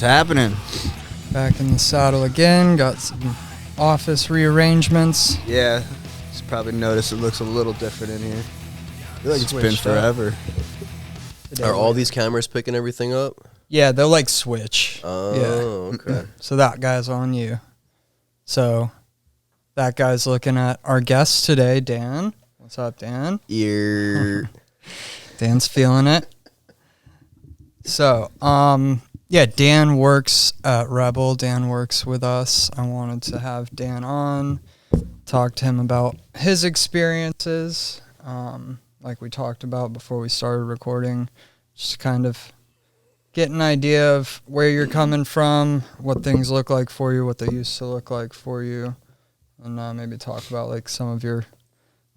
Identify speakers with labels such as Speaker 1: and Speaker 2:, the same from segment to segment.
Speaker 1: What's happening?
Speaker 2: Back in the saddle again. Got some office rearrangements.
Speaker 1: Yeah, just probably noticed it looks a little different in here. I feel like it's been
Speaker 2: Switched up.
Speaker 1: forever.
Speaker 3: Are all these cameras picking everything up?
Speaker 2: Yeah, they'll like switch.
Speaker 3: Oh, okay.
Speaker 2: So that guy's on you. So that guy's looking at our guest today, Dan. What's up, Dan?
Speaker 3: Ear.
Speaker 2: Dan's feeling it. So, yeah, Dan works at Rebel. Dan works with us. I wanted to have Dan on, talk to him about his experiences, like we talked about before we started recording, just kind of get an idea of where you're coming from, what things look like for you, what they used to look like for you, and maybe talk about like some of your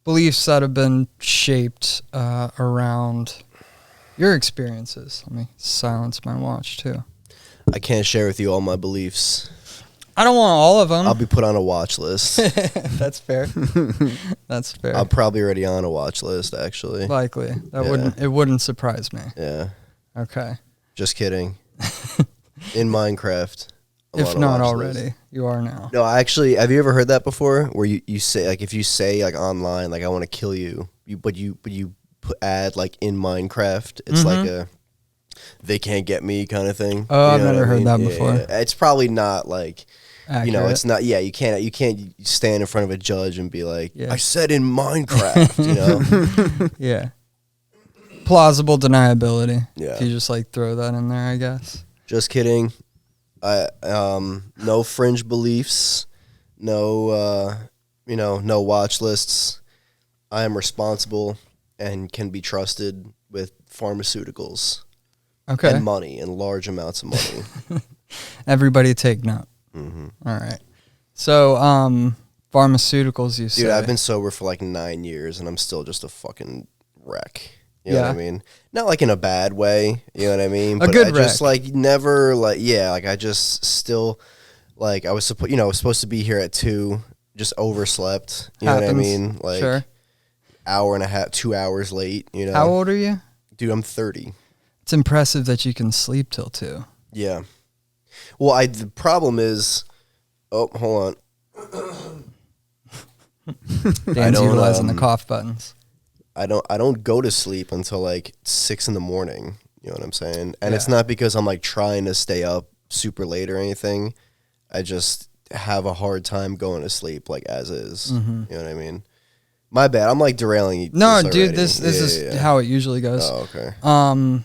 Speaker 2: beliefs that have been shaped around your experiences. Let me silence my watch too.
Speaker 3: I can't share with you all my beliefs.
Speaker 2: I don't want all of them.
Speaker 3: I'll be put on a watch list.
Speaker 2: That's fair. That's fair.
Speaker 3: I'm probably already on a watch list, actually.
Speaker 2: Likely. It wouldn't surprise me.
Speaker 3: Yeah.
Speaker 2: Okay.
Speaker 3: Just kidding. In Minecraft. I'm
Speaker 2: If
Speaker 3: on a
Speaker 2: not
Speaker 3: watch
Speaker 2: already,
Speaker 3: list.
Speaker 2: you are now.
Speaker 3: No, actually, have you ever heard that before? Where you say, like, if you say, like, online, like, I want to kill you, but you add, like, in Minecraft, it's like a they can't get me kind of thing.
Speaker 2: Oh, I've
Speaker 3: You know
Speaker 2: never
Speaker 3: what I
Speaker 2: heard
Speaker 3: mean?
Speaker 2: that
Speaker 3: Yeah,
Speaker 2: before.
Speaker 3: yeah. It's probably not, like,
Speaker 2: Accurate.
Speaker 3: you know, it's not, you can't stand in front of a judge and be like,
Speaker 2: Yeah.
Speaker 3: I said in Minecraft, you know?
Speaker 2: Yeah. Plausible deniability.
Speaker 3: Yeah.
Speaker 2: If you just like throw that in there, I guess.
Speaker 3: Just kidding. No fringe beliefs, no watch lists. I am responsible and can be trusted with pharmaceuticals
Speaker 2: Okay.
Speaker 3: and money and large amounts of money.
Speaker 2: Everybody take note.
Speaker 3: Mm-hmm.
Speaker 2: All right. So, pharmaceuticals, you say.
Speaker 3: Dude, I've been sober for like 9 years and I'm still just a fucking wreck. You know what I mean? Not like in a bad way, you know what I mean?
Speaker 2: A
Speaker 3: But
Speaker 2: good
Speaker 3: I just
Speaker 2: wreck.
Speaker 3: like never like I just still like I was supposed to be here at 2, just overslept. You know what I
Speaker 2: Happens.
Speaker 3: mean? Like
Speaker 2: Sure.
Speaker 3: hour and a half, 2 hours late, you know.
Speaker 2: How old are you?
Speaker 3: Dude, I'm 30.
Speaker 2: It's impressive that you can sleep till 2.
Speaker 3: Yeah. Well, the problem is hold on.
Speaker 2: Dan's
Speaker 3: don't,
Speaker 2: utilizing the cough buttons.
Speaker 3: I don't go to sleep until like 6 in the morning. You know what I'm saying? And it's
Speaker 2: Yeah.
Speaker 3: not because I'm like trying to stay up super late or anything. I just have a hard time going to sleep like as is. You know what I mean? My bad. I'm like derailing you.
Speaker 2: No,
Speaker 3: this
Speaker 2: dude,
Speaker 3: already.
Speaker 2: this is
Speaker 3: Yeah.
Speaker 2: how it usually goes.
Speaker 3: Oh, okay.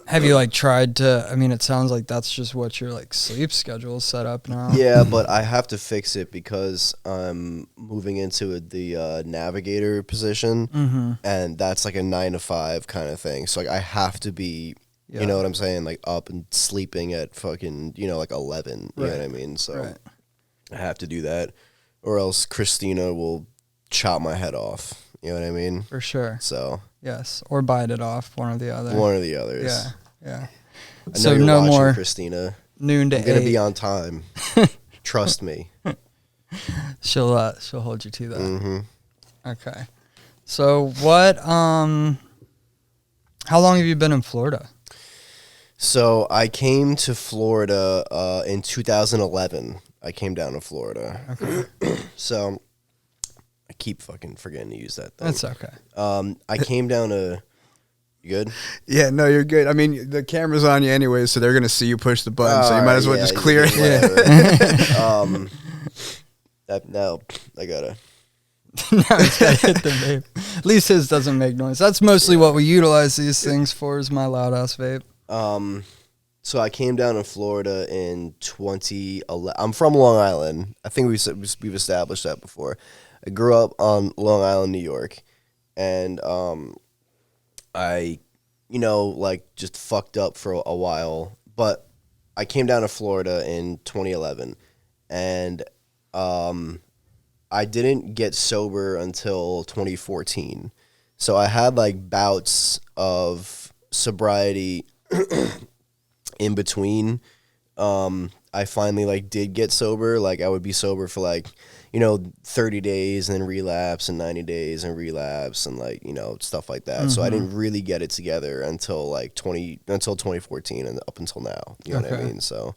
Speaker 2: Have you like tried to? I mean, it sounds like that's just what your like sleep schedule is set up now.
Speaker 3: Yeah, but I have to fix it because I'm moving into the navigator position, and that's like a 9 to 5 kind of thing. So like I have to be,
Speaker 2: Yeah.
Speaker 3: you know what I'm saying, like up and sleeping at fucking like 11. You know what I mean? So
Speaker 2: Right.
Speaker 3: I have to do that, or else Christina will chop my head off. You know what I mean?
Speaker 2: For sure.
Speaker 3: So
Speaker 2: Yes, or bite it off, one or the other.
Speaker 3: one or the others.
Speaker 2: Yeah, yeah.
Speaker 3: I know
Speaker 2: So
Speaker 3: you're
Speaker 2: no
Speaker 3: watching,
Speaker 2: more
Speaker 3: Christina.
Speaker 2: noon to
Speaker 3: I'm gonna
Speaker 2: 8.
Speaker 3: be on time. Trust me.
Speaker 2: She'll hold you to that.
Speaker 3: Mm-hmm.
Speaker 2: Okay. So what? How long have you been in Florida?
Speaker 3: So I came to Florida in 2011. I came down to Florida.
Speaker 2: Okay.
Speaker 3: So I keep fucking forgetting to use that thing.
Speaker 2: That's okay.
Speaker 3: I came down to. You good?
Speaker 1: Yeah, no, you're good. I mean, the camera's on you anyway, so they're gonna see you push the button. So you might as well just clear it.
Speaker 3: Whatever. No, I gotta.
Speaker 2: Now he's gotta hit the vape. At least his doesn't make noise. That's mostly what we utilize these things for. Is my loud ass vape.
Speaker 3: So I came down to Florida in 2011. I'm from Long Island. I think we've established that before. I grew up on Long Island, New York, and I, like just fucked up for a while. But I came down to Florida in 2011, and I didn't get sober until 2014. So I had like bouts of sobriety in between. I finally like did get sober. Like I would be sober for like, 30 days and then relapse and 90 days and relapse and like, stuff like that. So I didn't really get it together until like 2014 and up until now. You know what I mean? So,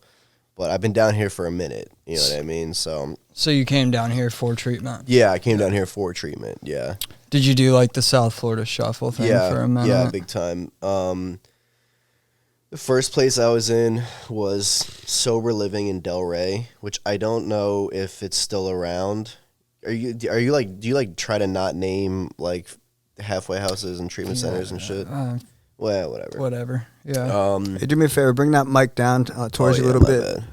Speaker 3: but I've been down here for a minute. You know what I mean? So
Speaker 2: you came down here for treatment?
Speaker 3: Yeah, I came down here for treatment. Yeah.
Speaker 2: Did you do like the South Florida shuffle thing for a minute?
Speaker 3: Yeah, big time. The first place I was in was Sober Living in Delray, which I don't know if it's still around. Are you like, do you like try to not name like halfway houses and treatment centers and shit? Well, whatever.
Speaker 2: Whatever. Yeah.
Speaker 1: Hey, do me a favor, bring that mic down towards you a little bit.
Speaker 3: Bad.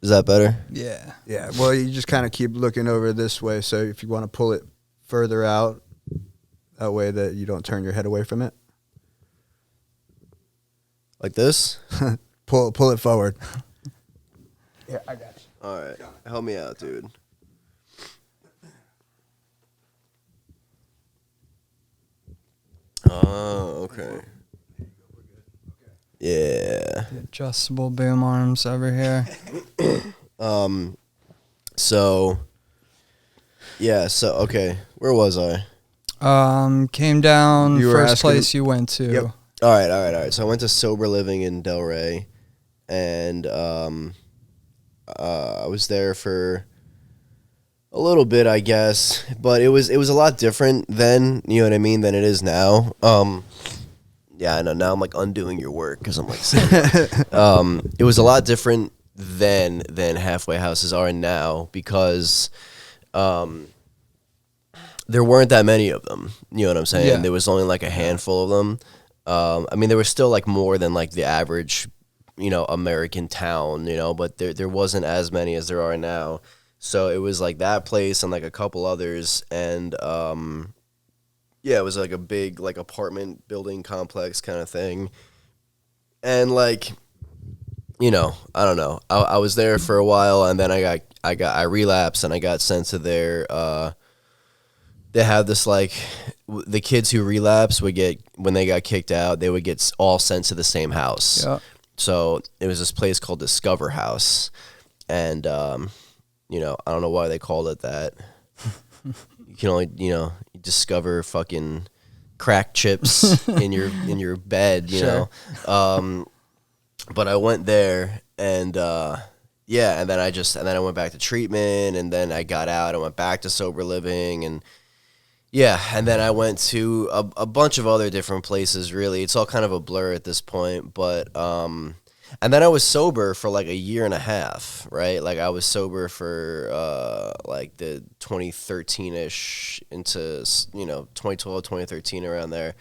Speaker 3: Is that better?
Speaker 2: Yeah.
Speaker 1: Yeah. Well, you just kind of keep looking over this way. So if you want to pull it further out, that way that you don't turn your head away from it.
Speaker 3: Like this?
Speaker 1: Pull it forward. Yeah, I got you.
Speaker 3: All right. Help me out, dude. Oh, okay. Yeah.
Speaker 2: The adjustable boom arms over here.
Speaker 3: Okay. Where was I?
Speaker 2: Came down
Speaker 1: You were
Speaker 2: first
Speaker 1: asking-
Speaker 2: place you went to.
Speaker 1: Yep.
Speaker 3: All right. So I went to Sober Living in Delray, and I was there for a little bit, I guess, but it was a lot different then, you know what I mean, than it is now. Yeah, I know. Now I'm like undoing your work because I'm like, it was a lot different then than halfway houses are now because there weren't that many of them. You know what I'm saying?
Speaker 2: Yeah.
Speaker 3: There was only like a handful of them. I mean, there was still like more than like the average, American town, but there wasn't as many as there are now. So it was like that place and like a couple others, and yeah, it was like a big like apartment building complex kind of thing. And like, I don't know. I was there for a while, and then I relapsed, and I got sent to their they have this like the kids who relapse would get, when they got kicked out, they would get all sent to the same house.
Speaker 2: Yeah.
Speaker 3: So it was this place called Discover House, and I don't know why they called it that. You can only discover fucking crack chips in your bed,
Speaker 2: Sure.
Speaker 3: know. But I went there, and yeah, and then I went back to treatment, and then I got out. I went back to Sober Living, and yeah, and then I went to a bunch of other different places. Really, it's all kind of a blur at this point. But and then I was sober for like a year and a half, right? Like I was sober for like the 2013-ish into 2012, 2013, around there.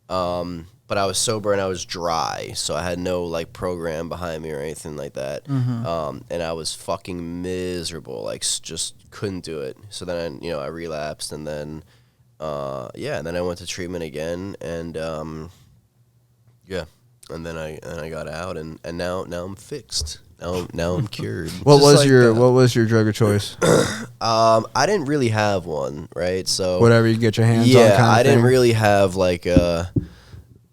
Speaker 3: But I was sober and I was dry, so I had no like program behind me or anything like that.
Speaker 2: Mm-hmm.
Speaker 3: And I was fucking miserable, like just couldn't do it. So then I relapsed, and then and then I went to treatment again, and yeah, and then I got out, and now I'm fixed. Now I'm cured.
Speaker 1: What was
Speaker 2: like
Speaker 1: your drug of choice?
Speaker 3: I didn't really have one, right? So
Speaker 1: Whatever you can get your hands on.
Speaker 3: yeah,
Speaker 1: Kind of
Speaker 3: I didn't
Speaker 1: thing?
Speaker 3: really have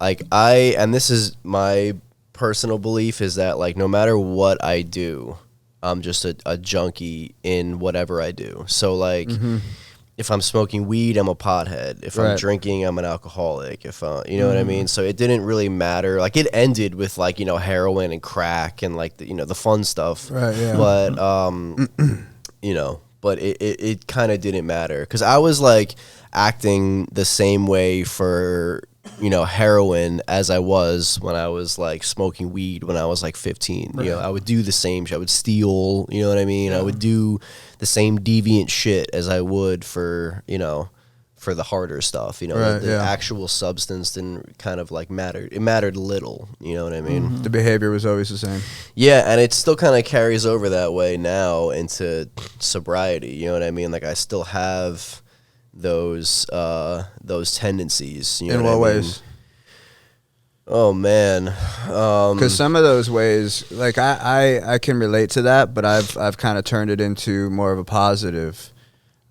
Speaker 3: and this is my personal belief, is that like no matter what I do, I'm just a junkie in whatever I do. So like if I'm smoking weed, I'm a pothead. If I'm
Speaker 1: Right.
Speaker 3: drinking, I'm an alcoholic. If you know what I mean? So it didn't really matter. Like it ended with like, heroin and crack and like the fun stuff.
Speaker 1: Right, yeah.
Speaker 3: But but it kind of didn't matter, because I was like acting the same way for heroin as I was when I was like smoking weed when I was like 15.
Speaker 2: Right.
Speaker 3: I would do the same shit. I would steal, you know what I mean? I would do the same deviant shit as I would for for the harder stuff.
Speaker 1: Right,
Speaker 3: the
Speaker 1: yeah.
Speaker 3: actual substance didn't kind of like matter. It mattered little, you know what I mean?
Speaker 1: The behavior was always the same.
Speaker 3: Yeah, and it still kind of carries over that way now into sobriety, you know what I mean? Like I still have those tendencies. You know
Speaker 1: In what
Speaker 3: I mean?
Speaker 1: ways?
Speaker 3: Oh man,
Speaker 1: Because some of those ways, like I can relate to that, but I've kind of turned it into more of a positive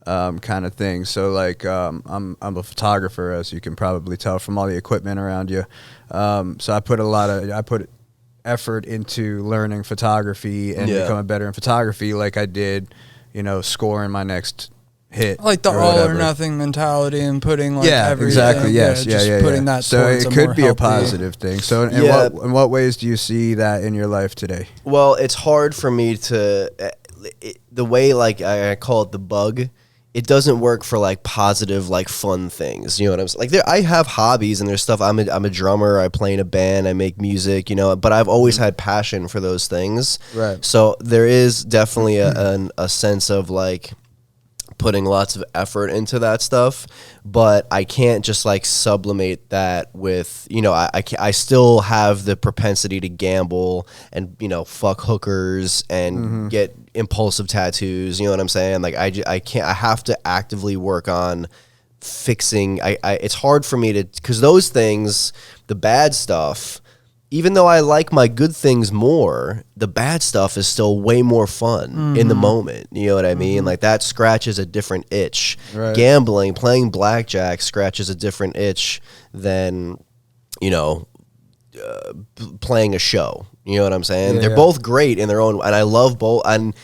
Speaker 1: kind of thing. So like I'm a photographer, as you can probably tell from all the equipment around you. So I put effort into learning photography and becoming better in photography, like I did, scoring my next hit.
Speaker 2: Like the all or nothing mentality and putting like everything.
Speaker 1: Exactly. Yes.
Speaker 2: Putting that
Speaker 1: so
Speaker 2: towards
Speaker 1: it could be a
Speaker 2: healthy.
Speaker 1: positive thing. So in what ways do you see that in your life today?
Speaker 3: Well, it's hard for me to the way like I call it the bug. It doesn't work for like positive, like fun things. You know what I'm saying? Like I have hobbies and there's stuff. I'm a drummer. I play in a band. I make music. But I've always had passion for those things.
Speaker 1: Right.
Speaker 3: So there is definitely a sense of like putting lots of effort into that stuff, but I can't just like sublimate that with, I still have the propensity to gamble and, fuck hookers and get impulsive tattoos. You know what I'm saying? Like I can't, I have to actively work on fixing. It's hard for me to, cause those things, the bad stuff, even though I like my good things more, the bad stuff is still way more fun in the moment. You know what I mean? Like that scratches a different itch.
Speaker 1: Right.
Speaker 3: Gambling, playing blackjack scratches a different itch than, playing a show. You know what I'm saying? They're both great in their own, and I love both. And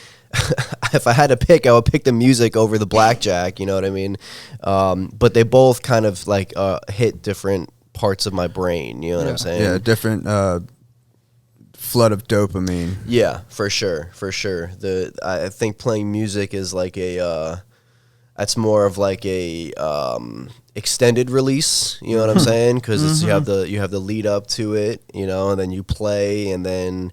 Speaker 3: if I had to pick, I would pick the music over the blackjack. You know what I mean? But they both kind of like hit different parts of my brain, you know what I'm saying?
Speaker 1: Yeah, different flood of dopamine.
Speaker 3: Yeah, for sure. I think playing music is like that's more of like a extended release, you know what I'm saying? Because you have the lead up to it, and then you play, and then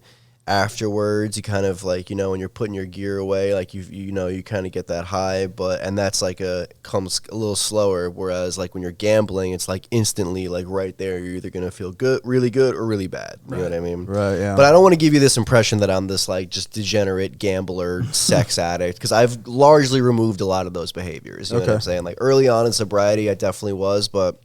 Speaker 3: afterwards you kind of like, when you're putting your gear away, like you kind of get that high, and that's like comes a little slower, whereas like when you're gambling, it's like instantly like right there, you're either gonna feel good or really bad. You know what I mean?
Speaker 1: Right. Yeah.
Speaker 3: But I don't want to give you this impression that I'm this like just degenerate gambler, sex addict, because I've largely removed a lot of those behaviors. You know what I'm saying? Like early on in sobriety, I definitely was, but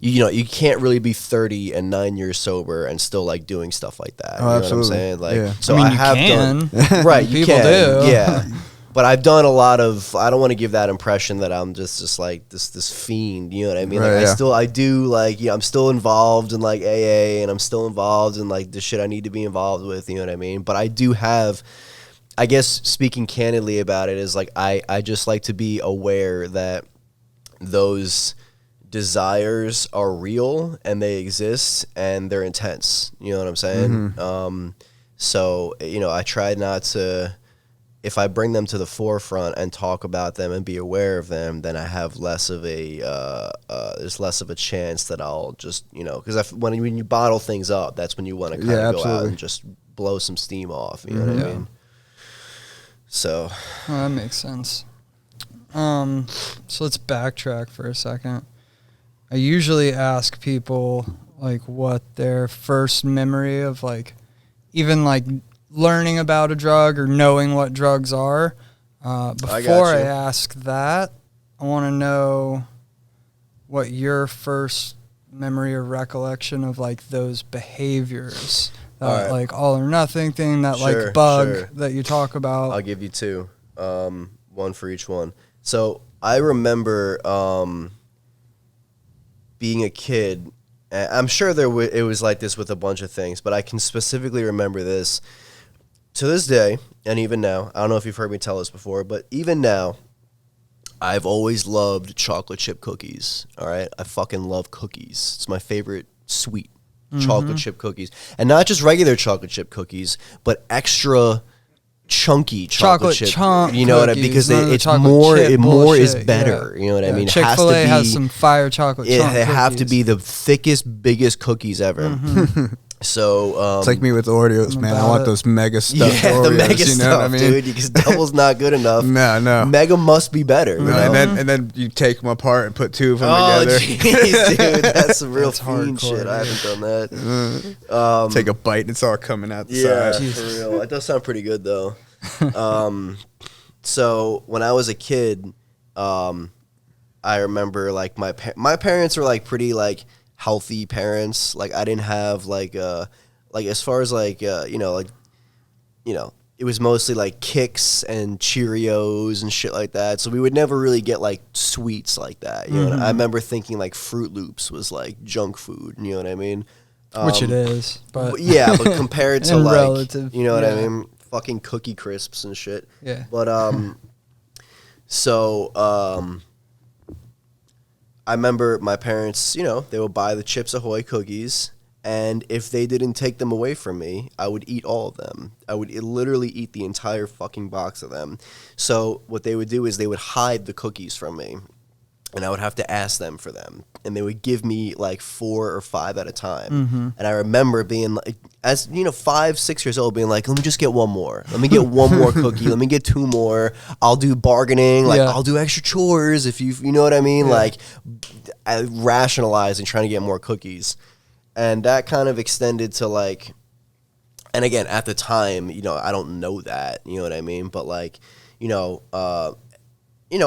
Speaker 3: you can't really be 30 and 9 years sober and still like doing stuff like that.
Speaker 1: Oh,
Speaker 3: you know
Speaker 1: absolutely.
Speaker 3: What I'm saying? Like,
Speaker 1: yeah.
Speaker 3: so
Speaker 2: I mean,
Speaker 3: I have done right. You
Speaker 2: People
Speaker 3: can,
Speaker 2: do.
Speaker 3: yeah. But I've done a lot of. I don't want to give that impression that I'm just like this fiend. You know what I mean?
Speaker 1: Right,
Speaker 3: like I do like I'm still involved in like AA, and I'm still involved in like the shit I need to be involved with. You know what I mean? But I do have. I guess speaking candidly about it is like I just like to be aware that those desires are real and they exist and they're intense. You know what I'm saying? So, I try not to, if I bring them to the forefront and talk about them and be aware of them, then I have less of there's less of a chance that I'll just, because when you bottle things up, that's when you want to kind of go out and just blow some steam off. You know what I mean? So.
Speaker 2: That makes sense. So let's backtrack for a second. I usually ask people like what their first memory of like even like learning about a drug or knowing what drugs are. Before I ask that, I want to know what your first memory or recollection of like those behaviors, that like all or nothing thing, that like bug that you talk about.
Speaker 3: I'll give you two, one for each one. So I remember being a kid, I'm sure it was like this with a bunch of things, but I can specifically remember this to this day, and even now. I don't know if you've heard me tell this before, but even now, I've always loved chocolate chip cookies. All right, I fucking love cookies. It's my favorite sweet, chocolate chip cookies, and not just regular chocolate chip cookies, but extra chunky chocolate chip, you know what I mean? Because it's more, more is better. You know what I mean?
Speaker 2: Chick-fil-A has some fire chocolate.
Speaker 3: They have to be the thickest, biggest cookies ever. So
Speaker 1: it's like me with Oreos, man. I want those mega stuffed Oreos.
Speaker 3: The mega
Speaker 1: you know
Speaker 3: stuff,
Speaker 1: what I mean?
Speaker 3: dude. Because double's not good enough.
Speaker 1: No.
Speaker 3: Mega must be better.
Speaker 1: No, and then you take them apart and put two of them together.
Speaker 3: Jeez, dude, that's some real fiend shit. I haven't done that.
Speaker 1: Take a bite and it's all coming out the side.
Speaker 3: Yeah, for real. It does sound pretty good though. So when I was a kid, I remember like my parents were like pretty like healthy parents. Like I didn't have like as far as like it was mostly like Kicks and Cheerios and shit like that. So we would never really get like sweets like that. You know, I remember thinking like Fruit Loops was like junk food. You know what I mean?
Speaker 2: Which it is, but
Speaker 3: yeah, but compared to like, relative, you know what I mean? fucking Cookie Crisps and shit.
Speaker 2: Yeah.
Speaker 3: But I remember my parents, you know, they would buy the Chips Ahoy cookies, and if they didn't take them away from me, I would eat all of them. I would literally eat the entire fucking box of them. So what they would do is they would hide the cookies from me, and I would have to ask them for them. And they would give me like 4 or 5 at a time.
Speaker 2: Mm-hmm.
Speaker 3: And I remember being like, as you know, 5, 6 years old, being like, let me just get one more. Let me get one more cookie. Let me get 2 more. I'll do bargaining. Like, I'll do extra chores if you know what I mean? Yeah. Like, rationalizing, trying to get more cookies. And that kind of extended to like, and again, at the time, you know, I don't know that, you know what I mean? But like, you know,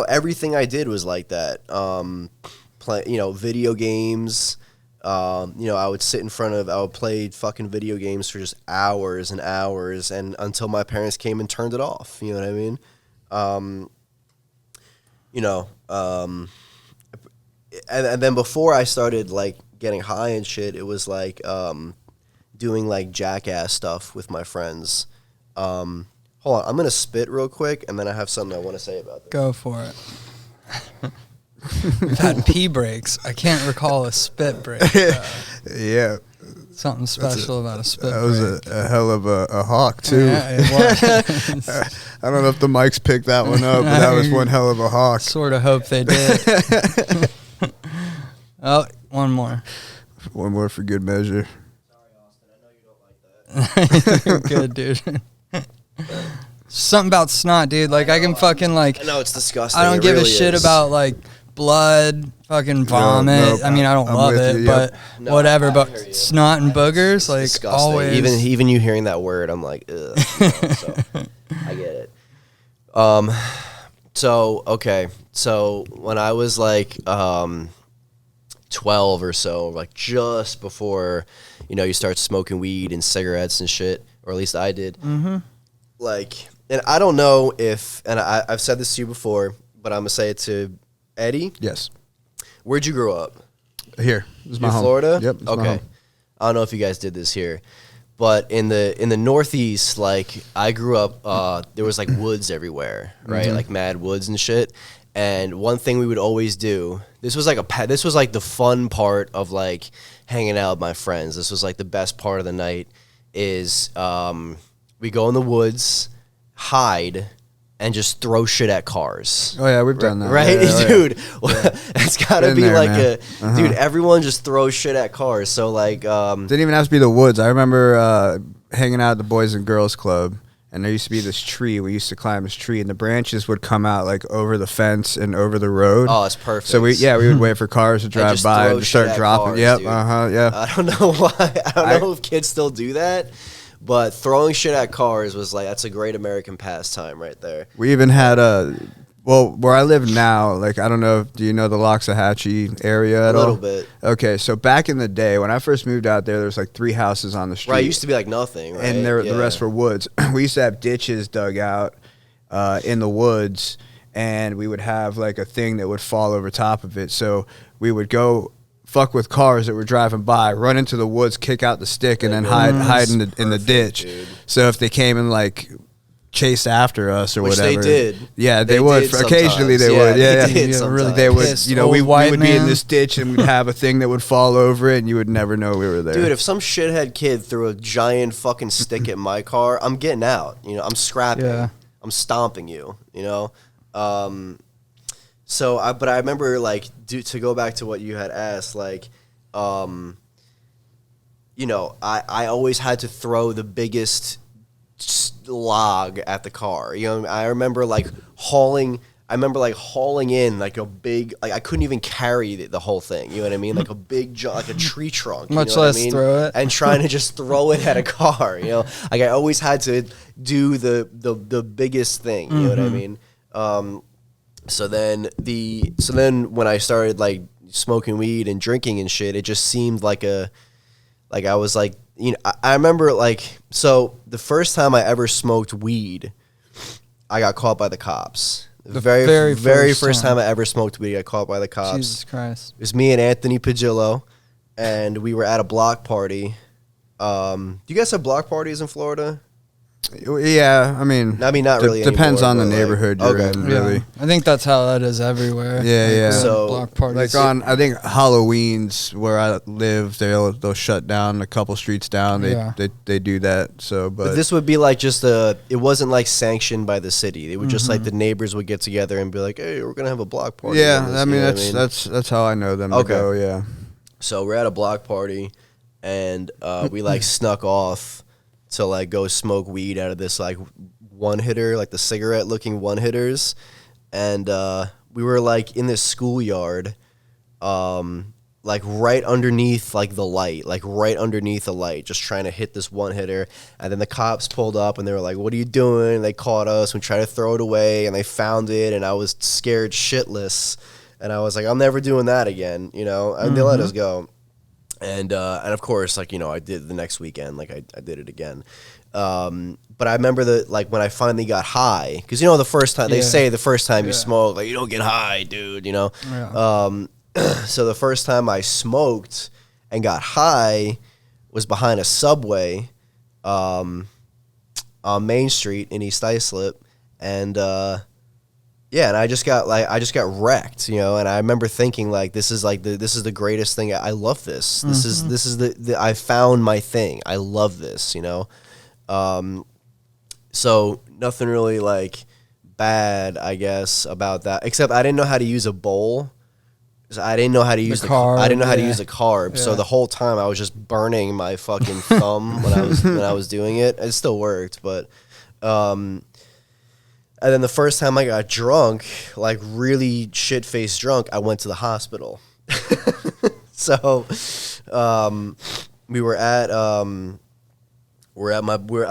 Speaker 3: everything I did was like that. You know, video games. You know, I would play fucking video games for just hours and hours, and until my parents came and turned it off. You know what I mean? You know, and then before I started like getting high and shit, it was like doing like jackass stuff with my friends. Hold on, I'm gonna spit real quick, and then I have something I want to say about this.
Speaker 2: Go for it. We've had pee breaks. I can't recall a spit break.
Speaker 1: Yeah.
Speaker 2: Something special about a spit break.
Speaker 1: That was a hell of a hawk, too.
Speaker 2: Yeah, it was.
Speaker 1: I don't know if the mics picked that one up, but that was one hell of a hawk.
Speaker 2: Sort of hope they did. Oh, one more.
Speaker 1: One more for good measure.
Speaker 3: Sorry, Austin. I know you don't like that.
Speaker 2: You're good, dude. Something about snot, dude. Like, I can fucking, like...
Speaker 3: I know, it's disgusting.
Speaker 2: I don't give
Speaker 3: really
Speaker 2: a shit
Speaker 3: is.
Speaker 2: about, like, blood, fucking vomit.
Speaker 1: No,
Speaker 2: I mean, I don't
Speaker 1: I'm
Speaker 2: love
Speaker 1: with
Speaker 2: it,
Speaker 1: you,
Speaker 2: but
Speaker 1: yep.
Speaker 3: No,
Speaker 2: whatever.
Speaker 3: I
Speaker 2: But
Speaker 3: hear you.
Speaker 2: snot and boogers,
Speaker 3: It's
Speaker 2: like,
Speaker 3: disgusting.
Speaker 2: always...
Speaker 3: Even you hearing that word, I'm like, ugh. You know, so, I get it. Okay. So, when I was, like, 12 or so, like, just before, you know, you start smoking weed and cigarettes and shit, or at least I did.
Speaker 2: Mm-hmm.
Speaker 3: Like, and I don't know if, and I've said this to you before, but I'm going to say it to Eddie.
Speaker 1: Yes.
Speaker 3: Where'd you grow up?
Speaker 1: Here. This is my
Speaker 3: In
Speaker 1: home.
Speaker 3: Florida?
Speaker 1: Yep. This is my
Speaker 3: Okay.
Speaker 1: home.
Speaker 3: I don't know if you guys did this here, but in the Northeast, like I grew up, there was like woods everywhere, right? Like mad woods and shit. And one thing we would always do, this was like the fun part of like hanging out with my friends. This was like the best part of the night is we go in the woods, hide, and just throw shit at cars.
Speaker 1: Oh, yeah, we've done that.
Speaker 3: Right?
Speaker 1: Yeah,
Speaker 3: Dude, that's got to
Speaker 1: Been
Speaker 3: be
Speaker 1: there,
Speaker 3: like
Speaker 1: man.
Speaker 3: dude, everyone just throws shit at cars. So like,
Speaker 1: Didn't even have to be the woods. I remember hanging out at the Boys and Girls Club, and there used to be this tree. We used to climb this tree, and the branches would come out like over the fence and over the road.
Speaker 3: oh, it's perfect.
Speaker 1: So we would wait for cars to drive
Speaker 3: just
Speaker 1: by
Speaker 3: throw
Speaker 1: and
Speaker 3: shit
Speaker 1: start
Speaker 3: at
Speaker 1: dropping.
Speaker 3: cars,
Speaker 1: Yep,
Speaker 3: dude.
Speaker 1: yeah.
Speaker 3: I don't know why. I don't know if kids still do that, but throwing shit at cars was like, that's a great American pastime right there.
Speaker 1: We even had where I live now, like, I don't know, do you know the Loxahatchee area at all?
Speaker 3: A little bit.
Speaker 1: Okay, so back in the day, when I first moved out there was like 3 houses on the street.
Speaker 3: Right, it used to be like nothing, right?
Speaker 1: And the rest were woods. We used to have ditches dug out in the woods, and we would have like a thing that would fall over top of it. So we would go fuck with cars that were driving by, run into the woods, kick out the stick, and then hide in the ditch.
Speaker 3: Dude.
Speaker 1: So if they came and like chased after us or
Speaker 3: Which
Speaker 1: whatever,
Speaker 3: they did.
Speaker 1: Yeah,
Speaker 3: They
Speaker 1: would.
Speaker 3: did
Speaker 1: Occasionally they
Speaker 3: sometimes.
Speaker 1: would.
Speaker 3: Yeah,
Speaker 1: Yeah,
Speaker 3: they did
Speaker 1: yeah.
Speaker 3: sometimes.
Speaker 1: They would.
Speaker 2: Pissed
Speaker 1: You know,
Speaker 2: old
Speaker 1: we
Speaker 2: white
Speaker 1: would be in
Speaker 2: man.
Speaker 1: this ditch and we'd have a thing that would fall over it, and you would never know we were there.
Speaker 3: Dude, if some shithead kid threw a giant fucking stick at my car, I'm getting out. You know, I'm scrapping.
Speaker 2: Yeah.
Speaker 3: I'm stomping you. You know. But I remember like to go back to what you had asked, like, you know, I always had to throw the biggest log at the car. You know, I remember like hauling in like a big, like I couldn't even carry the whole thing. You know what I mean? Like a big, like a tree trunk.
Speaker 2: Much
Speaker 3: you know
Speaker 2: less
Speaker 3: what I mean?
Speaker 2: throw it.
Speaker 3: And trying to just throw it at a car. You know, like I always had to do the biggest thing. You know what I mean? So then when I started like smoking weed and drinking and shit, it just seemed like I was like, you know, I remember like, so the first time I ever smoked weed, I got caught by the cops. The very first time I ever smoked weed, I got caught by the cops.
Speaker 2: Jesus Christ.
Speaker 3: It was me and Anthony Pagillo, and we were at a block party. Do you guys have block parties in Florida?
Speaker 1: Yeah, I mean,
Speaker 3: not really.
Speaker 1: Depends
Speaker 3: anymore,
Speaker 1: on the
Speaker 3: but, like,
Speaker 1: neighborhood you're
Speaker 3: okay.
Speaker 1: in, really.
Speaker 2: I think that's how that is everywhere.
Speaker 1: Yeah, yeah.
Speaker 3: So,
Speaker 2: block parties.
Speaker 1: Like on, I think Halloween's where I live, they'll shut down a couple streets down. They do that. So,
Speaker 3: but this would be like just it wasn't like sanctioned by the city. It would just like the neighbors would get together and be like, hey, we're gonna have a block party.
Speaker 1: Yeah, I mean that's how I know them to go. Yeah.
Speaker 3: So we're at a block party, and we like snuck off to like go smoke weed out of this like one hitter, like the cigarette looking one hitters, and we were like in this schoolyard, like right underneath like the light, just trying to hit this one hitter, and then the cops pulled up and they were like, "What are you doing?" And they caught us. We tried to throw it away, and they found it, and I was scared shitless, and I was like, "I'm never doing that again," you know. And they let us go. And of course, like, you know, I did the next weekend, like I did it again. But I remember that, like, when I finally got high, because, you know, the first time, they say the first time you smoke, like, you don't get high, dude, you know? Yeah. So the first time I smoked and got high was behind a Subway on Main Street in East Islip. And, yeah, and I just got wrecked, you know, and I remember thinking like this is the greatest thing. I love this. This is the I found my thing. I love this, you know. So nothing really like bad, I guess, about that, except I didn't know how to use a bowl. So I didn't know how to use the carb. I didn't know how to use a carb. Yeah. So the whole time I was just burning my fucking thumb when I was doing it. It still worked, but and then the first time I got drunk, like really shit-faced drunk, I went to the hospital. So, we're at my boy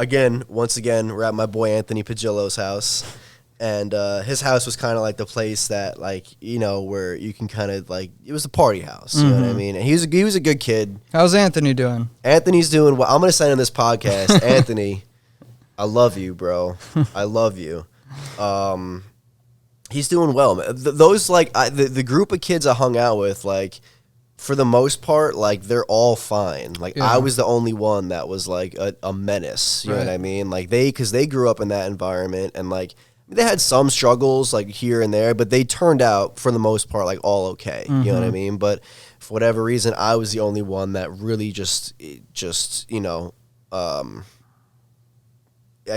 Speaker 3: Anthony Pagillo's house, and his house was kind of like the place that, like, you know, where you can kind of like, it was a party house. You know what I mean? And he was a good kid.
Speaker 2: How's Anthony doing?
Speaker 3: Anthony's doing well. I'm gonna send him this podcast. Anthony, I love you, bro. I love you. He's doing well. Those like the group of kids I hung out with, like, for the most part, like, they're all fine. Like, I was the only one that was like a menace. You know what I mean? Like, because they grew up in that environment, and like they had some struggles like here and there, but they turned out for the most part like all okay. You know what I mean? But for whatever reason, I was the only one that really just you know, I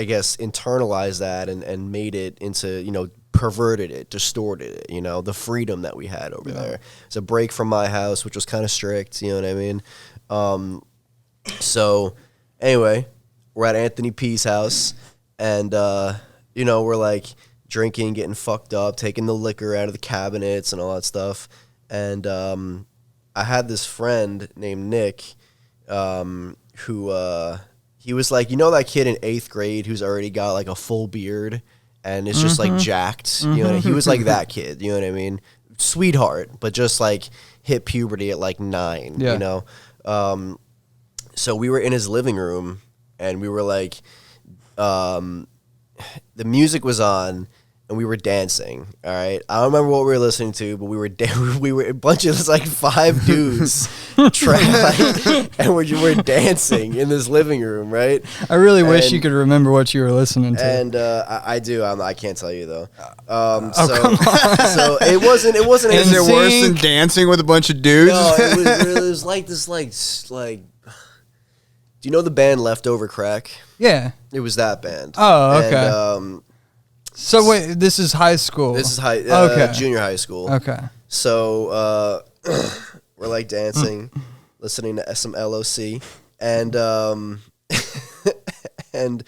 Speaker 3: guess internalized that and made it into, you know, perverted it, distorted it, you know, the freedom that we had over there. It's a break from my house, which was kind of strict, you know what I mean? So anyway, we're at Anthony P's house, and, you know, we're like drinking, getting fucked up, taking the liquor out of the cabinets and all that stuff. And I had this friend named Nick, who, he was like, you know, that kid in 8th grade who's already got like a full beard and is just like jacked. You know, he was like that kid. You know what I mean? Sweetheart, but just like hit puberty at like 9. You know. So we were in his living room, and we were like, the music was on, and we were dancing. All right, I don't remember what we were listening to, but we were a bunch of like 5 dudes, and we're dancing in this living room, right?
Speaker 2: I really wish you could remember what you were listening to.
Speaker 3: And I do. I can't tell you though.
Speaker 2: Come on.
Speaker 3: So it wasn't.
Speaker 1: Is it worse than dancing with a bunch of dudes?
Speaker 3: No, it was like this, like. Do you know the band Leftover Crack?
Speaker 2: Yeah.
Speaker 3: It was that band.
Speaker 2: Oh, okay.
Speaker 3: And,
Speaker 2: so wait, this is high school.
Speaker 3: This is junior high school.
Speaker 2: Okay.
Speaker 3: So we're like dancing, listening to some LOC, and and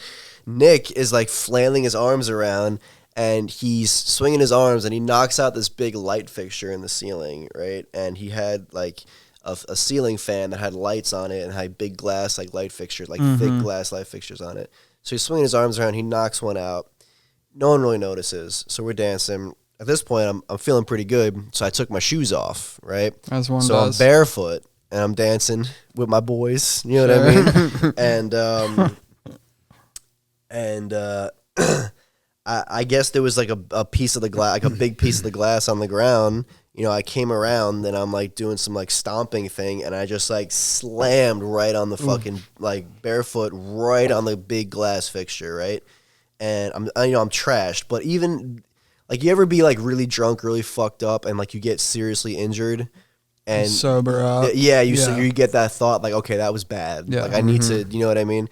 Speaker 3: Nick is like flailing his arms around, and he's swinging his arms, and he knocks out this big light fixture in the ceiling, right? And he had like a ceiling fan that had lights on it and had big glass like light fixtures, like thick glass light fixtures on it. So he's swinging his arms around, he knocks one out. No one really notices. So we're dancing. At this point, I'm feeling pretty good. So I took my shoes off, right?
Speaker 2: As one
Speaker 3: so
Speaker 2: does.
Speaker 3: I'm barefoot and I'm dancing with my boys. You know what I mean? And I guess there was like a piece of the glass, like a big piece of the glass on the ground. You know, I came around and I'm like doing some like stomping thing, and I just like slammed right on the fucking like barefoot right on the big glass fixture, right? And I'm trashed. But even like, you ever be like really drunk, really fucked up, and like you get seriously injured, and
Speaker 2: sober up.
Speaker 3: So you get that thought like, okay, that was bad.
Speaker 2: Yeah.
Speaker 3: Like I need to, you know what I mean?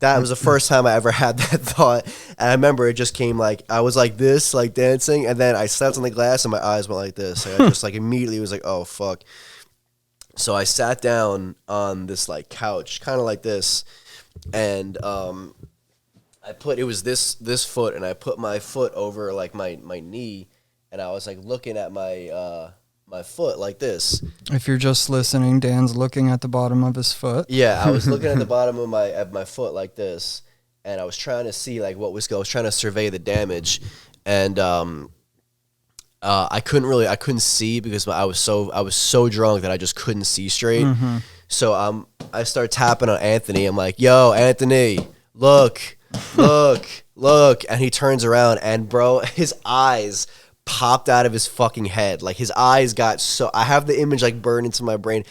Speaker 3: That was the first time I ever had that thought. And I remember it just came like, I was like this, like dancing. And then I stepped on the glass and my eyes went like this. Like I just like immediately was like, oh, fuck. So I sat down on this like couch, kind of like this. And it was this foot. And I put my foot over like my knee. And I was like looking at my foot like this.
Speaker 2: If you're just listening, Dan's looking at the bottom of his foot.
Speaker 3: Yeah, I was looking at the bottom of my foot like this, and I was trying to see like what was going. I was trying to survey the damage, and I couldn't see because I was so drunk that I just couldn't see straight. So I start tapping on Anthony. I'm like, "Yo, Anthony, look," and he turns around, and bro, his eyes popped out of his fucking head. Like his eyes got so, I have the image like burned into my brain.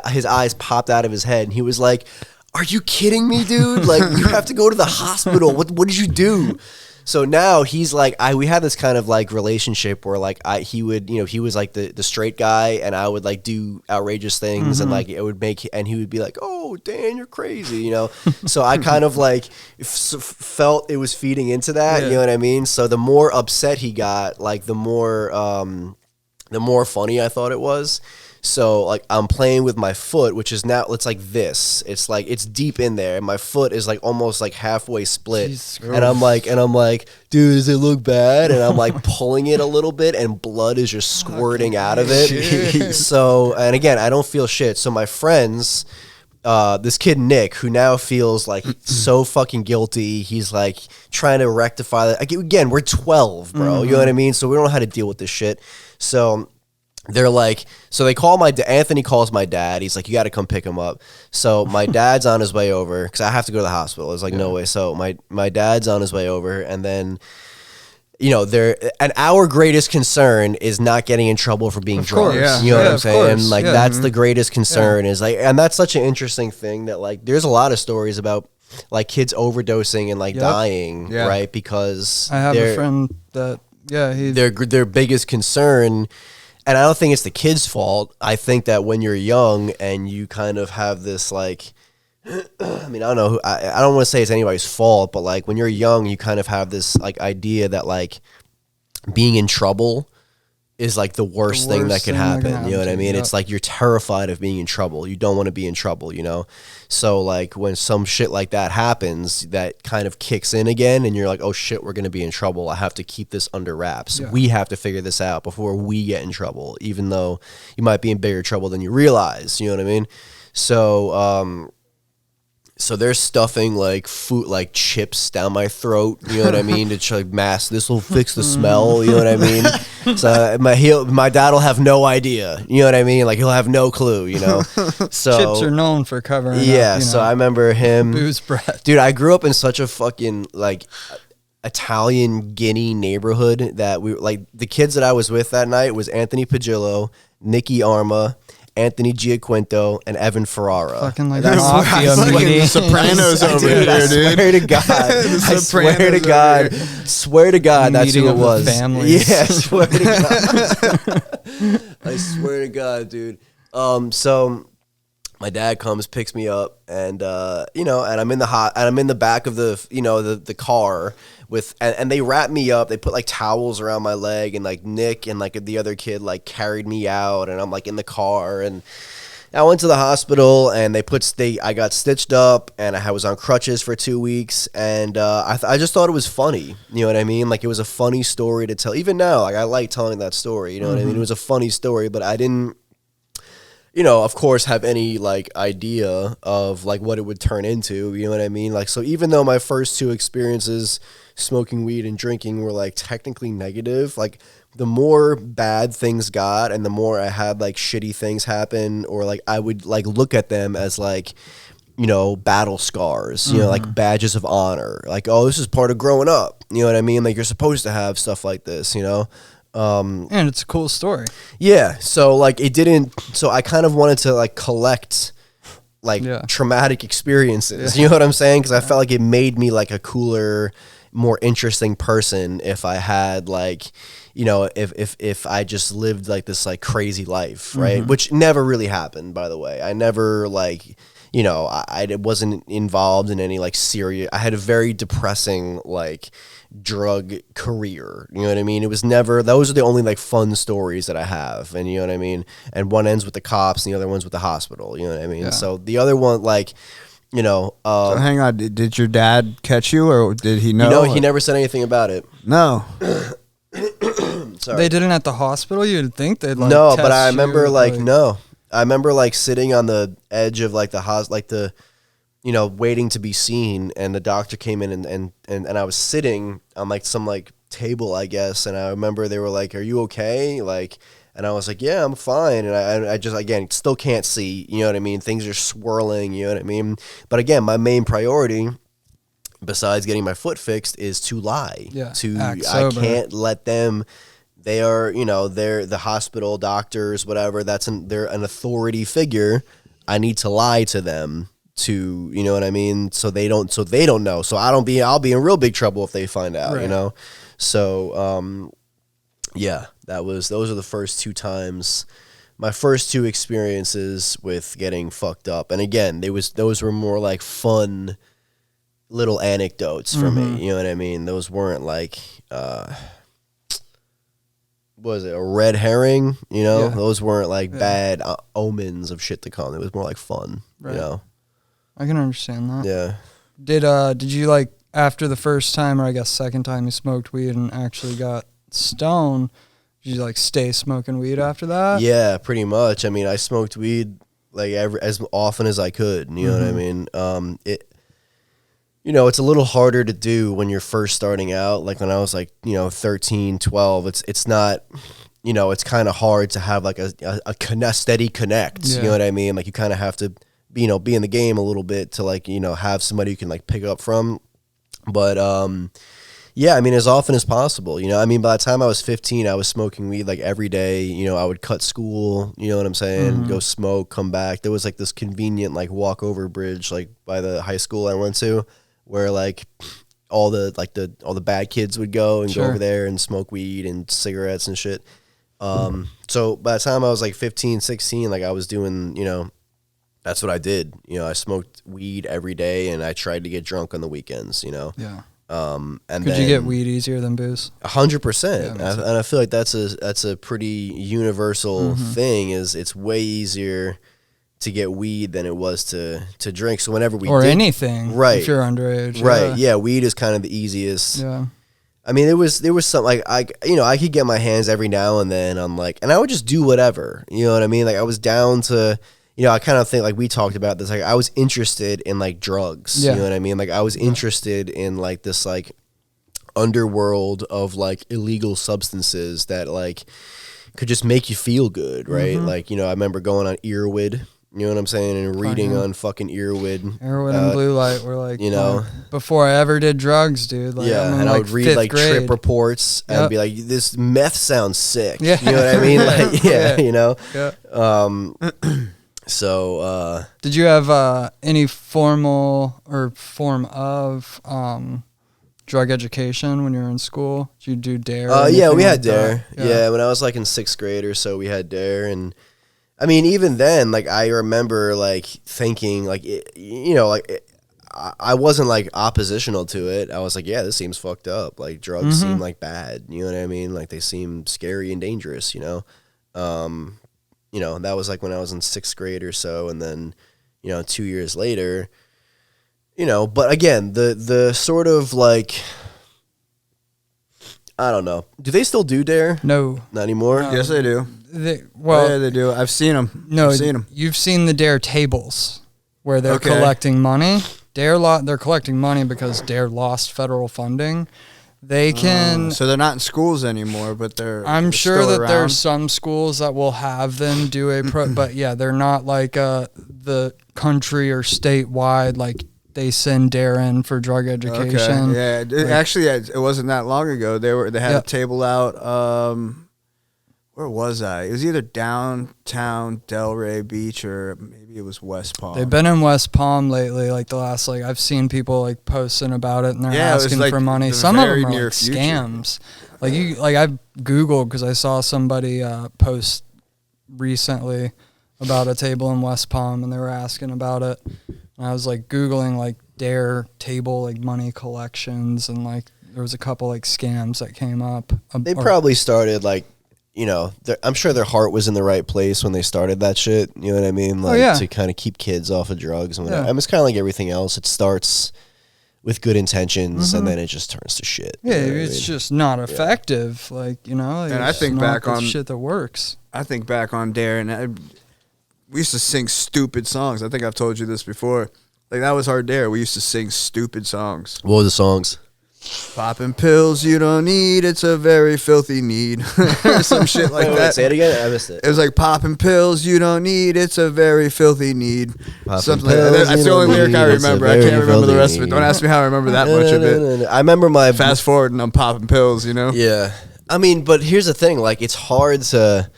Speaker 3: His eyes popped out of his head, and he was like, "Are you kidding me, dude? Like you have to go to the hospital. What did you do?" So now he's like, we had this kind of like relationship where like he would, you know, he was like the straight guy, and I would like do outrageous things, and like it would make, and he would be like, "Oh, Dan, you're crazy," you know. So I kind of like felt it was feeding into that, you know what I mean? So the more upset he got, like the more funny I thought it was. So like I'm playing with my foot, which is now, it's like this. It's like it's deep in there. My foot is like almost like halfway split. And I'm like, "Dude, does it look bad?" And I'm like pulling it a little bit, and blood is just squirting out of it. So, and again, I don't feel shit. So my friends, this kid Nick, who now feels like so fucking guilty, he's like trying to rectify that. Again, we're 12, bro. You know what I mean? So we don't know how to deal with this shit. So they're like, so they call Anthony calls my dad. He's like, "You got to come pick him up." So my dad's on his way over because I have to go to the hospital. It's like, no way. So my dad's on his way over, and then, you know, our greatest concern is not getting in trouble for being drunk. You know what I'm saying? And like, that's the greatest concern is like, and that's such an interesting thing that like, there's a lot of stories about like kids overdosing and like dying, right? Because
Speaker 2: I have a friend that,
Speaker 3: their biggest concern. And I don't think it's the kid's fault. I think that when you're young and you kind of have this like, I mean, I don't know. I don't want to say it's anybody's fault, but like when you're young, you kind of have this like idea that like being in trouble is like the worst thing that could happen. You know what I mean? It's like you're terrified of being in trouble. You don't want to be in trouble, you know? So like when some shit like that happens, that kind of kicks in again, and you're like, "Oh shit, we're going to be in trouble. I have to keep this under wraps. We have to figure this out before we get in trouble," even though you might be in bigger trouble than you realize. You know what I mean? So, so they're stuffing like food, like chips down my throat. You know what I mean? To try to mask. This will fix the smell. You know what I mean? So my dad will have no idea. You know what I mean? Like he'll have no clue. You know. So
Speaker 2: chips are known for covering.
Speaker 3: Yeah.
Speaker 2: Up,
Speaker 3: So I remember him.
Speaker 2: Booze breath.
Speaker 3: Dude, I grew up in such a fucking like Italian Guinea neighborhood that we like the kids that I was with that night was Anthony Pagillo, Nicky Arma, Anthony Giaquinto, and Evan Ferrara.
Speaker 2: Fucking like a mafia meeting.
Speaker 1: Sopranos over here, dude.
Speaker 3: I swear to God. I swear to God. Swear to God, that's who it was. Yeah, I swear to God. I swear to God, dude. So my dad comes, picks me up, and you know, and I'm in the back of the, you know, the car with, and they wrapped me up. They put like towels around my leg, and like Nick and like the other kid like carried me out, and I'm like in the car, and I went to the hospital, and I got stitched up, and I was on crutches for 2 weeks, and I just thought it was funny. You know what I mean? Like it was a funny story to tell. Even now, like I like telling that story. You know what I mean? It was a funny story, but I didn't, you know, of course, have any like idea of like what it would turn into. You know what I mean? Like, so even though my first two experiences smoking weed and drinking were like technically negative, like the more bad things got and the more I had like shitty things happen, or like I would like look at them as like, battle scars, like badges of honor. Like, oh, this is part of growing up. You know what I mean? Like, you're supposed to have stuff like this,
Speaker 2: And it's a cool story.
Speaker 3: Yeah. So, like, so I kind of wanted to, like, collect, like, traumatic experiences. You know what I'm saying? Because I felt like it made me, like, a cooler, more interesting person if I had, like, if I just lived, like, this, like, crazy life, right? Which never really happened, by the way. I never, like... I wasn't involved in any like serious. I had a very depressing like drug career. You know what I mean? It was never. Those are the only like fun stories that I have, and you know what I mean. And one ends with the cops, and the other one's with the hospital. You know what I mean? Yeah. So the other one, like,
Speaker 1: so hang on. Did your dad catch you, or did he know?
Speaker 3: He never said anything about it.
Speaker 1: No.
Speaker 3: Sorry.
Speaker 2: They didn't at the hospital. You'd think they'd like.
Speaker 3: No, but I remember no. I remember like sitting on the edge of like the waiting to be seen, and the doctor came in and I was sitting on like some like table, I guess, and I remember they were like, "Are you okay?" Like, and I was like, "Yeah, I'm fine." And I just again still can't see, you know what I mean? Things are swirling, you know what I mean? But again, my main priority, besides getting my foot fixed, is to lie.
Speaker 2: Yeah,
Speaker 3: I can't let them. They are, they're the hospital doctors, whatever. They're an authority figure. I need to lie to them to, you know what I mean? So they don't know. So I'll be in real big trouble if they find out,
Speaker 2: right.
Speaker 3: So, those are the first two times, my first two experiences with getting fucked up. And again, those were more like fun little anecdotes for me. You know what I mean? Those weren't like, was it a red herring? Those weren't like bad omens of shit to come. It was more like fun.
Speaker 2: Right. I can understand that.
Speaker 3: Yeah.
Speaker 2: Did you like after the first time, or I guess second time you smoked weed and actually got stoned? Did you like stay smoking weed after that?
Speaker 3: Yeah, pretty much. I mean, I smoked weed like as often as I could. You know what I mean? It's a little harder to do when you're first starting out. Like when I was like, 13, 12, it's not, it's kind of hard to have like a steady connect. Yeah. You know what I mean? Like you kind of have to, be in the game a little bit to like, have somebody you can like pick up from. But, yeah, I mean, as often as possible, I mean, by the time I was 15, I was smoking weed like every day. I would cut school, you know what I'm saying? Go smoke, come back. There was like this convenient like walkover bridge like by the high school I went to, where like all the bad kids would go and go over there and smoke weed and cigarettes and shit. So by the time I was like 15, 16, like I was doing, that's what I did. I smoked weed every day and I tried to get drunk on the weekends,
Speaker 2: Yeah.
Speaker 3: And
Speaker 2: could you get weed easier than booze?
Speaker 3: 100%. And I feel like that's a pretty universal thing. Is it's way easier to get weed than it was to drink. So whenever
Speaker 2: anything,
Speaker 3: right?
Speaker 2: If you're underage,
Speaker 3: right? Yeah, weed is kind of the easiest.
Speaker 2: Yeah.
Speaker 3: I mean, there was something like I could get my hands every now and then on like, and I would just do whatever. You know what I mean? Like I was down to. I kind of think like we talked about this. Like I was interested in like drugs. Yeah. You know what I mean? Like I was interested in like this like underworld of like illegal substances that like could just make you feel good, right? Like I remember going on Earwood. You know what I'm saying? And reading on fucking Earwood.
Speaker 2: Earwood and Blue Light were like, before I ever did drugs, dude. Like,
Speaker 3: yeah, and I would read like trip reports and be like, this meth sounds sick. Yeah. You know what I mean? Like,
Speaker 2: Yeah.
Speaker 3: So,
Speaker 2: did you have any formal or form of drug education when you were in school? Did you do DARE?
Speaker 3: Yeah, we had DARE. Yeah, when I was like in 6th grade or so, we had DARE. And I mean, even then, like I remember like thinking like, I wasn't like oppositional to it. I was like, yeah, this seems fucked up. Like drugs seem like bad. You know what I mean? Like they seem scary and dangerous, that was like when I was in 6th grade or so. And then, 2 years later, but again, the sort of like, I don't know. Do they still do DARE?
Speaker 2: No.
Speaker 3: Not anymore?
Speaker 1: Yes, they do.
Speaker 2: Yeah,
Speaker 1: they do. I've seen them.
Speaker 2: No,
Speaker 1: I've seen them.
Speaker 2: You've seen the DARE tables where they're collecting money. They're collecting money because DARE lost federal funding They can.
Speaker 1: So they're not in schools anymore, but
Speaker 2: I'm
Speaker 1: they're
Speaker 2: sure
Speaker 1: still
Speaker 2: that
Speaker 1: around.
Speaker 2: there's some schools that will have them do a but yeah, they're not like the country or statewide, like they send Darren for drug education.
Speaker 1: Okay. Yeah. Actually, it wasn't that long ago. They had a table out. Where was I? It was either downtown Delray Beach or maybe it was West Palm.
Speaker 2: They've been in West Palm lately, like the last, like I've seen people like posting about it and they're asking for money. Some of them are like scams. Like I've Googled because I saw somebody post recently about a table in West Palm and they were asking about it. And I was like Googling like Dare table, like money collections, and like there was a couple like scams that came up.
Speaker 3: They probably started like, you know, I'm sure their heart was in the right place when they started that shit. You know what I mean? Like to kind of keep kids off of drugs and whatever. I mean, it's kind of like everything else. It starts with good intentions and then it just turns to shit.
Speaker 2: Yeah, it's just not effective. Like, you know,
Speaker 1: and I think back on
Speaker 2: shit that works.
Speaker 1: I think back on Darren. We used to sing stupid songs. I think I've told you this before. Like that was our Dare. We used to sing stupid songs.
Speaker 3: What were the songs?
Speaker 1: Popping pills you don't need, it's a very filthy need. Or some shit like that.
Speaker 3: Wait, say it again? I missed it.
Speaker 1: It was like popping pills you don't need, it's a very filthy need.
Speaker 3: Popping
Speaker 1: Something like that. That's the only lyric I remember. I can't remember the rest of it. Don't ask me how I remember that much of it.
Speaker 3: I remember my...
Speaker 1: Fast forward and I'm popping pills, you know?
Speaker 3: Yeah. I mean, but here's the thing. Like, it's hard to...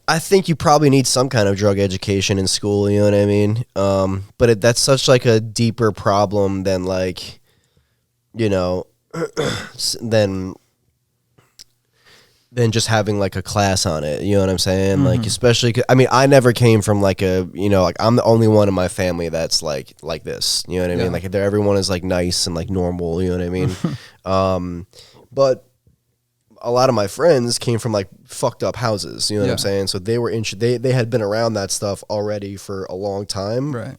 Speaker 3: I think you probably need some kind of drug education in school, you know what I mean? But that's such like a deeper problem than like... you know, than just having like a class on it. You know what I'm saying? Like, especially, I mean, I never came from like a, you know, like I'm the only one in my family that's like this. You know what I mean? Like, everyone is like nice and like normal. You know what I mean? But a lot of my friends came from like fucked up houses. You know what I'm saying? So they were they had been around that stuff already for a long time.
Speaker 2: Right.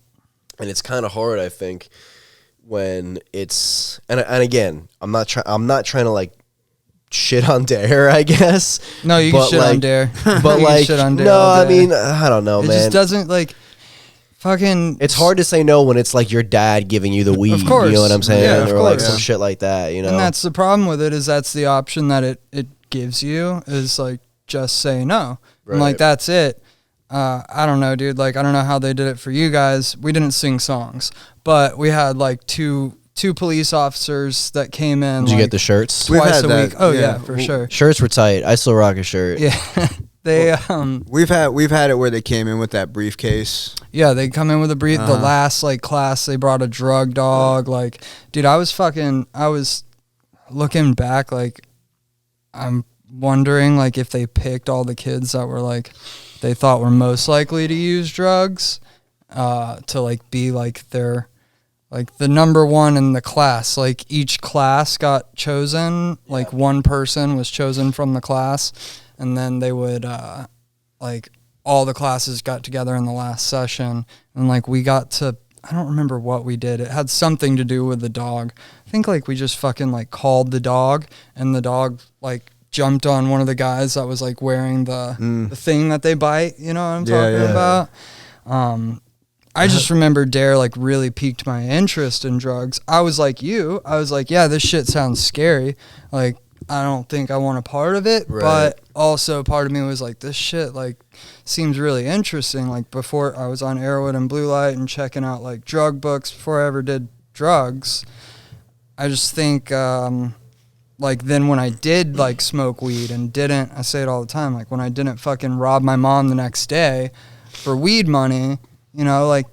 Speaker 3: And it's kind of hard, I think, when it's and again, I'm not trying to like shit on Dare, I guess.
Speaker 2: No, you can shit on Dare.
Speaker 3: But like,
Speaker 2: shit on Dare
Speaker 3: no, I mean, I don't know, man.
Speaker 2: It just doesn't like fucking.
Speaker 3: It's hard to say no when it's like your dad giving you the weed. Of
Speaker 2: course,
Speaker 3: you know what I'm saying?
Speaker 2: Yeah,
Speaker 3: or like some shit like that. You know,
Speaker 2: and that's the problem with it is that's the option that it gives you is like just say no, and like that's it. I don't know, dude. Like, I don't know how they did it for you guys. We didn't sing songs, but we had like two police officers that came in.
Speaker 3: Did you get the shirts?
Speaker 2: Twice a week. Oh yeah, for sure.
Speaker 3: Shirts were tight. I still rock a shirt.
Speaker 2: Yeah, they
Speaker 1: We've had it where they came in with that briefcase.
Speaker 2: Yeah, they come in with a brief. The last like class, they brought a drug dog. Like, dude, I was looking back. Like, I'm wondering like if they picked all the kids that were like they thought were most likely to use drugs to like be like their like the number one in the class. Like each class got chosen, like one person was chosen from the class, and then they would like all the classes got together in the last session, and like we got to, I don't remember what we did. It had something to do with the dog. I think like we just fucking like called the dog, and the dog like jumped on one of the guys that was like wearing the thing that they bite, you know what I'm talking about? I just remember Dare like really piqued my interest in drugs. I was like you. I was like, yeah, this shit sounds scary. Like, I don't think I want a part of it, but also part of me was like, this shit like seems really interesting. Like before I was on Arrowwood and Blue Light and checking out like drug books before I ever did drugs. I just think like then when I did like smoke weed and didn't, I say it all the time, like when I didn't fucking rob my mom the next day for weed money, you know, like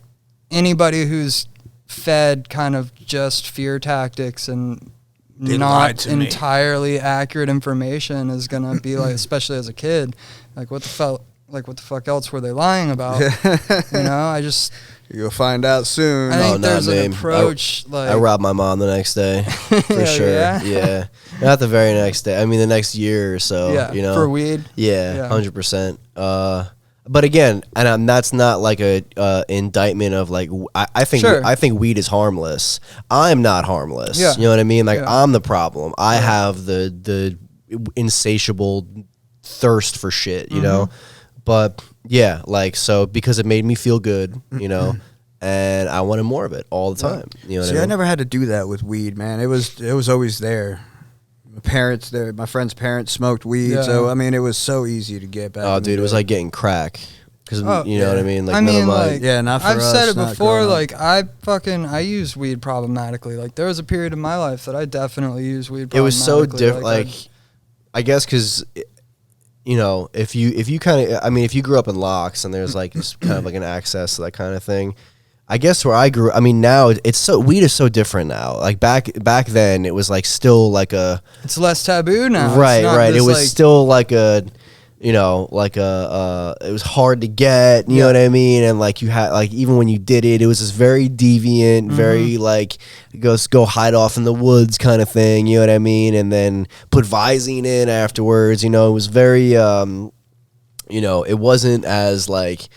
Speaker 2: anybody who's fed kind of just fear tactics and not entirely accurate information is gonna be like, especially as a kid, like what the fuck else were they lying about? You know, I just
Speaker 1: you'll find out soon.
Speaker 2: I think there's an approach.
Speaker 3: I robbed my mom the next day for sure. Yeah, not the very next day. I mean, the next year or so.
Speaker 2: Yeah,
Speaker 3: you know,
Speaker 2: for weed.
Speaker 3: Yeah, 100%. But again, and that's not like a indictment of like I think weed is harmless. I'm not harmless.
Speaker 2: Yeah.
Speaker 3: You know what I mean? Like I'm the problem. I have the insatiable thirst for shit. You know, but yeah, like so because it made me feel good. You know, and I wanted more of it all the time. You know what
Speaker 1: See,
Speaker 3: I mean?
Speaker 1: I never had to do that with weed, man. It was always there. My friend's parents smoked weed, so I mean, it was so easy to get back.
Speaker 3: Oh, dude, it was like getting crack. Because you know what I mean? Like,
Speaker 2: I
Speaker 3: none
Speaker 2: mean,
Speaker 3: of my,
Speaker 2: like,
Speaker 1: not for
Speaker 2: I've
Speaker 1: us,
Speaker 2: said it
Speaker 1: not
Speaker 2: before.
Speaker 1: growing up.
Speaker 2: Like, I used weed problematically. Like, there was a period in my life that I definitely used weed problematically.
Speaker 3: it was so different. Like, I guess because, you know, if you kind of, I mean, if you grew up in Locks and there's like just kind of like an access to that kind of thing. I guess where I grew, I mean, now it's so, weed is so different now. Like back then, it was like still like
Speaker 2: it's less taboo now.
Speaker 3: Right, right. It was
Speaker 2: like,
Speaker 3: still like a, you know, like it was hard to get, you know what I mean? And like you had, like, even when you did it, it was this very deviant, very like, go hide off in the woods kind of thing, you know what I mean? And then put Visine in afterwards, you know, it was very, you know, it wasn't as like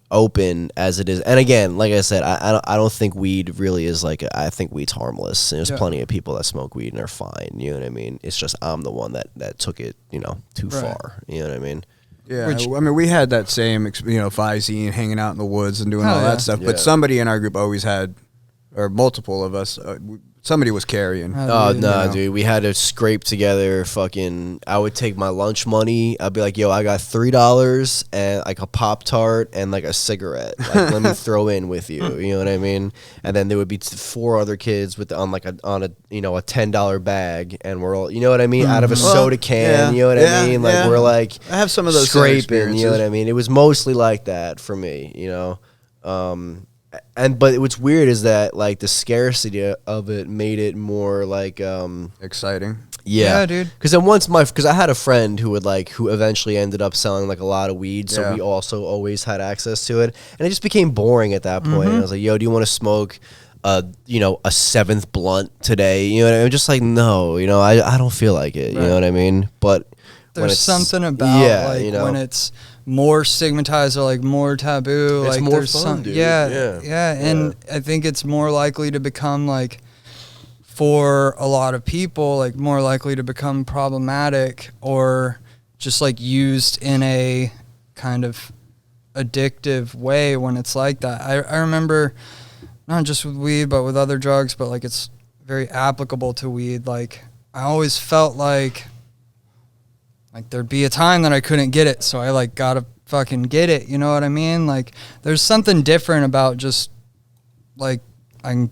Speaker 3: open as it is. And again, like I said, I don't think weed really is like I think weed's harmless. There's plenty of people that smoke weed and they're fine, you know what I mean? It's just I'm the one that took it, you know, too far, you know what I mean?
Speaker 1: Yeah, I mean, we had that same, you know, Visine, hanging out in the woods and doing all that stuff.
Speaker 3: Yeah.
Speaker 1: But somebody in our group always had, or multiple of us, somebody was carrying.
Speaker 3: Oh,
Speaker 2: dude,
Speaker 3: no,
Speaker 1: you know?
Speaker 3: dude. We had to scrape together fucking... I would take my lunch money. I'd be like, yo, I got $3 and like a Pop-Tart and like a cigarette. Like, let me throw in with you. You know what I mean? And then there would be 4 other kids with on a you know, a $10 bag, and we're all... You know what I mean? Out of a soda can. You know what I mean? Like, we're like...
Speaker 1: I have some of those
Speaker 3: scraping, you know what I mean? It was mostly like that for me, you know? But what's weird is that like the scarcity of it made it more like
Speaker 1: exciting.
Speaker 2: Yeah, dude.
Speaker 3: Because then because I had a friend who eventually ended up selling like a lot of weed, so we also always had access to it, and it just became boring at that point. And I was like, yo, do you want to smoke you know, a 7th blunt today? You know what I mean? I'm just like, no, you know, I don't feel like it. You know what I mean? But
Speaker 2: there's something about like,
Speaker 3: you know,
Speaker 2: when it's more stigmatized or like more taboo,
Speaker 3: it's
Speaker 2: like
Speaker 3: more
Speaker 2: there's
Speaker 3: fun, dude.
Speaker 2: And I think it's more likely to become like, for a lot of people, like more likely to become problematic or just like used in a kind of addictive way when it's like that. I remember, not just with weed but with other drugs, but like it's very applicable to weed. Like I always felt like there'd be a time that I couldn't get it, so I like gotta fucking get it, you know what I mean? Like there's something different about just like I can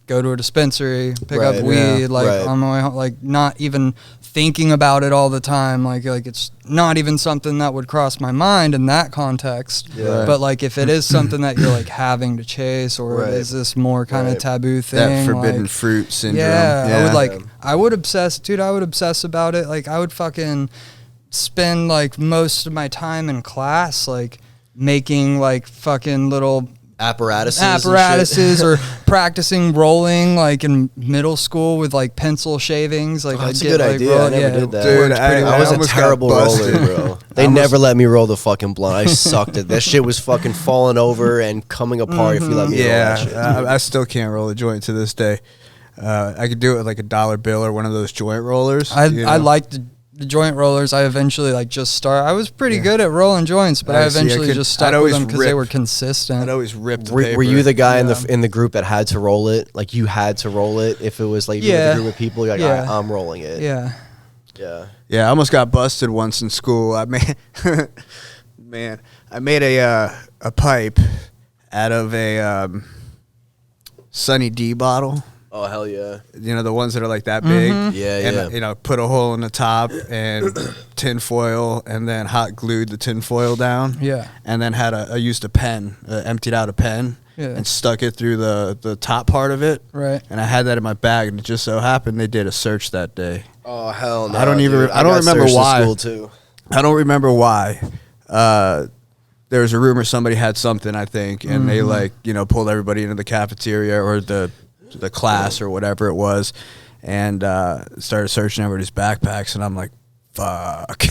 Speaker 2: go to a dispensary, pick up weed, on my way home, like not even thinking about it all the time, like it's not even something that would cross my mind in that context. But like if it is something that you're like having to chase, or is this more kind of taboo thing,
Speaker 1: that forbidden
Speaker 2: like,
Speaker 1: fruit syndrome.
Speaker 2: I would obsess about it. Like I would fucking spend like most of my time in class like making like fucking little apparatuses or practicing rolling like in middle school with like pencil shavings. Like
Speaker 3: that's a good idea. I never did that.
Speaker 1: Dude,
Speaker 3: I was a terrible roller, bro. They never let me roll the fucking blunt. I sucked at that. Shit was fucking falling over and coming apart if you let me roll that shit.
Speaker 1: I still can't roll a joint to this day. I could do it with like a $1 bill or one of those joint rollers.
Speaker 2: I like the joint rollers. I eventually like just I was pretty good at rolling joints, but I eventually just stuck with them because they were consistent.
Speaker 1: I'd always rip the paper.
Speaker 3: Were you the guy in the group that had to roll it? Like you had to roll it if it was like you were with a group of people. You're like, all right, I'm rolling it.
Speaker 2: Yeah.
Speaker 1: I almost got busted once in school. I made a pipe out of a Sunny D bottle.
Speaker 3: Oh, hell yeah.
Speaker 1: You know, the ones that are like that big?
Speaker 3: Yeah,
Speaker 1: you know, put a hole in the top and tin foil, and then hot glued the tin foil down.
Speaker 2: Yeah.
Speaker 1: And then I used a pen, emptied out a pen, and stuck it through the top part of it.
Speaker 2: Right.
Speaker 1: And I had that in my bag, and it just so happened they did a search that day.
Speaker 3: Oh, hell no.
Speaker 1: I don't remember why. School too. I don't remember why. There was a rumor somebody had something, I think, and they like, you know, pulled everybody into the cafeteria or the class or whatever it was, and started searching everybody's backpacks, and I'm like, fuck.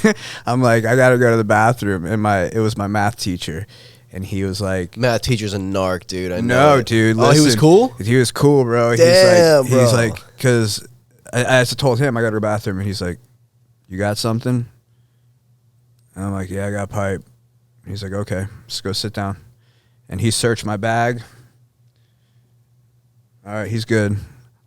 Speaker 1: I'm like, I gotta go to the bathroom, and it was my math teacher, and he was like,
Speaker 3: math teacher's a narc, dude. I
Speaker 1: know.
Speaker 3: No,
Speaker 1: dude.
Speaker 3: Listen, he was cool?
Speaker 1: He was cool, bro.
Speaker 3: Damn,
Speaker 1: he's like, because I told him I got to the bathroom, and he's like, you got something? And I'm like, yeah, I got a pipe. And he's like, okay, just go sit down. And he searched my bag, All right, he's good.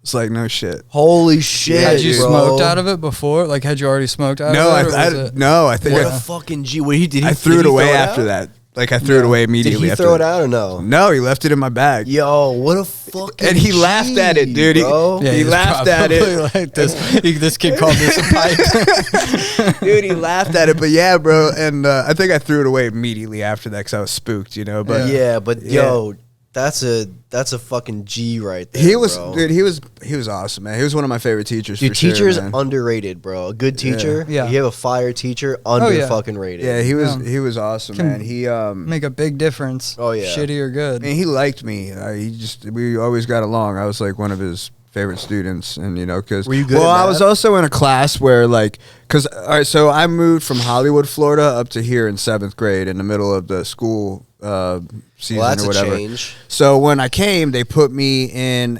Speaker 1: It's like, no shit.
Speaker 3: Holy shit!
Speaker 2: Had you
Speaker 3: bro.
Speaker 2: smoked out of it before? Like, had you already smoked out
Speaker 1: No,
Speaker 2: of it?
Speaker 1: I think
Speaker 3: What
Speaker 1: I,
Speaker 3: a fucking G. What did he?
Speaker 1: I threw
Speaker 3: did
Speaker 1: it
Speaker 3: he
Speaker 1: away
Speaker 3: throw
Speaker 1: after
Speaker 3: out?
Speaker 1: that. Like, I threw it away
Speaker 3: Did
Speaker 1: immediately
Speaker 3: he
Speaker 1: after
Speaker 3: throw it
Speaker 1: that.
Speaker 3: out or no?
Speaker 1: No, he left it in my bag.
Speaker 3: Yo, what a fucking
Speaker 1: And he laughed at it, dude.
Speaker 3: Bro.
Speaker 2: Yeah,
Speaker 1: He
Speaker 2: was
Speaker 1: laughed at
Speaker 2: probably
Speaker 1: it.
Speaker 2: Like this kid called this a pipe.
Speaker 1: Dude, he laughed at it. But yeah, bro. And I think I threw it away immediately after that because I was spooked, you know. But
Speaker 3: Yeah, but
Speaker 1: Yeah.
Speaker 3: yo, that's a fucking G right there.
Speaker 1: he was,
Speaker 3: bro.
Speaker 1: dude. He was awesome, man. He was one of my favorite teachers.
Speaker 3: Dude,
Speaker 1: for sure,
Speaker 3: teachers
Speaker 1: man.
Speaker 3: underrated, bro. A good teacher.
Speaker 2: Yeah.
Speaker 3: You have a fire teacher, under
Speaker 2: yeah.
Speaker 3: fucking rated.
Speaker 1: Yeah, he was.
Speaker 2: Yeah.
Speaker 1: He was awesome,
Speaker 2: Can
Speaker 1: man. He
Speaker 2: Make a big difference.
Speaker 3: Oh, yeah.
Speaker 2: Shitty or good.
Speaker 1: I mean, he liked me. We always got along. I was like one of his favorite students, and you know, because
Speaker 3: Were you good
Speaker 1: well,
Speaker 3: at
Speaker 1: I was
Speaker 3: math?
Speaker 1: also in a class where like, because all right, so I moved from Hollywood, Florida, up to here in 7th grade in the middle of the school season
Speaker 3: Well, that's
Speaker 1: or whatever.
Speaker 3: a change.
Speaker 1: So when I came, they put me in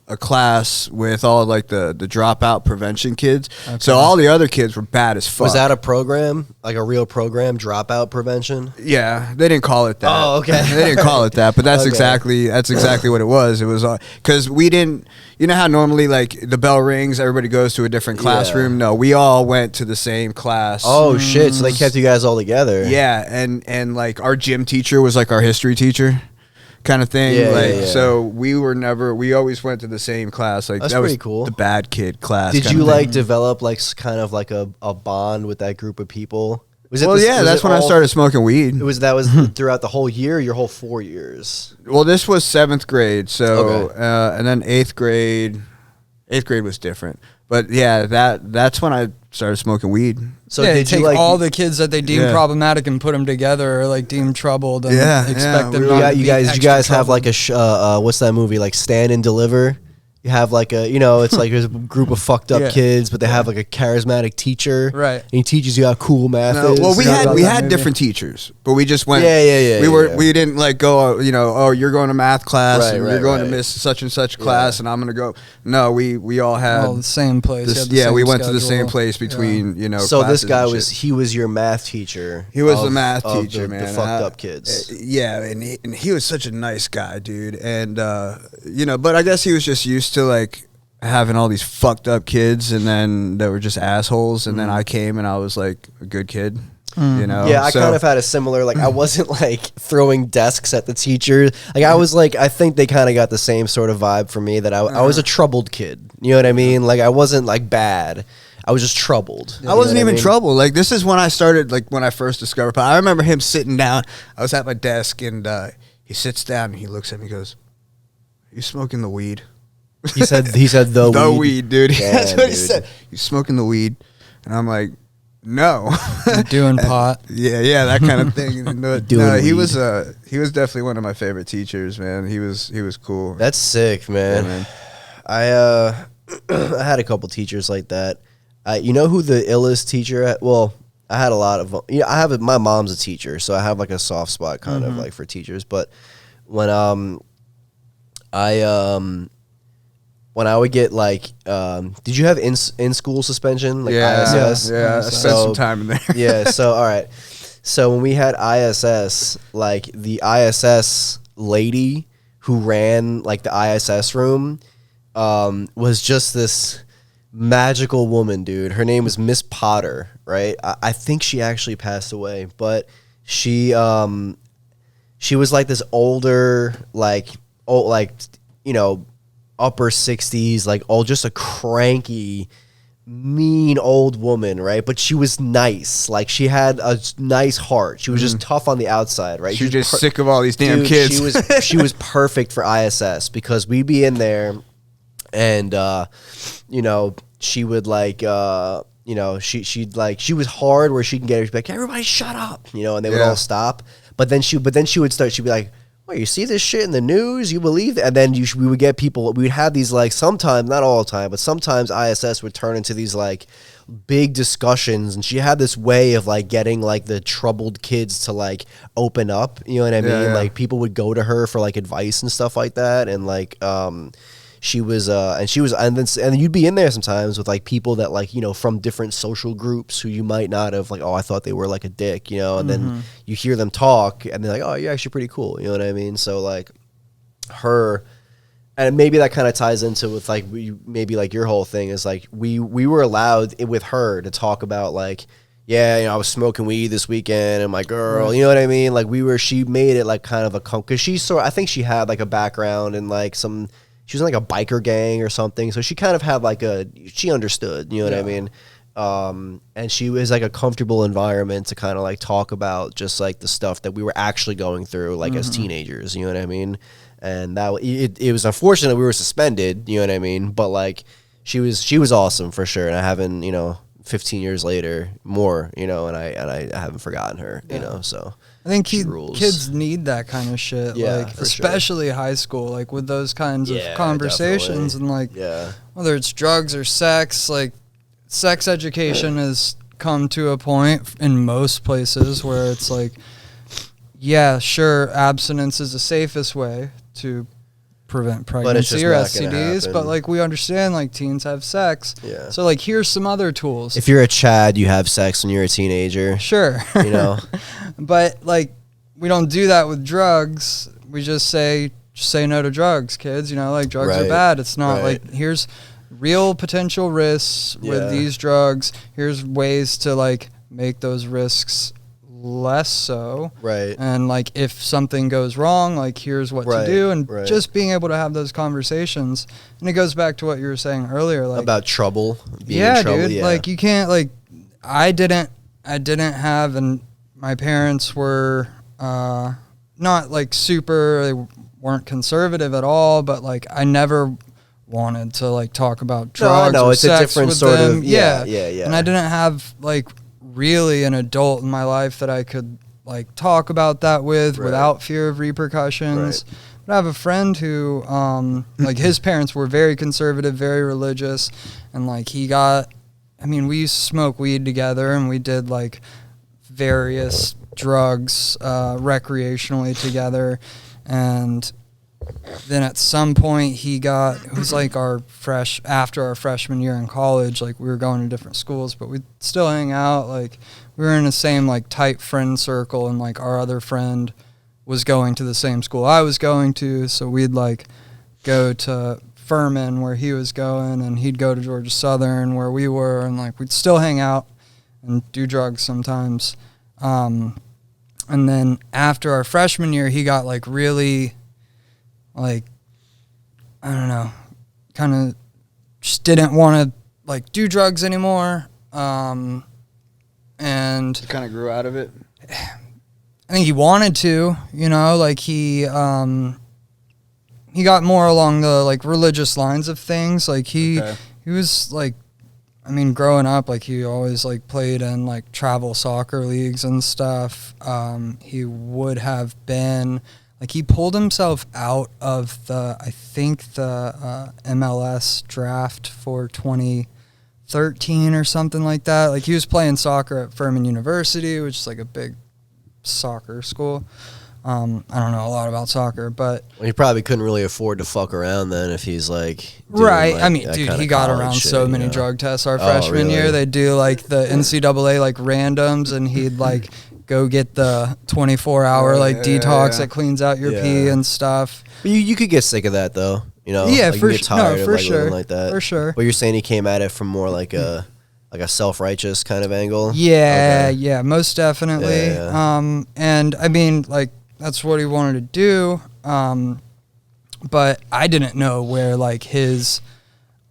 Speaker 1: a class with all like the dropout prevention kids.
Speaker 2: Okay.
Speaker 1: So all the other kids were bad as fuck.
Speaker 3: Was that a program, like a real program, dropout prevention?
Speaker 1: Yeah, they didn't call it that.
Speaker 3: Oh, okay.
Speaker 1: They didn't call it that, but that's
Speaker 3: Okay.
Speaker 1: exactly what it was. It was because we didn't. You know how normally like the bell rings, everybody goes to a different classroom. No, we all went to the same class.
Speaker 3: Oh shit! So they kept you guys all together.
Speaker 1: yeah, and like our gym teacher was like our history teacher, kind of thing.
Speaker 3: Yeah,
Speaker 1: like
Speaker 3: yeah, yeah.
Speaker 1: so we always went to the same class. Like
Speaker 3: That's
Speaker 1: that was
Speaker 3: pretty cool.
Speaker 1: the bad kid class.
Speaker 3: Did
Speaker 1: kind
Speaker 3: you
Speaker 1: of thing.
Speaker 3: like develop like kind of like a bond with that group of people? Was
Speaker 1: Well, yeah,
Speaker 3: was
Speaker 1: that's when I started smoking weed.
Speaker 3: It was throughout the whole year, your whole 4 years.
Speaker 1: Well, this was 7th grade, so
Speaker 3: Okay.
Speaker 1: and then 8th grade. 8th grade was different, but yeah, that's when I started smoking weed.
Speaker 3: So
Speaker 2: yeah,
Speaker 3: did
Speaker 2: take
Speaker 3: you like
Speaker 2: all the kids that they deem
Speaker 1: Yeah.
Speaker 2: problematic and put them together, or like deem troubled, and
Speaker 1: Yeah,
Speaker 2: expect
Speaker 1: yeah,
Speaker 2: them
Speaker 1: we-
Speaker 2: not to
Speaker 3: you
Speaker 2: be
Speaker 3: guys
Speaker 2: extra
Speaker 3: have
Speaker 2: troubled.
Speaker 3: like a what's that movie, like Stand and Deliver? You have like a, you know, it's like there's a group of fucked up
Speaker 2: Yeah.
Speaker 3: kids, but they have like a charismatic teacher,
Speaker 2: Right.
Speaker 3: And he teaches you how cool math
Speaker 1: No,
Speaker 3: is.
Speaker 1: well, we
Speaker 2: Forgot
Speaker 1: had
Speaker 2: about
Speaker 1: we
Speaker 2: that
Speaker 1: had
Speaker 2: movie.
Speaker 1: different teachers, but we just went.
Speaker 3: Yeah.
Speaker 1: We didn't like go. You know, oh, you're going to math class,
Speaker 3: Right,
Speaker 1: and
Speaker 3: right,
Speaker 1: you're going to
Speaker 3: right.
Speaker 1: miss such and such class, and I'm going to go. No, we all had.
Speaker 2: all the same place.
Speaker 1: this,
Speaker 2: you had the
Speaker 1: yeah, we
Speaker 2: same
Speaker 1: went to the same
Speaker 2: schedule.
Speaker 1: place between you know.
Speaker 3: So this
Speaker 1: classes
Speaker 3: guy
Speaker 1: and
Speaker 3: was
Speaker 1: shit.
Speaker 3: he was your math teacher.
Speaker 1: He was the
Speaker 3: of-
Speaker 1: math
Speaker 3: of
Speaker 1: teacher,
Speaker 3: the,
Speaker 1: man.
Speaker 3: The fucked up kids.
Speaker 1: Yeah, and he was such a nice guy, dude. And you know, but I guess he was just used to like having all these fucked up kids, and then they were just assholes. And then I came, and I was like a good kid, you know.
Speaker 3: Yeah, I
Speaker 1: So-
Speaker 3: kind of had a similar, like, I wasn't like throwing desks at the teacher. Like, I was like, I think they kind of got the same sort of vibe from me, that I was a troubled kid. You know what I mean? Like, I wasn't like bad. I was just troubled.
Speaker 1: I wasn't even
Speaker 3: troubled.
Speaker 1: trouble. Like this is when I started. Like when I first discovered pot. I remember him sitting down. I was at my desk, and he sits down and he looks at me, and goes, "You smoking the weed?"
Speaker 3: He said the
Speaker 1: weed, dude. That's
Speaker 3: Damn,
Speaker 1: what he
Speaker 3: dude.
Speaker 1: said. You smoking the weed? And I'm like, no.
Speaker 2: You're doing pot.
Speaker 1: Yeah, that kind of thing. No,
Speaker 3: Doing
Speaker 1: he
Speaker 3: weed.
Speaker 1: was definitely one of my favorite teachers, man. He was cool.
Speaker 3: That's sick, man.
Speaker 1: Yeah, man.
Speaker 3: I had a couple teachers like that. You know who the illest teacher? Well, I had a lot of. You know, my mom's a teacher, so I have like a soft spot kind of like for teachers. But when when I would get like, did you have in school suspension, like ISS?
Speaker 1: Yeah, I spent some time in there.
Speaker 3: Yeah, so all right. So when we had ISS, like the ISS lady who ran like the ISS room was just this magical woman, dude. Her name was Miss Potter, right? I think she actually passed away, but she was like this older, like you know, upper 60s, like just a cranky, mean old woman, right? But she was nice. Like she had a nice heart. She was just tough on the outside, right?
Speaker 1: She was just sick of all these damn
Speaker 3: Dude,
Speaker 1: kids.
Speaker 3: She was perfect for ISS because we'd be in there, and you know, she would like you know, she was hard where she can get like, everybody shut up, you know, and they would
Speaker 1: Yeah.
Speaker 3: all stop. But then she would start. She'd be like, "Well, you see this shit in the news? You believe that?" And then we would get people. We would have these like sometimes, not all the time, but sometimes ISS would turn into these like big discussions, and she had this way of like getting like the troubled kids to like open up. You know what I mean?
Speaker 1: Yeah.
Speaker 3: Like people would go to her for like advice and stuff like that, and like she was and then you'd be in there sometimes with like people that like, you know, from different social groups who you might not have like, oh, I thought they were like a dick, you know, and then you hear them talk and they're like, oh, you're actually pretty cool, you know what I mean? So like her and maybe that kind of ties into with like maybe like your whole thing is like we were allowed with her to talk about like, yeah, you know, I was smoking weed this weekend and my girl, you know what I mean? Like she made it like kind of a, cause I think she had like a background in like she was in like a biker gang or something. So she kind of had like she understood, you know what I mean? And she was like a comfortable environment to kind of like talk about just like the stuff that we were actually going through like as teenagers, you know what I mean? And that it was unfortunate we were suspended, you know what I mean? But like she was awesome for sure. And I haven't, you know, 15 years later more, you know, and I haven't forgotten her, you know, so
Speaker 2: I think kids need that kind of shit, like especially high school, like with those kinds of conversations definitely. And like whether it's drugs or sex, like sex education has come to a point in most places where it's like, yeah, sure, abstinence is the safest way to prevent pregnancy or STDs, but like we understand like teens have sex. Yeah. So like here's some other tools.
Speaker 3: If you're a Chad, you have sex when you're a teenager.
Speaker 2: Sure.
Speaker 3: You know.
Speaker 2: But like we don't do that with drugs. We just say no to drugs, kids. You know, like drugs are bad. It's not like here's real potential risks with these drugs. Here's ways to like make those risks less so, and like if something goes wrong, like here's what to do, and just being able to have those conversations. And it goes back to what you were saying earlier, like
Speaker 3: about trouble,
Speaker 2: dude, like you can't, like I didn't have, and my parents were not like super, they weren't conservative at all, but like I never wanted to like talk about drugs or
Speaker 3: it's
Speaker 2: sex
Speaker 3: a different
Speaker 2: with
Speaker 3: sort
Speaker 2: them.
Speaker 3: of
Speaker 2: And I didn't have like really an adult in my life that I could like talk about that with without fear of repercussions. But I have a friend who like his parents were very conservative, very religious, and like we used to smoke weed together, and we did like various drugs recreationally together. And then at some point it was like after our freshman year in college, like we were going to different schools, but we'd still hang out. Like we were in the same like tight friend circle, and like our other friend was going to the same school I was going to. So we'd like go to Furman where he was going, and he'd go to Georgia Southern where we were, and like we'd still hang out and do drugs sometimes. And then after our freshman year, he got like really, like, I don't know, kind of just didn't want to like do drugs anymore. And
Speaker 1: he kind of grew out of it.
Speaker 2: I think he wanted to, you know, like he got more along the like religious lines of things. Like he was like, I mean, growing up, like he always like played in like travel soccer leagues and stuff. He would have been like, he pulled himself out of the MLS draft for 2013 or something like that. Like he was playing soccer at Furman University, which is like a big soccer school. I don't know a lot about soccer, but
Speaker 3: he probably couldn't really afford to fuck around then if he's like
Speaker 2: right.
Speaker 3: Like
Speaker 2: I mean, dude, he got around
Speaker 3: shit,
Speaker 2: so many drug tests our freshman year. They do like the NCAA like randoms, and he'd like go get the 24-hour detox that cleans out your pee and stuff.
Speaker 3: But you could get sick of that though, you know.
Speaker 2: Yeah,
Speaker 3: like,
Speaker 2: for
Speaker 3: you get tired of, like,
Speaker 2: sure,
Speaker 3: like that.
Speaker 2: for sure.
Speaker 3: But you're saying he came at it from more like a self-righteous kind of angle.
Speaker 2: Yeah, most definitely. And I mean, like, that's what he wanted to do. But I didn't know where like his,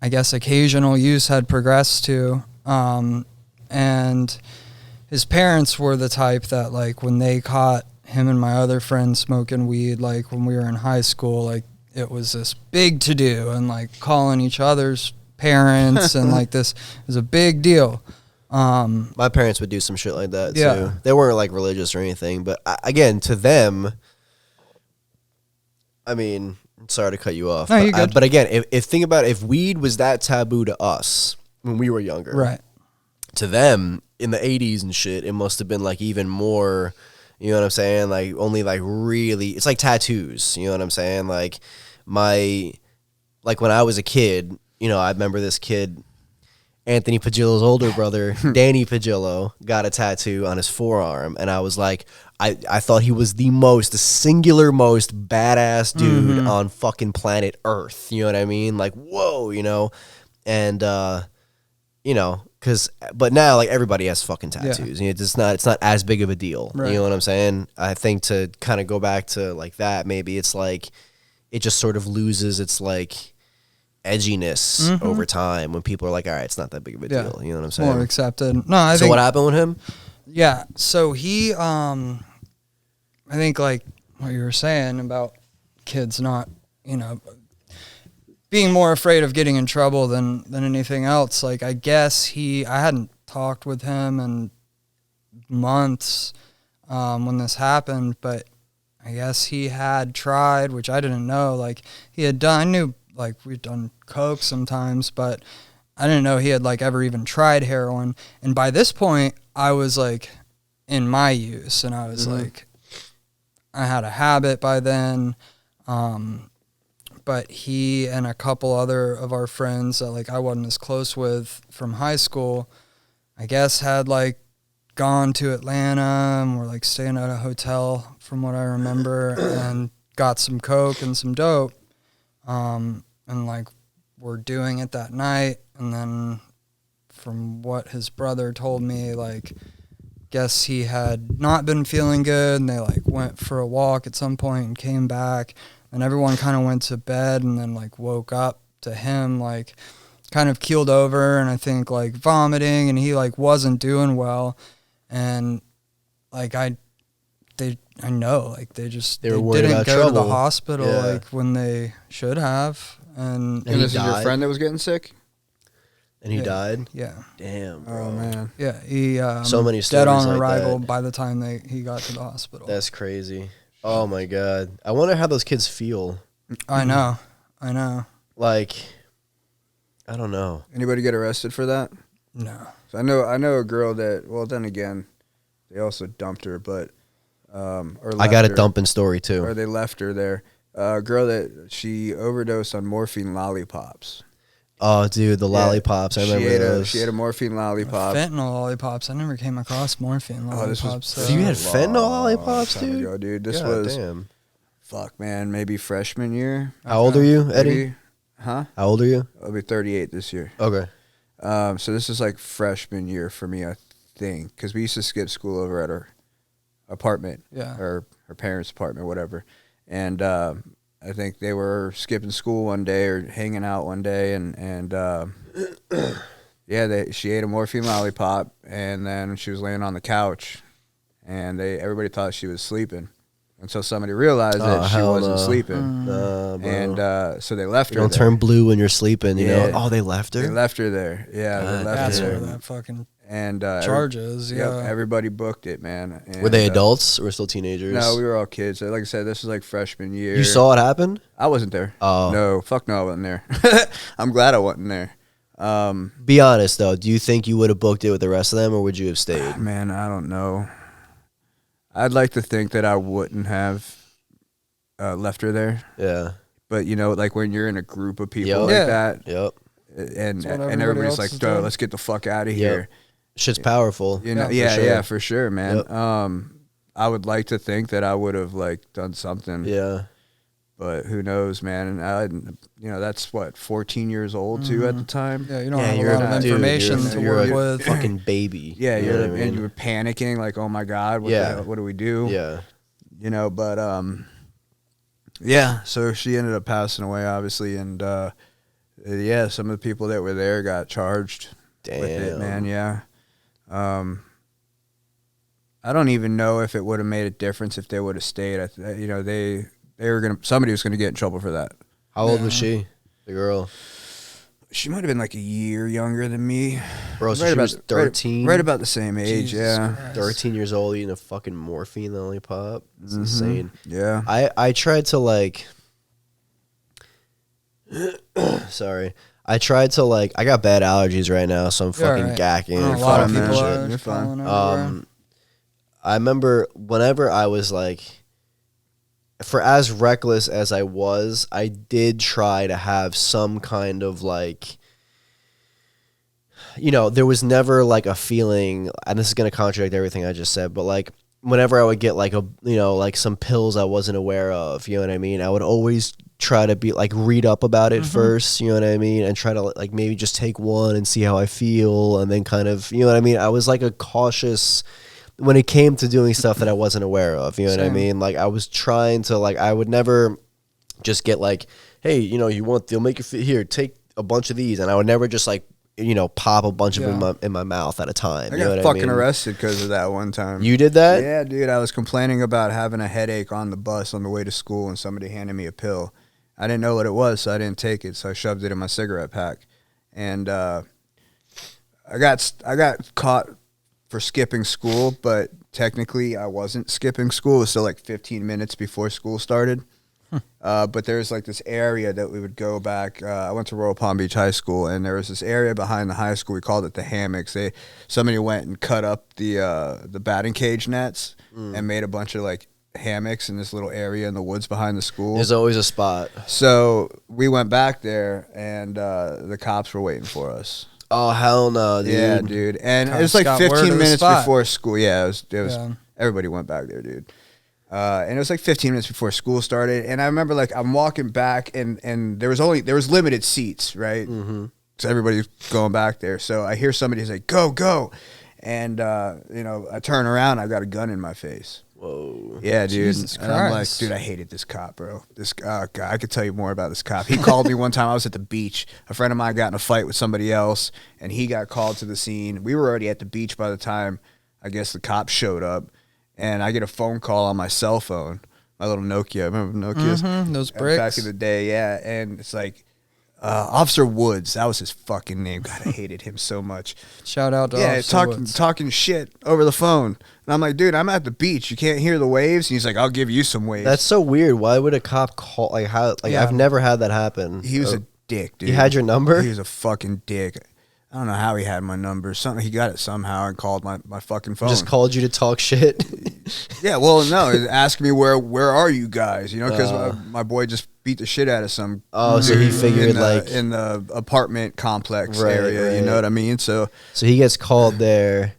Speaker 2: I guess, occasional use had progressed to. And his parents were the type that like when they caught him and my other friend smoking weed, like when we were in high school, like it was this big to do, and like calling each other's parents and like this was a big deal.
Speaker 3: My parents would do some shit like that too. They weren't like religious or anything, but again, to them, I mean, sorry to cut you off.
Speaker 2: No, you're good.
Speaker 3: But again, if think about it, if weed was that taboo to us when we were younger,
Speaker 2: right?
Speaker 3: To them in the 80s and shit, it must have been like even more. You know what I'm saying? Like only like really, it's like tattoos. You know what I'm saying? Like when I was a kid, you know, I remember this kid. Anthony Padillo's older brother, Danny Padillo, got a tattoo on his forearm, and I was like, I thought he was the singular most badass dude on fucking planet Earth. You know what I mean? Like, whoa, you know? And, you know, but now, like, everybody has fucking tattoos. You know, it's not as big of a deal.
Speaker 2: Right.
Speaker 3: You know what I'm saying? I think to kind of go back to, like, that, maybe it's like, it just sort of loses its, like, edginess over time when people are like, all right, it's not that big of a deal. You know what I'm saying?
Speaker 2: More accepted. No, I think.
Speaker 3: So what happened with him?
Speaker 2: Yeah. So he, I think like what you were saying about kids not, you know, being more afraid of getting in trouble than anything else. Like, I guess I hadn't talked with him in months when this happened, but I guess he had tried, which I didn't know. Like, he had done, I knew, like, we'd done coke sometimes, but I didn't know he had, like, ever even tried heroin. And by this point, I was, like, in my use, and I was, like, I had a habit by then. But he and a couple other of our friends that, like, I wasn't as close with from high school, I guess had, like, gone to Atlanta and were, like, staying at a hotel from what I remember and got some coke and some dope. And, like, we're doing it that night. And then from what his brother told me, like, guess he had not been feeling good, and they, like, went for a walk at some point and came back. And everyone kind of went to bed and then, like, woke up to him, like, kind of keeled over and I think, like, vomiting, and he, like, wasn't doing well. And, like, I know, like, they
Speaker 3: were worried
Speaker 2: didn't
Speaker 3: about
Speaker 2: go to the
Speaker 3: trouble.
Speaker 2: hospital,
Speaker 3: Yeah.
Speaker 2: like, when they should have. And
Speaker 3: And
Speaker 1: this
Speaker 3: he
Speaker 1: is your
Speaker 3: died?
Speaker 1: friend that was getting sick?
Speaker 3: And he died?
Speaker 2: yeah.
Speaker 3: Damn, bro.
Speaker 1: Oh, man.
Speaker 2: Yeah, he
Speaker 3: So many
Speaker 2: dead on
Speaker 3: stories like
Speaker 2: arrival
Speaker 3: that.
Speaker 2: by the time he got to the hospital.
Speaker 3: That's crazy. Oh, my God. I wonder how those kids feel.
Speaker 2: I know.
Speaker 3: Like, I don't know.
Speaker 1: Anybody get arrested for that?
Speaker 2: No.
Speaker 1: So I know a girl that, well, then again, they also dumped her, but or
Speaker 3: I got a
Speaker 1: left her,
Speaker 3: dumping story, too.
Speaker 1: or they left her there. A girl that she overdosed on morphine lollipops.
Speaker 3: Oh, dude, the lollipops. I remember those.
Speaker 1: She ate a morphine lollipop.
Speaker 2: Fentanyl lollipops. I never came across morphine
Speaker 1: Oh, this was-
Speaker 2: lollipops.
Speaker 3: So you had fentanyl lollipops,
Speaker 1: Time
Speaker 3: dude?
Speaker 1: ago, dude. This
Speaker 3: God
Speaker 1: was
Speaker 3: damn.
Speaker 1: fuck, man. Maybe freshman year.
Speaker 3: How old are you, Eddie?
Speaker 1: Maybe, huh?
Speaker 3: How old are you?
Speaker 1: I'll be 38 this year.
Speaker 3: Okay.
Speaker 1: So this is like freshman year for me, I think, because we used to skip school over at her apartment,
Speaker 2: Yeah.
Speaker 1: or her parents' apartment, whatever. And I think they were skipping school one day or hanging out one day, and yeah, she ate a morphine lollipop, and then she was laying on the couch, and everybody thought she was sleeping until somebody realized that she wasn't sleeping.
Speaker 3: Bro.
Speaker 1: And so they left
Speaker 3: You
Speaker 1: her
Speaker 3: don't
Speaker 1: there.
Speaker 3: turn blue when you're sleeping, you
Speaker 1: Yeah.
Speaker 3: know? Oh, they left her?
Speaker 1: They left her there. Yeah, they left
Speaker 2: That's
Speaker 1: her
Speaker 2: where
Speaker 1: there.
Speaker 2: that fucking
Speaker 1: And
Speaker 2: charges.
Speaker 1: yep,
Speaker 2: Yeah.
Speaker 1: everybody booked it, man. And,
Speaker 3: Were they adults or still teenagers?
Speaker 1: No, we were all kids. Like I said, this was like freshman year.
Speaker 3: You saw it happen?
Speaker 1: I wasn't there.
Speaker 3: Oh.
Speaker 1: No, fuck no, I wasn't there. I'm glad I wasn't there.
Speaker 3: Be honest, though. Do you think you would have booked it with the rest of them, or would you have stayed?
Speaker 1: Man, I don't know. I'd like to think that I wouldn't have left her there.
Speaker 3: Yeah.
Speaker 1: But, you know, like when you're in a group of people
Speaker 3: Yep.
Speaker 1: like
Speaker 2: Yeah.
Speaker 1: that,
Speaker 3: Yep.
Speaker 1: and
Speaker 2: That's what everybody
Speaker 1: everybody's
Speaker 2: else
Speaker 1: like,
Speaker 2: is
Speaker 1: "Bro,
Speaker 2: doing."
Speaker 1: let's get the fuck out of
Speaker 3: Yep.
Speaker 1: here."
Speaker 3: Shit's powerful.
Speaker 1: You know,
Speaker 2: Yeah,
Speaker 1: yeah,
Speaker 3: for sure.
Speaker 1: for sure, man.
Speaker 3: Yep.
Speaker 1: I would like to think that I would have like done something.
Speaker 3: Yeah.
Speaker 1: But who knows, man? And that's what 14 years old too at the time.
Speaker 2: Yeah, you don't
Speaker 3: Yeah,
Speaker 2: have a
Speaker 3: you're
Speaker 2: lot of
Speaker 3: dude,
Speaker 2: information
Speaker 3: you're-
Speaker 2: to
Speaker 3: you're
Speaker 2: work
Speaker 3: a
Speaker 2: with.
Speaker 3: fucking baby.
Speaker 1: Yeah,
Speaker 3: You know what I
Speaker 1: and
Speaker 3: mean?
Speaker 1: you were panicking, like, oh my god, what
Speaker 3: Yeah.
Speaker 1: the hell, what do we do?
Speaker 3: Yeah.
Speaker 1: But yeah. So she ended up passing away, obviously, and yeah, some of the people that were there got charged with it,
Speaker 3: Damn.
Speaker 1: man. Yeah. I don't even know if it would have made a difference if they would have stayed. They were somebody was gonna get in trouble for that.
Speaker 3: How old was she? The girl.
Speaker 1: She might have been like a year younger than me.
Speaker 3: Bro, so she was 13?
Speaker 1: Right about the same age,
Speaker 2: Jesus
Speaker 1: yeah.
Speaker 2: Christ.
Speaker 3: 13 years old eating a fucking morphine lollipop. It's insane.
Speaker 1: Yeah.
Speaker 3: I tried to like sorry. I tried to like I got bad allergies right now, so I'm
Speaker 2: You're
Speaker 3: fucking
Speaker 2: alright.
Speaker 3: gacking.
Speaker 2: A
Speaker 3: and
Speaker 2: lot of
Speaker 3: fucking
Speaker 2: people
Speaker 3: shit.
Speaker 2: are
Speaker 1: You're fine.
Speaker 2: falling everywhere.
Speaker 3: I remember whenever I was like, for as reckless as I was, I did try to have some kind of like, you know, there was never like a feeling, and this is going to contradict everything I just said, but like whenever I would get like like some pills I wasn't aware of, you know what I mean? I would always try to be like read up about it first, you know what I mean? And try to like maybe just take one and see how I feel. And then kind of, you know what I mean? I was like a cautious when it came to doing stuff that I wasn't aware of, you know what I mean? Like I was trying to like, I would never just get like, hey, you know, they'll make you feel here, take a bunch of these. And I would never just like, you know, pop a bunch of them in my mouth at a time.
Speaker 1: I
Speaker 3: got
Speaker 1: got fucking arrested because of that one time.
Speaker 3: You did that?
Speaker 1: Yeah, dude. I was complaining about having a headache on the bus on the way to school, and somebody handed me a pill. I didn't know what it was, so I didn't take it. So I shoved it in my cigarette pack, and I got caught for skipping school, but technically I wasn't skipping school. It was still like 15 minutes before school started. But there's like this area that we would go back. I went to Royal Palm Beach High School, and there was this area behind the high school. We called it the hammocks. Somebody went and cut up the batting cage nets and made a bunch of like hammocks in this little area in the woods behind the school.
Speaker 3: There's always a spot.
Speaker 1: So we went back there, and the cops were waiting for us.
Speaker 3: Oh hell no, dude!
Speaker 1: Yeah, dude. And it was
Speaker 2: Cops
Speaker 1: like
Speaker 2: got word
Speaker 1: 15
Speaker 2: of the
Speaker 1: minutes
Speaker 2: spot.
Speaker 1: before school. Yeah, it was.
Speaker 2: Yeah.
Speaker 1: Everybody went back there, dude. And it was like 15 minutes before school started, and I remember like I'm walking back, and there was limited seats, right? Mm-hmm. So everybody's going back there. So I hear somebody say, "Go, go," and you know, I turn around, I've got a gun in my face.
Speaker 3: Whoa.
Speaker 1: Yeah, dude.
Speaker 2: Jesus
Speaker 1: And I'm like,
Speaker 2: Christ.
Speaker 1: dude, I hated this cop, bro. God, I could tell you more about this cop. He called me one time. I was at the beach. A friend of mine got in a fight with somebody else, and he got called to the scene. We were already at the beach by the time I guess the cops showed up. And I get a phone call on my cell phone, my little Nokia. Remember Nokias?
Speaker 2: Those bricks.
Speaker 1: Back in the day, yeah. And it's like, Officer Woods. That was his fucking name. God, I hated him so much.
Speaker 2: Shout out to
Speaker 1: Yeah,
Speaker 2: Officer Woods.
Speaker 1: talking shit over the phone. And I'm like, dude, I'm at the beach. You can't hear the waves? And he's like, I'll give you some waves.
Speaker 3: That's so weird. Why would a cop call? Like how? Like
Speaker 2: Yeah.
Speaker 3: I've never had that happen.
Speaker 1: He was a dick, dude.
Speaker 3: He had your number?
Speaker 1: He was a fucking dick. I don't know how he had my number. He got it somehow and called my fucking phone.
Speaker 3: Just called you to talk shit.
Speaker 1: Yeah, well, no, he asked me where are you guys? You know, because my boy just beat the shit out of some.
Speaker 3: Oh, so he
Speaker 1: dude
Speaker 3: figured,
Speaker 1: in the,
Speaker 3: like-
Speaker 1: in the apartment complex
Speaker 3: Right,
Speaker 1: area.
Speaker 3: right.
Speaker 1: You know what I mean? So
Speaker 3: So he gets called there.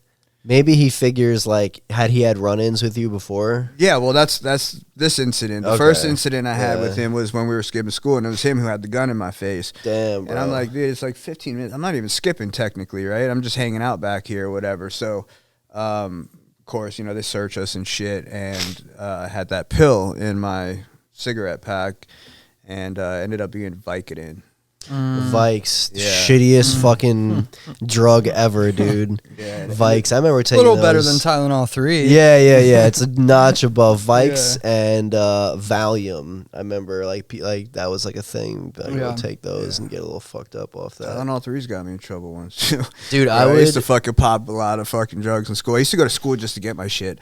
Speaker 3: Maybe he figures like he had run-ins with you before.
Speaker 1: yeah, well, that's this incident. The
Speaker 3: Okay.
Speaker 1: first incident I had
Speaker 3: Yeah.
Speaker 1: with him was when we were skipping school, and it was him who had the gun in my face.
Speaker 3: Damn, bro.
Speaker 1: And I'm like, dude, it's like 15 minutes. I'm not even skipping technically, right? I'm just hanging out back here or whatever. So, of course, you know, they search us and shit. And I had that pill in my cigarette pack, and ended up being Vicodin.
Speaker 3: Vikes,
Speaker 1: Yeah.
Speaker 3: shittiest fucking drug ever, dude.
Speaker 1: Yeah.
Speaker 3: Vikes. I remember
Speaker 2: A
Speaker 3: taking
Speaker 2: little better than
Speaker 3: those.
Speaker 2: Tylenol 3.
Speaker 3: Yeah. It's a notch above Vikes and Valium. I remember like that was like a thing. I
Speaker 2: Yeah.
Speaker 3: would take those and get a little fucked up off that.
Speaker 1: Tylenol 3's got me in trouble once, too.
Speaker 3: Dude,
Speaker 1: I used to
Speaker 3: would.
Speaker 1: fucking pop a lot of fucking drugs in school. I used to go to school just to get my shit.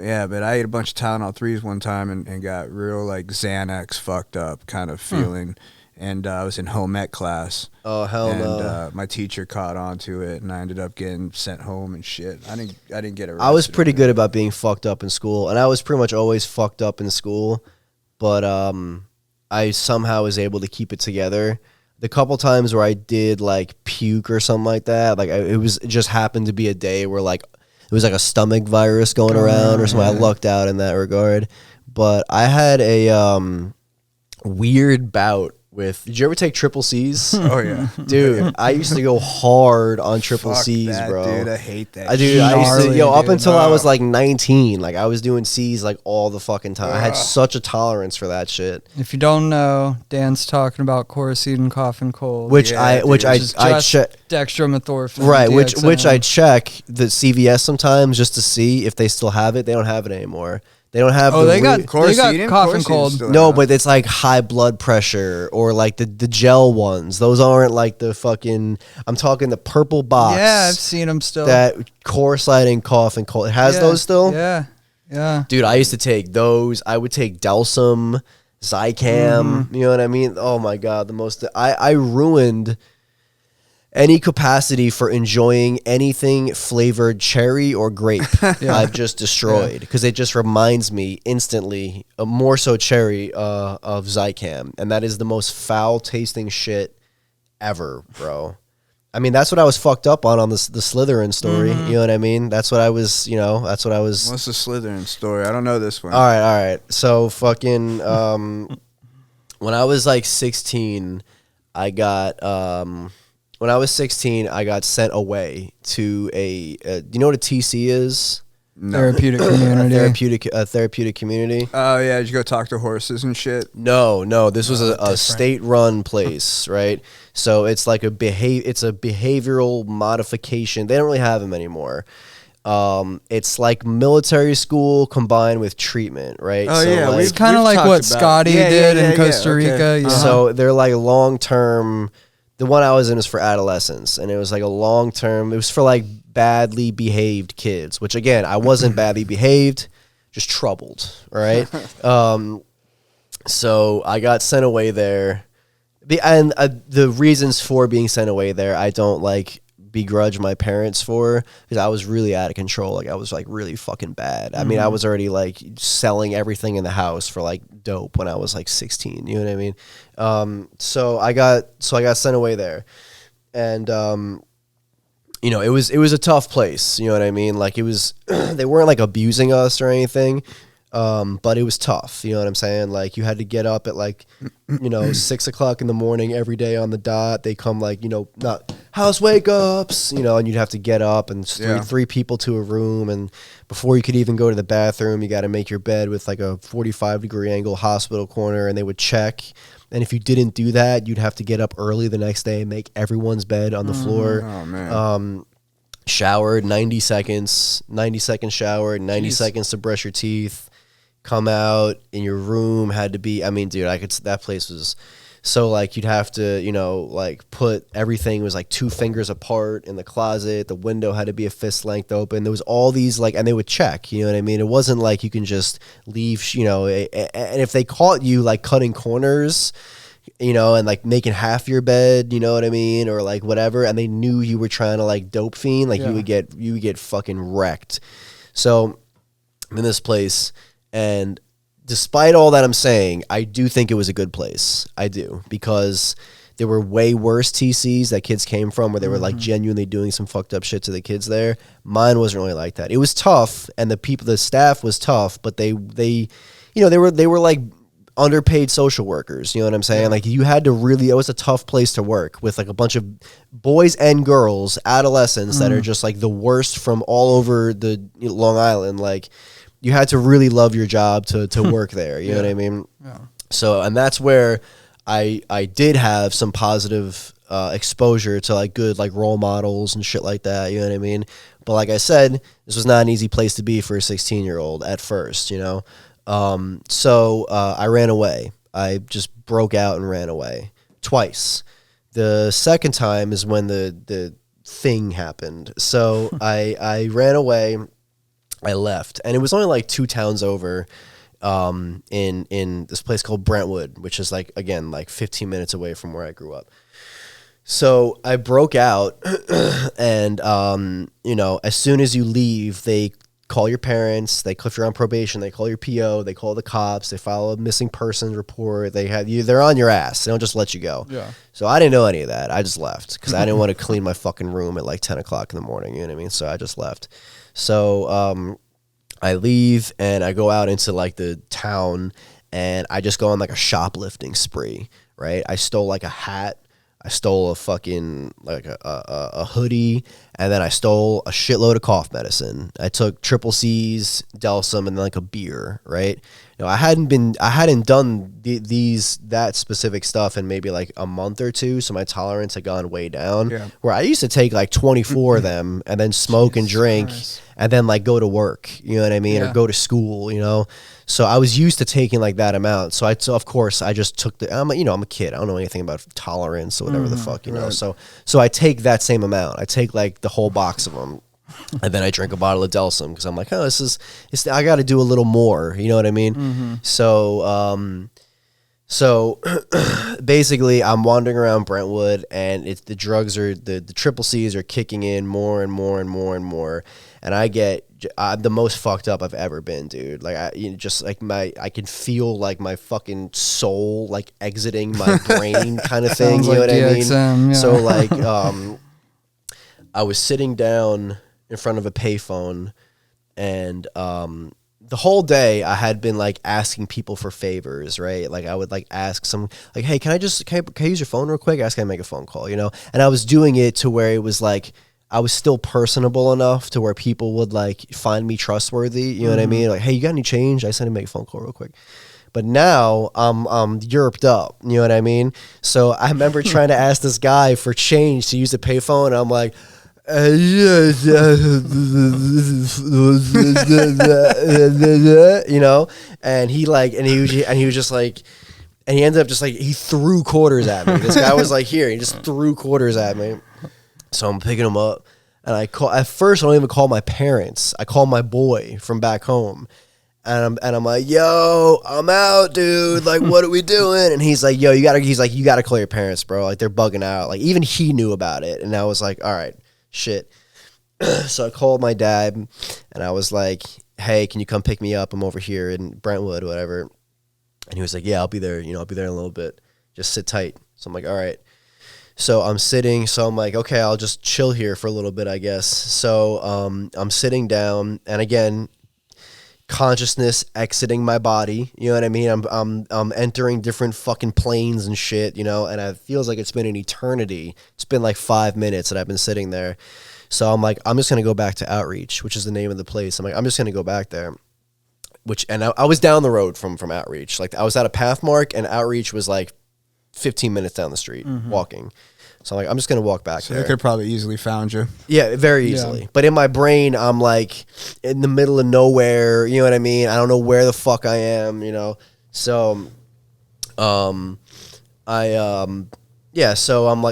Speaker 1: Yeah, but I ate a bunch of Tylenol 3s one time and got real like Xanax fucked up kind of feeling. And I was in home ec class.
Speaker 3: Oh hell
Speaker 1: and
Speaker 3: no!
Speaker 1: my teacher caught on to it, and I ended up getting sent home and shit. I didn't get arrested.
Speaker 3: I was pretty good about being fucked up in school, and I was pretty much always fucked up in school. But I somehow was able to keep it together. The couple times where I did like puke or something like that, like it just happened to be a day where like it was like a stomach virus going around or something. I lucked out in that regard. But I had a weird bout with. Did you ever take triple C's?
Speaker 1: Oh yeah,
Speaker 3: Dude, I used to go hard on triple
Speaker 1: Fuck
Speaker 3: C's,
Speaker 1: that,
Speaker 3: bro.
Speaker 1: Dude, I hate that.
Speaker 3: Dude, I used to,
Speaker 2: Gnarly,
Speaker 3: up
Speaker 2: dude.
Speaker 3: until I was like 19, like I was doing C's like all the fucking time. I had such a tolerance for that shit.
Speaker 2: If you don't know, Dan's talking about Coricidin cough and cold.
Speaker 3: Which
Speaker 1: Yeah,
Speaker 3: I
Speaker 1: dude,
Speaker 3: which I
Speaker 2: which is
Speaker 3: I
Speaker 2: just
Speaker 3: check
Speaker 2: dextromethorphan.
Speaker 3: right, which
Speaker 2: DXM.
Speaker 3: I check the CVS sometimes just to see if they still have it. They don't have it anymore. They don't have.
Speaker 2: Oh,
Speaker 3: the
Speaker 2: they got
Speaker 3: weird-
Speaker 1: Coricidin?
Speaker 2: cough and
Speaker 1: Coricidin's
Speaker 2: cold.
Speaker 1: still
Speaker 3: no,
Speaker 1: out.
Speaker 3: but it's like high blood pressure or like the gel ones. Those aren't like the fucking. I'm talking the purple box.
Speaker 2: Yeah, I've seen them still.
Speaker 3: that Coricidin cough and cold. It has
Speaker 2: Yeah,
Speaker 3: those still.
Speaker 2: Yeah, yeah.
Speaker 3: Dude, I used to take those. I would take Delsum, Zycam. You know what I mean? Oh my god, the most. I ruined any capacity for enjoying anything flavored cherry or grape. I've just destroyed because it just reminds me instantly, more so cherry, of Zycam, and that is the most foul tasting shit ever, bro. I mean, that's what I was fucked up on the Slytherin story. You know what I mean? That's what I was, that's what I was.
Speaker 1: What's the Slytherin story? I don't know this one.
Speaker 3: All right. So fucking, when I was like 16, I got, sent away to do you know what a TC is?
Speaker 1: No.
Speaker 2: Therapeutic community.
Speaker 3: Therapeutic community.
Speaker 1: Oh yeah, did you go talk to horses and shit?
Speaker 3: No. This was a state-run place, right? So it's like it's a behavioral modification. They don't really have them anymore. It's like military school combined with treatment, right?
Speaker 1: Oh
Speaker 3: so
Speaker 1: yeah,
Speaker 3: like,
Speaker 2: It's kind of like what Scotty did in Costa Rica.
Speaker 1: Okay.
Speaker 2: You know?
Speaker 3: So they're like long-term. The one I was in was for adolescents, and it was like a long-term. It was for like badly behaved kids, which again, I wasn't badly behaved, just troubled. All right. So I got sent away there, and the reasons for being sent away there, I don't like begrudge my parents for, because I was really out of control. Like I was like really fucking bad. I mean, I was already like selling everything in the house for like dope when I was like 16. You know what I mean? So I got sent away there, and it was a tough place. You know what I mean? Like it was, they weren't like abusing us or anything. But it was tough. You know what I'm saying? Like you had to get up at like, 6 o'clock in the morning every day on the dot. They come like, not house wake ups, and you'd have to get up and three people to a room. And before you could even go to the bathroom, you got to make your bed with like a 45-degree angle hospital corner, and they would check. And if you didn't do that, you'd have to get up early the next day and make everyone's bed on the floor.
Speaker 1: Oh man.
Speaker 3: Showered 90 second shower, 90 seconds to brush your teeth. Come out, in your room had to be, I mean, dude, that place was, so like you'd have to, like put everything was like 2 fingers apart in the closet. The window had to be a fist length open. There was all these like, and they would check, you know what I mean? It wasn't like you can just leave, and if they caught you like cutting corners, and like making half your bed, you know what I mean? Or like whatever. And they knew you were trying to like dope fiend, like you would get fucking wrecked. So I'm in this place, and despite all that I'm saying, I do think it was a good place. I do, because there were way worse TCs that kids came from where they were like genuinely doing some fucked up shit to the kids there. Mine wasn't really like that. It was tough, and the staff was tough, but they were like underpaid social workers, you know what I'm saying? Like you had to really, it was a tough place to work with like a bunch of boys and girls, adolescents that are just like the worst from all over the Long Island. Like you had to really love your job to work there. You know what I mean? Yeah. So, and that's where I did have some positive exposure to like good like role models and shit like that. You know what I mean? But like I said, this was not an easy place to be for a 16-year-old at first, So I ran away. I just broke out and ran away twice. The second time is when the thing happened. So I ran away. I left, and it was only like 2 towns over, in this place called Brentwood, which is like, again, like 15 minutes away from where I grew up. So I broke out, and as soon as you leave, they call your parents. If you're on probation, they call your PO. They call the cops. They file a missing persons report. They're on your ass. They don't just let you go. Yeah. So I didn't know any of that. I just left because I didn't want to clean my fucking room at like 10 o'clock in the morning. You know what I mean? So I just left. So I leave and I go out into like the town, and I just go on like a shoplifting spree, right? I stole like a hat. I stole a fucking like a hoodie, and then I stole a shitload of cough medicine. I took triple C's, Delsum, and then like a beer, right? I hadn't done that specific stuff in maybe like a month or two, so my tolerance had gone way down. Yeah. Where I used to take like 24 of them and then smoke and drink and then like go to work, you know what I mean, or go to school, So I was used to taking like that amount. So of course I just took I'm a kid. I don't know anything about tolerance or whatever the fuck, Right. So I take that same amount. I take like the whole box of them. And then I drink a bottle of Delsum because I'm like, I got to do a little more. You know what I mean? Mm-hmm. So basically I'm wandering around Brentwood, and the drugs are, the triple C's are kicking in more and more and more and more. And I'm the most fucked up I've ever been, dude. Like I can feel like my fucking soul like exiting my brain kind of thing. You know what I mean? Yeah. So like, I was sitting down in front of a payphone, and the whole day I had been like asking people for favors, right? Like I would like ask some, like, hey, can I use your phone real quick? Ask, can I make a phone call, you know? And I was doing it to where it was like, I was still personable enough to where people would like find me trustworthy. You know what I mean? Like, hey, you got any change? I said to make a phone call real quick. But now I'm Europed up. You know what I mean? So I remember trying to ask this guy for change to use the payphone. And I'm like, you know, and he was just like, and he ended up just like, he threw quarters at me. This guy was like, here, he just threw quarters at me. So I'm picking him up, and at first I don't even call my parents. I call my boy from back home, and I'm like, yo, I'm out, dude. Like, what are we doing? And he's like, yo, you gotta call your parents, bro. Like, they're bugging out. Like, even he knew about it, and I was like, all right. Shit. So I called my dad, and I was like, hey, can you come pick me up? I'm over here in Brentwood, whatever. And he was like, yeah, I'll be there. You know, I'll be there in a little bit. Just sit tight. So I'm like, all right. So I'm sitting. So I'm like, okay, I'll just chill here for a little bit, I guess. So I'm sitting down, and again, consciousness exiting my body. You know what I mean? I'm entering different fucking planes and shit, you know, and it feels like it's been an eternity. It's been like 5 minutes that I've been sitting there. So I'm like, I'm just going to go back to Outreach, which is the name of the place. I'm like, I'm just going to go back there. And I was down the road from Outreach. Like, I was at a Pathmark, and Outreach was like 15 minutes down the street walking. So I'm like, I'm just going to walk back there.
Speaker 1: They could probably easily found you.
Speaker 3: Yeah, very easily. Yeah. But in my brain, I'm like in the middle of nowhere. You know what I mean? I don't know where the fuck I am, you know? So, so I'm like,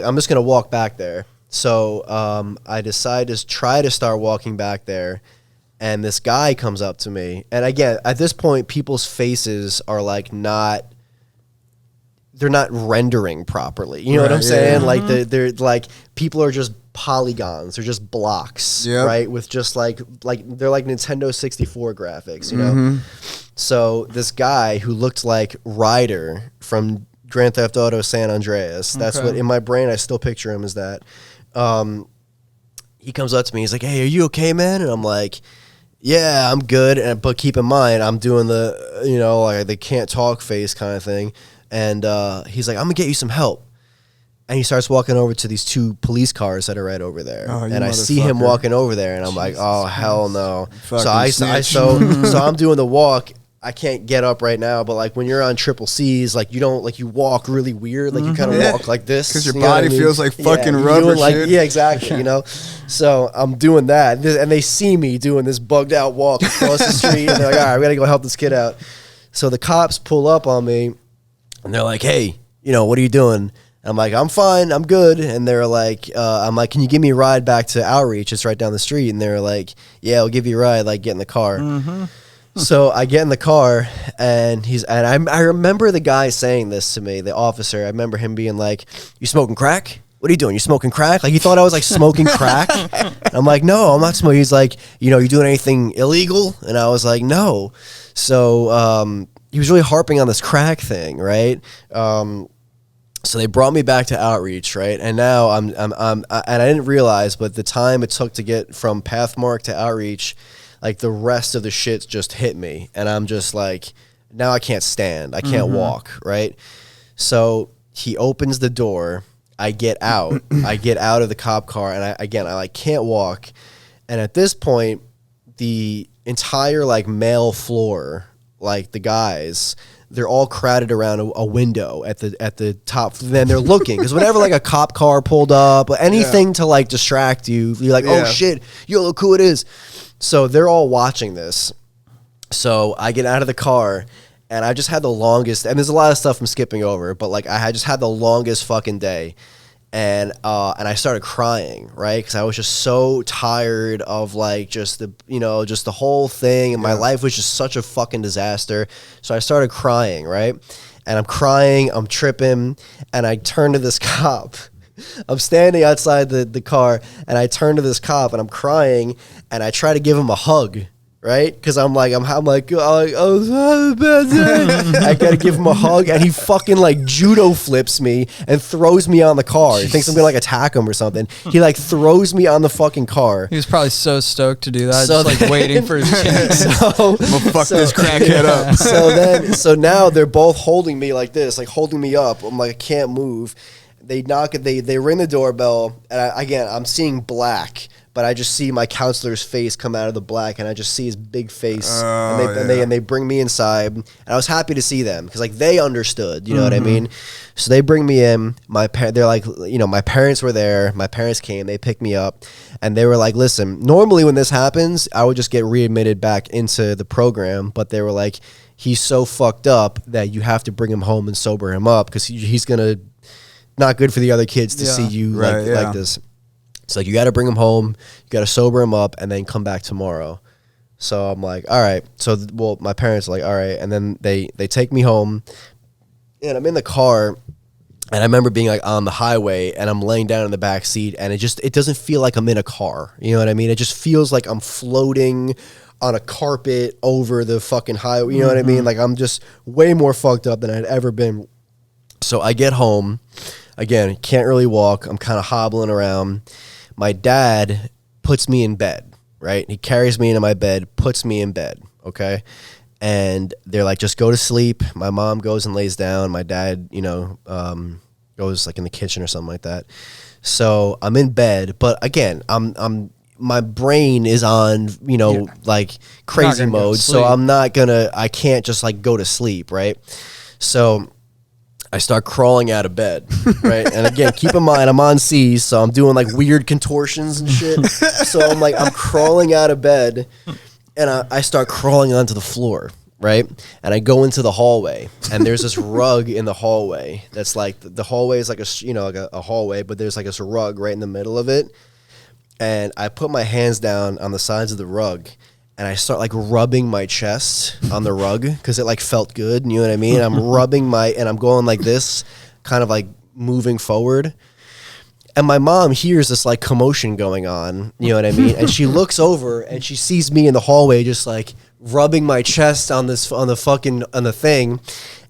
Speaker 3: I'm just going to walk back there. So I decide to try to start walking back there. And this guy comes up to me. And again, at this point, people's faces are like they're not rendering properly. You know what I'm saying? Yeah. Like they're like, people are just polygons. They're just blocks, right? With just like they're like Nintendo 64 graphics, you know? So this guy who looked like Ryder from Grand Theft Auto San Andreas, that's what in my brain, I still picture him as that. He comes up to me. He's like, hey, are you okay, man? And I'm like, yeah, I'm good. But keep in mind, I'm doing the, you know, like the can't talk face kind of thing. And he's like, I'm going to get you some help. And he starts walking over to these two police cars that are right over there. Oh, and I see him walking over there, and I'm like, oh, hell no. So I'm doing the walk. I can't get up right now, but like when you're on triple C's, like you don't, like you walk really weird. Like you kind of walk like this.
Speaker 1: Because your body feels like fucking rubber,
Speaker 3: like, yeah, exactly, you know? So I'm doing that. And they see me doing this bugged out walk across the street. And they're like, all right, we got to go help this kid out. So the cops pull up on me. And they're like, hey, you know, what are you doing? And I'm like, I'm fine, I'm good. And they're like, I'm like, can you give me a ride back to Outreach? It's right down the street. And they're like, yeah, I'll give you a ride, like get in the car. So I get in the car, and I remember the guy saying this to me, the officer. I remember him being like, you smoking crack? What are you doing? You smoking crack? Like, he thought I was like smoking crack. I'm like, no, I'm not smoking. He's like, you know, you doing anything illegal? And I was like, no. So, he was really harping on this crack thing, right? So they brought me back to Outreach, right? And now I'm and I didn't realize, but the time it took to get from Pathmark to Outreach, like the rest of the shit just hit me, and I'm just like, now I can't stand, I can't walk, right? So he opens the door, I get out of the cop car, and I like can't walk, and at this point, the entire like male floor, like the guys, they're all crowded around a window at the top. Then they're looking, because whenever like a cop car pulled up, anything to like distract you, you're like, oh shit, yo, look who it is. So they're all watching this. So I get out of the car, and I just had the longest, and there's a lot of stuff I'm skipping over, but like I just had the longest fucking day. And I started crying, right? Because I was just so tired of like just the whole thing, and my life was just such a fucking disaster. So I started crying, right? And I'm crying, I'm tripping, and I turn to this cop. I'm standing outside the car, and I turn to this cop, and I'm crying, and I try to give him a hug, right? Because I'm like, oh, bad day. I gotta give him a hug, and he fucking like judo flips me and throws me on the car. He thinks I'm gonna like attack him or something. He like throws me on the fucking car.
Speaker 2: He was probably so stoked to do that,
Speaker 3: So
Speaker 2: just like waiting for his chance.
Speaker 1: I'm gonna fuck this crackhead up.
Speaker 3: So now they're both holding me like this, like holding me up. I'm like, I can't move. They knock it. They ring the doorbell, and I'm seeing black. But I just see my counselor's face come out of the black, and I just see his big face, and they bring me inside, and I was happy to see them because like they understood, you know what I mean. So they bring me in. They're like, my parents were there. My parents came. They picked me up, and they were like, "Listen, normally when this happens, I would just get readmitted back into the program, but they were like, he's so fucked up that you have to bring him home and sober him up because he's gonna not good for the other kids to see you like this." It's like, you got to bring him home, you got to sober him up, and then come back tomorrow. So I'm like, all right. So, my parents are like, all right. And then they take me home, and I'm in the car, and I remember being like on the highway, and I'm laying down in the back seat, and it doesn't feel like I'm in a car. You know what I mean? It just feels like I'm floating on a carpet over the fucking highway. You know what I mean? Like, I'm just way more fucked up than I'd ever been. So I get home. Again, can't really walk. I'm kind of hobbling around. My dad puts me in bed, right? He carries me into my bed, puts me in bed, okay? And they're like, just go to sleep. My mom goes and lays down. My dad, goes like in the kitchen or something like that. So I'm in bed, but again, my brain is on, like crazy mode. So I can't just like go to sleep, right? So I start crawling out of bed, right? And again, keep in mind, I'm on C's, so I'm doing like weird contortions and shit. So I'm crawling out of bed, and I start crawling onto the floor, right? And I go into the hallway, and there's this rug in the hallway. That's like, the hallway is like a hallway, but there's like this rug right in the middle of it. And I put my hands down on the sides of the rug, and I start like rubbing my chest on the rug because it like felt good. You know what I mean? I'm rubbing and I'm going like this, kind of like moving forward. And my mom hears this like commotion going on. You know what I mean? And she looks over and she sees me in the hallway just like rubbing my chest on the thing.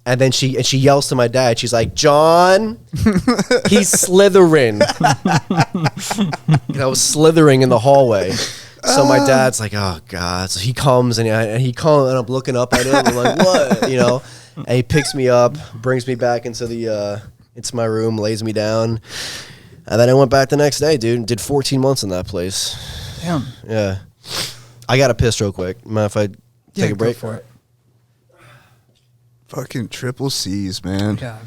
Speaker 3: And then she yells to my dad. She's like, "John, he's slithering." I was slithering in the hallway. So my dad's like, "Oh God!" So he comes and I'm looking up at him. I'm like, "What?" And he picks me up, brings me back into my room, lays me down, and then I went back the next day, dude. Did 14 months in that place.
Speaker 2: Damn.
Speaker 3: Yeah. I got to piss real quick. Mind if I take a break
Speaker 2: for it?
Speaker 1: Fucking triple C's, man.
Speaker 2: Yeah,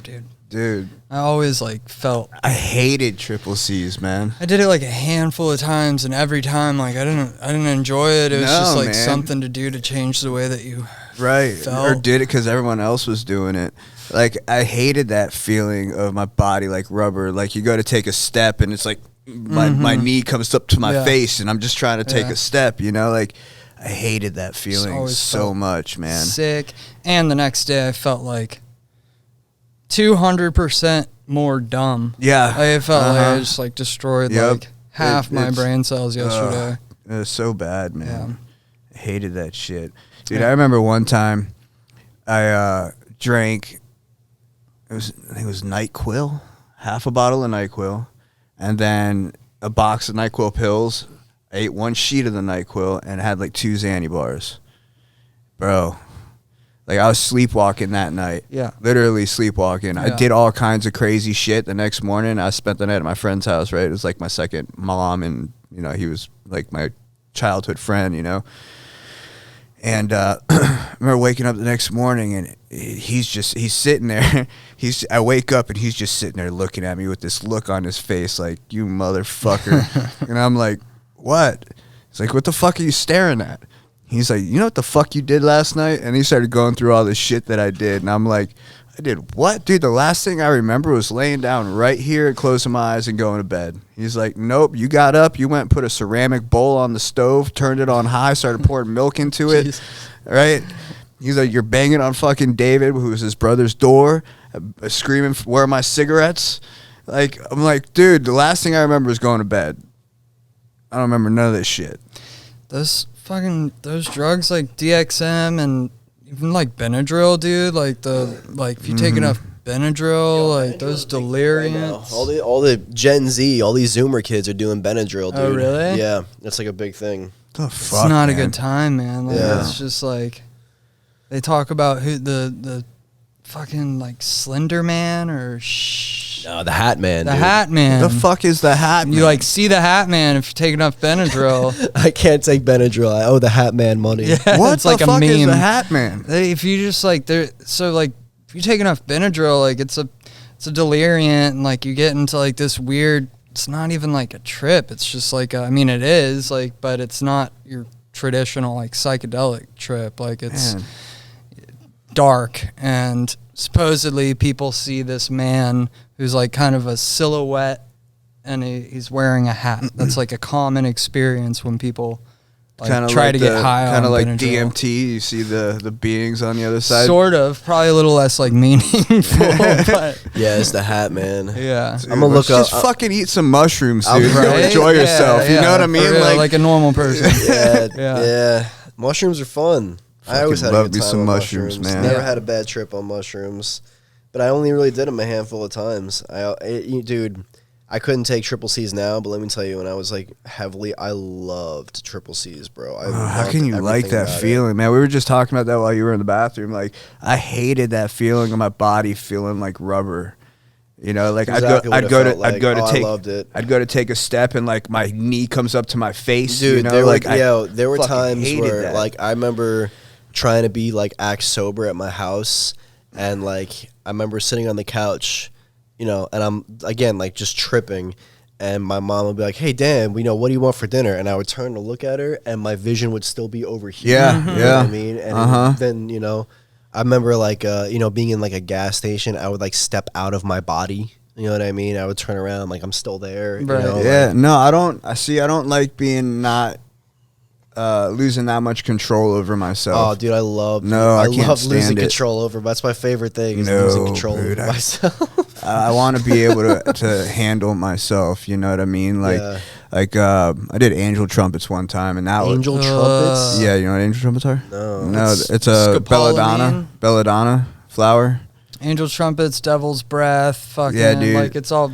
Speaker 1: Dude.
Speaker 2: I always like felt
Speaker 1: I hated triple C's, man.
Speaker 2: I did it like a handful of times, and every time like I didn't enjoy it. It was just like something to do to change the way that you felt.
Speaker 1: Or did it because everyone else was doing it. Like, I hated that feeling of my body like rubber. Like, you go to take a step and it's like my knee comes up to my face and I'm just trying to take a step, like I hated that feeling so much, man.
Speaker 2: Sick. And the next day I felt like 200% more dumb.
Speaker 1: Yeah.
Speaker 2: I felt like I just like destroyed like half my brain cells yesterday.
Speaker 1: It was so bad, man.
Speaker 2: Yeah.
Speaker 1: I hated that shit. Dude, I remember one time I drank, I think it was NyQuil, half a bottle of NyQuil, and then a box of NyQuil pills. I ate one sheet of the NyQuil and had like 2 Xanny bars. Bro. Like, I was sleepwalking that night.
Speaker 2: Yeah.
Speaker 1: Literally sleepwalking.
Speaker 2: Yeah.
Speaker 1: I did all kinds of crazy shit. The next morning, I spent the night at my friend's house, right? It was like my second mom, and, he was like my childhood friend, And I remember waking up the next morning, and he's sitting there. I wake up, and he's just sitting there looking at me with this look on his face like, "You motherfucker." And I'm like, "What?" He's like, "What the fuck are you staring at?" He's like, "You know what the fuck you did last night?" And he started going through all the shit that I did. And I'm like, "I did what?" "Dude, the last thing I remember was laying down right here and closing my eyes and going to bed." He's like, "Nope, you got up, you went and put a ceramic bowl on the stove, turned it on high, started pouring milk into it." Right? He's like, "You're banging on fucking David, who was his brother's door, screaming, 'Where are my cigarettes?'" Like, I'm like, "Dude, the last thing I remember is going to bed. I don't remember none of this shit."
Speaker 2: Those fucking those drugs like DXM and even like Benadryl, dude. Like if you take enough Benadryl, like those deliriums.
Speaker 3: All the Gen Z, all these Zoomer kids are doing Benadryl, dude.
Speaker 2: Oh, really?
Speaker 3: Yeah, that's like a big thing.
Speaker 1: The
Speaker 2: It's
Speaker 1: fuck,
Speaker 2: not
Speaker 1: man?
Speaker 2: a good time, man. Like,
Speaker 3: Yeah.
Speaker 2: It's just like they talk about who the fucking like Slender Man or
Speaker 3: No, the Hat Man.
Speaker 2: the
Speaker 3: dude.
Speaker 2: Hat Man.
Speaker 1: The fuck is the Hat Man?
Speaker 2: You like see the Hat Man if you take enough Benadryl.
Speaker 3: I can't take Benadryl. I owe the Hat Man money.
Speaker 2: Yeah,
Speaker 1: what
Speaker 2: it's
Speaker 1: the
Speaker 2: like a
Speaker 1: fuck
Speaker 2: meme.
Speaker 1: is the Hat Man?
Speaker 2: If you just like if you take enough Benadryl, like it's a deliriant, and like you get into like this weird. It's not even like a trip. It's just like I mean, it is like, but it's not your traditional like psychedelic trip. Like it's
Speaker 1: Man.
Speaker 2: dark, and supposedly people see this man who's like kind of a silhouette, and he's wearing a hat. That's like a common experience when people like try to get high on
Speaker 1: kind of like
Speaker 2: Benadryl.
Speaker 1: DMT. You see the beings on the other side.
Speaker 2: Sort of, probably a little less like meaningful, but
Speaker 3: Yeah, it's the Hat Man.
Speaker 2: yeah.
Speaker 1: Dude,
Speaker 3: I'm gonna look
Speaker 1: let's
Speaker 3: up.
Speaker 1: Just fucking eat some mushrooms,
Speaker 3: I'll-
Speaker 1: dude.
Speaker 2: Right?
Speaker 1: Enjoy
Speaker 2: Yeah,
Speaker 1: yourself. You
Speaker 2: yeah,
Speaker 1: know what I
Speaker 2: for
Speaker 1: mean?
Speaker 2: real, like a normal person.
Speaker 3: Yeah,
Speaker 2: Yeah.
Speaker 3: yeah. Mushrooms are fun. I always had a
Speaker 1: love
Speaker 3: good
Speaker 1: me
Speaker 3: time
Speaker 1: some
Speaker 3: on
Speaker 1: mushrooms, man.
Speaker 3: Never
Speaker 2: Yeah.
Speaker 3: had a bad trip on mushrooms, but I only really did them a handful of times. Dude, I couldn't take triple C's now, but let me tell you, when I was like I loved triple C's, bro.
Speaker 1: How can you like that feeling, man? We were just talking about that while you were in the bathroom. Like, I hated that feeling of my body feeling like rubber. You know, like
Speaker 3: Exactly what
Speaker 1: I'd
Speaker 3: it
Speaker 1: go
Speaker 3: felt
Speaker 1: to
Speaker 3: like. I
Speaker 1: take
Speaker 3: loved it.
Speaker 1: I'd go to take a step and like my knee comes up to my face.
Speaker 3: Dude,
Speaker 1: you know,
Speaker 3: there
Speaker 1: like
Speaker 3: there were
Speaker 1: fucking
Speaker 3: times
Speaker 1: hated
Speaker 3: where
Speaker 1: that.
Speaker 3: like I remember trying to be like act sober at my house, and like I remember sitting on the couch, you know, and I'm again like just tripping, and my mom would be like, "Hey Dan, we know what do you want for dinner?" And I would turn to look at her, and my vision would still be over here.
Speaker 1: Yeah,
Speaker 3: you know
Speaker 1: yeah.
Speaker 3: what I mean, and then you know, I remember like you know being in like a gas station, I would like step out of my body. You know what I mean? I would turn around like I'm still there. You
Speaker 2: Right.
Speaker 3: know,
Speaker 1: Yeah,
Speaker 3: like-
Speaker 1: no, I don't. I don't like being not losing that much control over myself.
Speaker 3: Oh, dude, I love.
Speaker 1: No, I can't
Speaker 3: love losing
Speaker 1: stand it.
Speaker 3: control over. That's my favorite thing is
Speaker 1: No,
Speaker 3: losing control
Speaker 1: dude,
Speaker 3: over myself.
Speaker 1: I want to be able to handle myself. You know what I mean? Like,
Speaker 3: Yeah.
Speaker 1: I did angel trumpets one time, and that
Speaker 3: Angel
Speaker 1: was
Speaker 3: trumpets.
Speaker 1: yeah. You know what angel trumpets are?
Speaker 3: No.
Speaker 1: No, it's a
Speaker 2: scopolamine.
Speaker 1: belladonna flower.
Speaker 2: Angel trumpets, devil's breath, fucking
Speaker 1: Yeah, dude.
Speaker 2: like it's all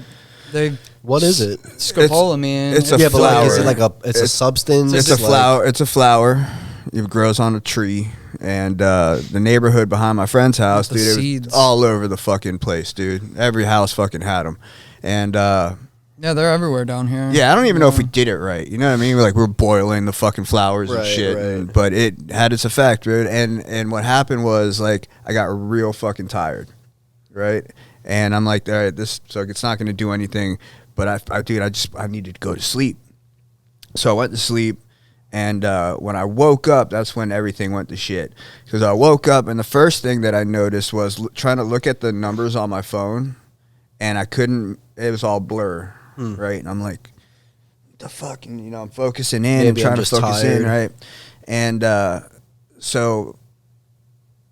Speaker 2: they
Speaker 3: What is it?
Speaker 2: scopolamine.
Speaker 1: it's a
Speaker 3: Yeah, but like, is
Speaker 1: flower.
Speaker 3: it like a? It's a substance.
Speaker 1: It's a
Speaker 3: like-
Speaker 1: flower. It's a flower. It grows on a tree, and the neighborhood behind my friend's house,
Speaker 2: The
Speaker 1: dude, it was
Speaker 2: seeds.
Speaker 1: all over the fucking place, dude. Every house fucking had them, and
Speaker 2: yeah, they're everywhere down here.
Speaker 1: yeah, I don't even know if we did it right. You know what I mean? We're boiling the fucking flowers and
Speaker 3: Right,
Speaker 1: shit,
Speaker 3: right.
Speaker 1: but it had its effect, dude. And what happened was like I got real fucking tired, right? And I'm like, all right, so it's not going to do anything. But I needed to go to sleep. So I went to sleep, and when I woke up, that's when everything went to shit. Because I woke up, and the first thing that I noticed was trying to look at the numbers on my phone, and I couldn't. It was all blur, right? And I'm like, what the fuck? And, you know, I'm focusing in and
Speaker 3: Maybe I'm
Speaker 1: trying to
Speaker 3: just
Speaker 1: focus in,
Speaker 3: tired.
Speaker 1: right? And so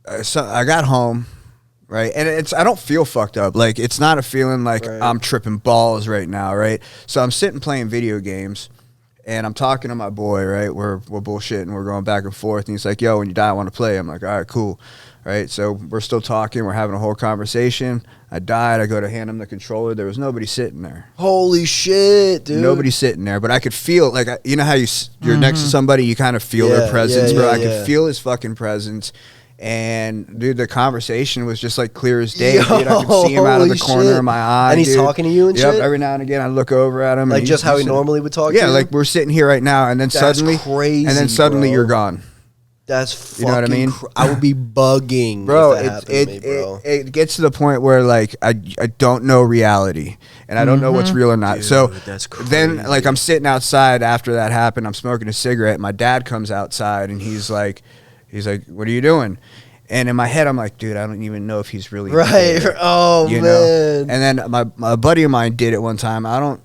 Speaker 1: I got home. Right. And I don't feel fucked up. Like, it's not a feeling like
Speaker 3: Right.
Speaker 1: I'm tripping balls right now. Right. So I'm sitting playing video games, and I'm talking to my boy. Right. We're bullshitting. We're going back and forth. And he's like, yo, when you die, I want to play. I'm like, all right, cool. Right. So we're still talking. We're having a whole conversation. I died. I go to hand him the controller. There was nobody sitting there.
Speaker 3: Holy shit, dude!
Speaker 1: Nobody sitting there, but I could feel, like, you know how you're next to somebody, you kind of feel
Speaker 3: Yeah,
Speaker 1: their presence,
Speaker 3: yeah,
Speaker 1: bro.
Speaker 3: yeah,
Speaker 1: I
Speaker 3: yeah.
Speaker 1: could feel his fucking presence. And dude, the conversation was just like clear as day.
Speaker 3: Yo,
Speaker 1: Dude, I could see him out of the
Speaker 3: holy
Speaker 1: corner
Speaker 3: shit.
Speaker 1: of my eye.
Speaker 3: And he's
Speaker 1: dude.
Speaker 3: talking to you and
Speaker 1: yep,
Speaker 3: shit?
Speaker 1: every now and again, I look over at him,
Speaker 3: Like
Speaker 1: and
Speaker 3: just how he
Speaker 1: sitting-
Speaker 3: normally would talk.
Speaker 1: Yeah,
Speaker 3: to
Speaker 1: like
Speaker 3: you?
Speaker 1: we're sitting here right now, and then
Speaker 3: That's
Speaker 1: suddenly,
Speaker 3: crazy,
Speaker 1: and then suddenly
Speaker 3: bro.
Speaker 1: you're gone,
Speaker 3: That's fucking.
Speaker 1: You know what I mean?
Speaker 3: I would be bugging,
Speaker 1: bro.
Speaker 3: If that happened to me, bro.
Speaker 1: It gets to the point where like I don't know reality, and I don't know what's real or not.
Speaker 3: Dude,
Speaker 1: so
Speaker 3: that's
Speaker 1: then,
Speaker 3: crazy.
Speaker 1: like, I'm sitting outside after that happened. I'm smoking a cigarette. My dad comes outside, and he's like, "What are you doing?" And in my head, I'm like, dude, I don't even know if he's really
Speaker 3: Right.
Speaker 1: dead,
Speaker 3: Oh,
Speaker 1: you
Speaker 3: man.
Speaker 1: know. And then my buddy of mine did it one time. I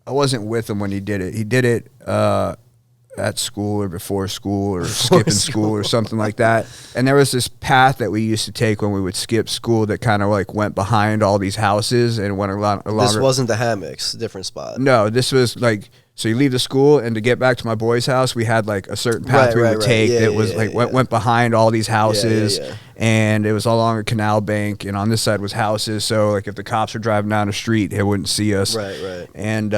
Speaker 1: wasn't with him when he did it. He did it at school or before school or skipping school or something like that. And there was this path that we used to take when we would skip school that kind of like went behind all these houses and went along.
Speaker 3: This wasn't the hammocks. Different spot.
Speaker 1: No, this was like So you leave the school, and to get back to my boy's house, we had like a certain path we would take that was like went behind all these houses, and it was all along a canal bank, and on this side was houses. So like if the cops were driving down the street, they wouldn't see us.
Speaker 3: Right.
Speaker 1: And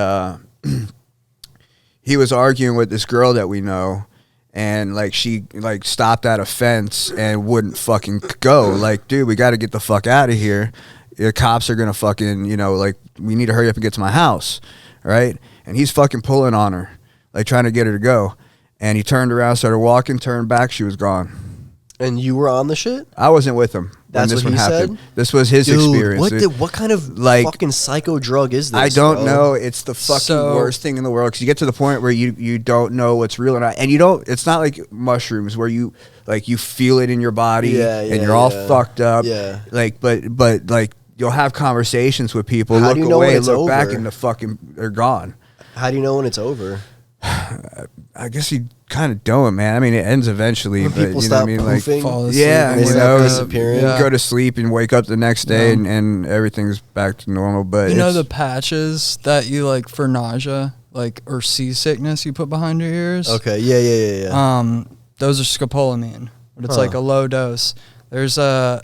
Speaker 1: he was arguing with this girl that we know, and like she like stopped at a fence and wouldn't fucking go. Like, dude, we got to get the fuck out of here. The cops are gonna fucking, you know, like, we need to hurry up and get to my house, right? And he's fucking pulling on her, like trying to get her to go. And he turned around, started walking, turned back, she was gone.
Speaker 3: And you were on the shit?
Speaker 1: I wasn't with him.
Speaker 3: That's
Speaker 1: when this
Speaker 3: what
Speaker 1: one
Speaker 3: he
Speaker 1: happened.
Speaker 3: said?
Speaker 1: This was his experience.
Speaker 3: What kind of
Speaker 1: like,
Speaker 3: fucking psycho drug is this?
Speaker 1: I don't
Speaker 3: bro?
Speaker 1: know. It's the fucking worst thing in the world, because you get to the point where you don't know what's real or not, and you don't. It's not like mushrooms where you like you feel it in your body and you're all fucked up.
Speaker 3: Yeah.
Speaker 1: Like, but like you'll have conversations with people,
Speaker 3: How
Speaker 1: look
Speaker 3: do you know
Speaker 1: away,
Speaker 3: when it's
Speaker 1: look back,
Speaker 3: over?
Speaker 1: and they're gone.
Speaker 3: How do you know when it's over?
Speaker 1: I guess you kind of don't, man. I mean, it ends eventually,
Speaker 3: When
Speaker 1: but
Speaker 3: people
Speaker 1: you know what I
Speaker 3: stop
Speaker 1: mean? Like,
Speaker 3: poofing,
Speaker 2: fall asleep
Speaker 1: yeah,
Speaker 2: and
Speaker 1: you
Speaker 3: stop
Speaker 1: know,
Speaker 3: disappearing.
Speaker 1: you go to sleep and wake up the next day, and everything's back to normal. But
Speaker 2: you know the patches that you like for nausea, like, or seasickness, you put behind your ears.
Speaker 3: Okay, yeah.
Speaker 2: Those are scopolamine, but it's like a low dose. There's a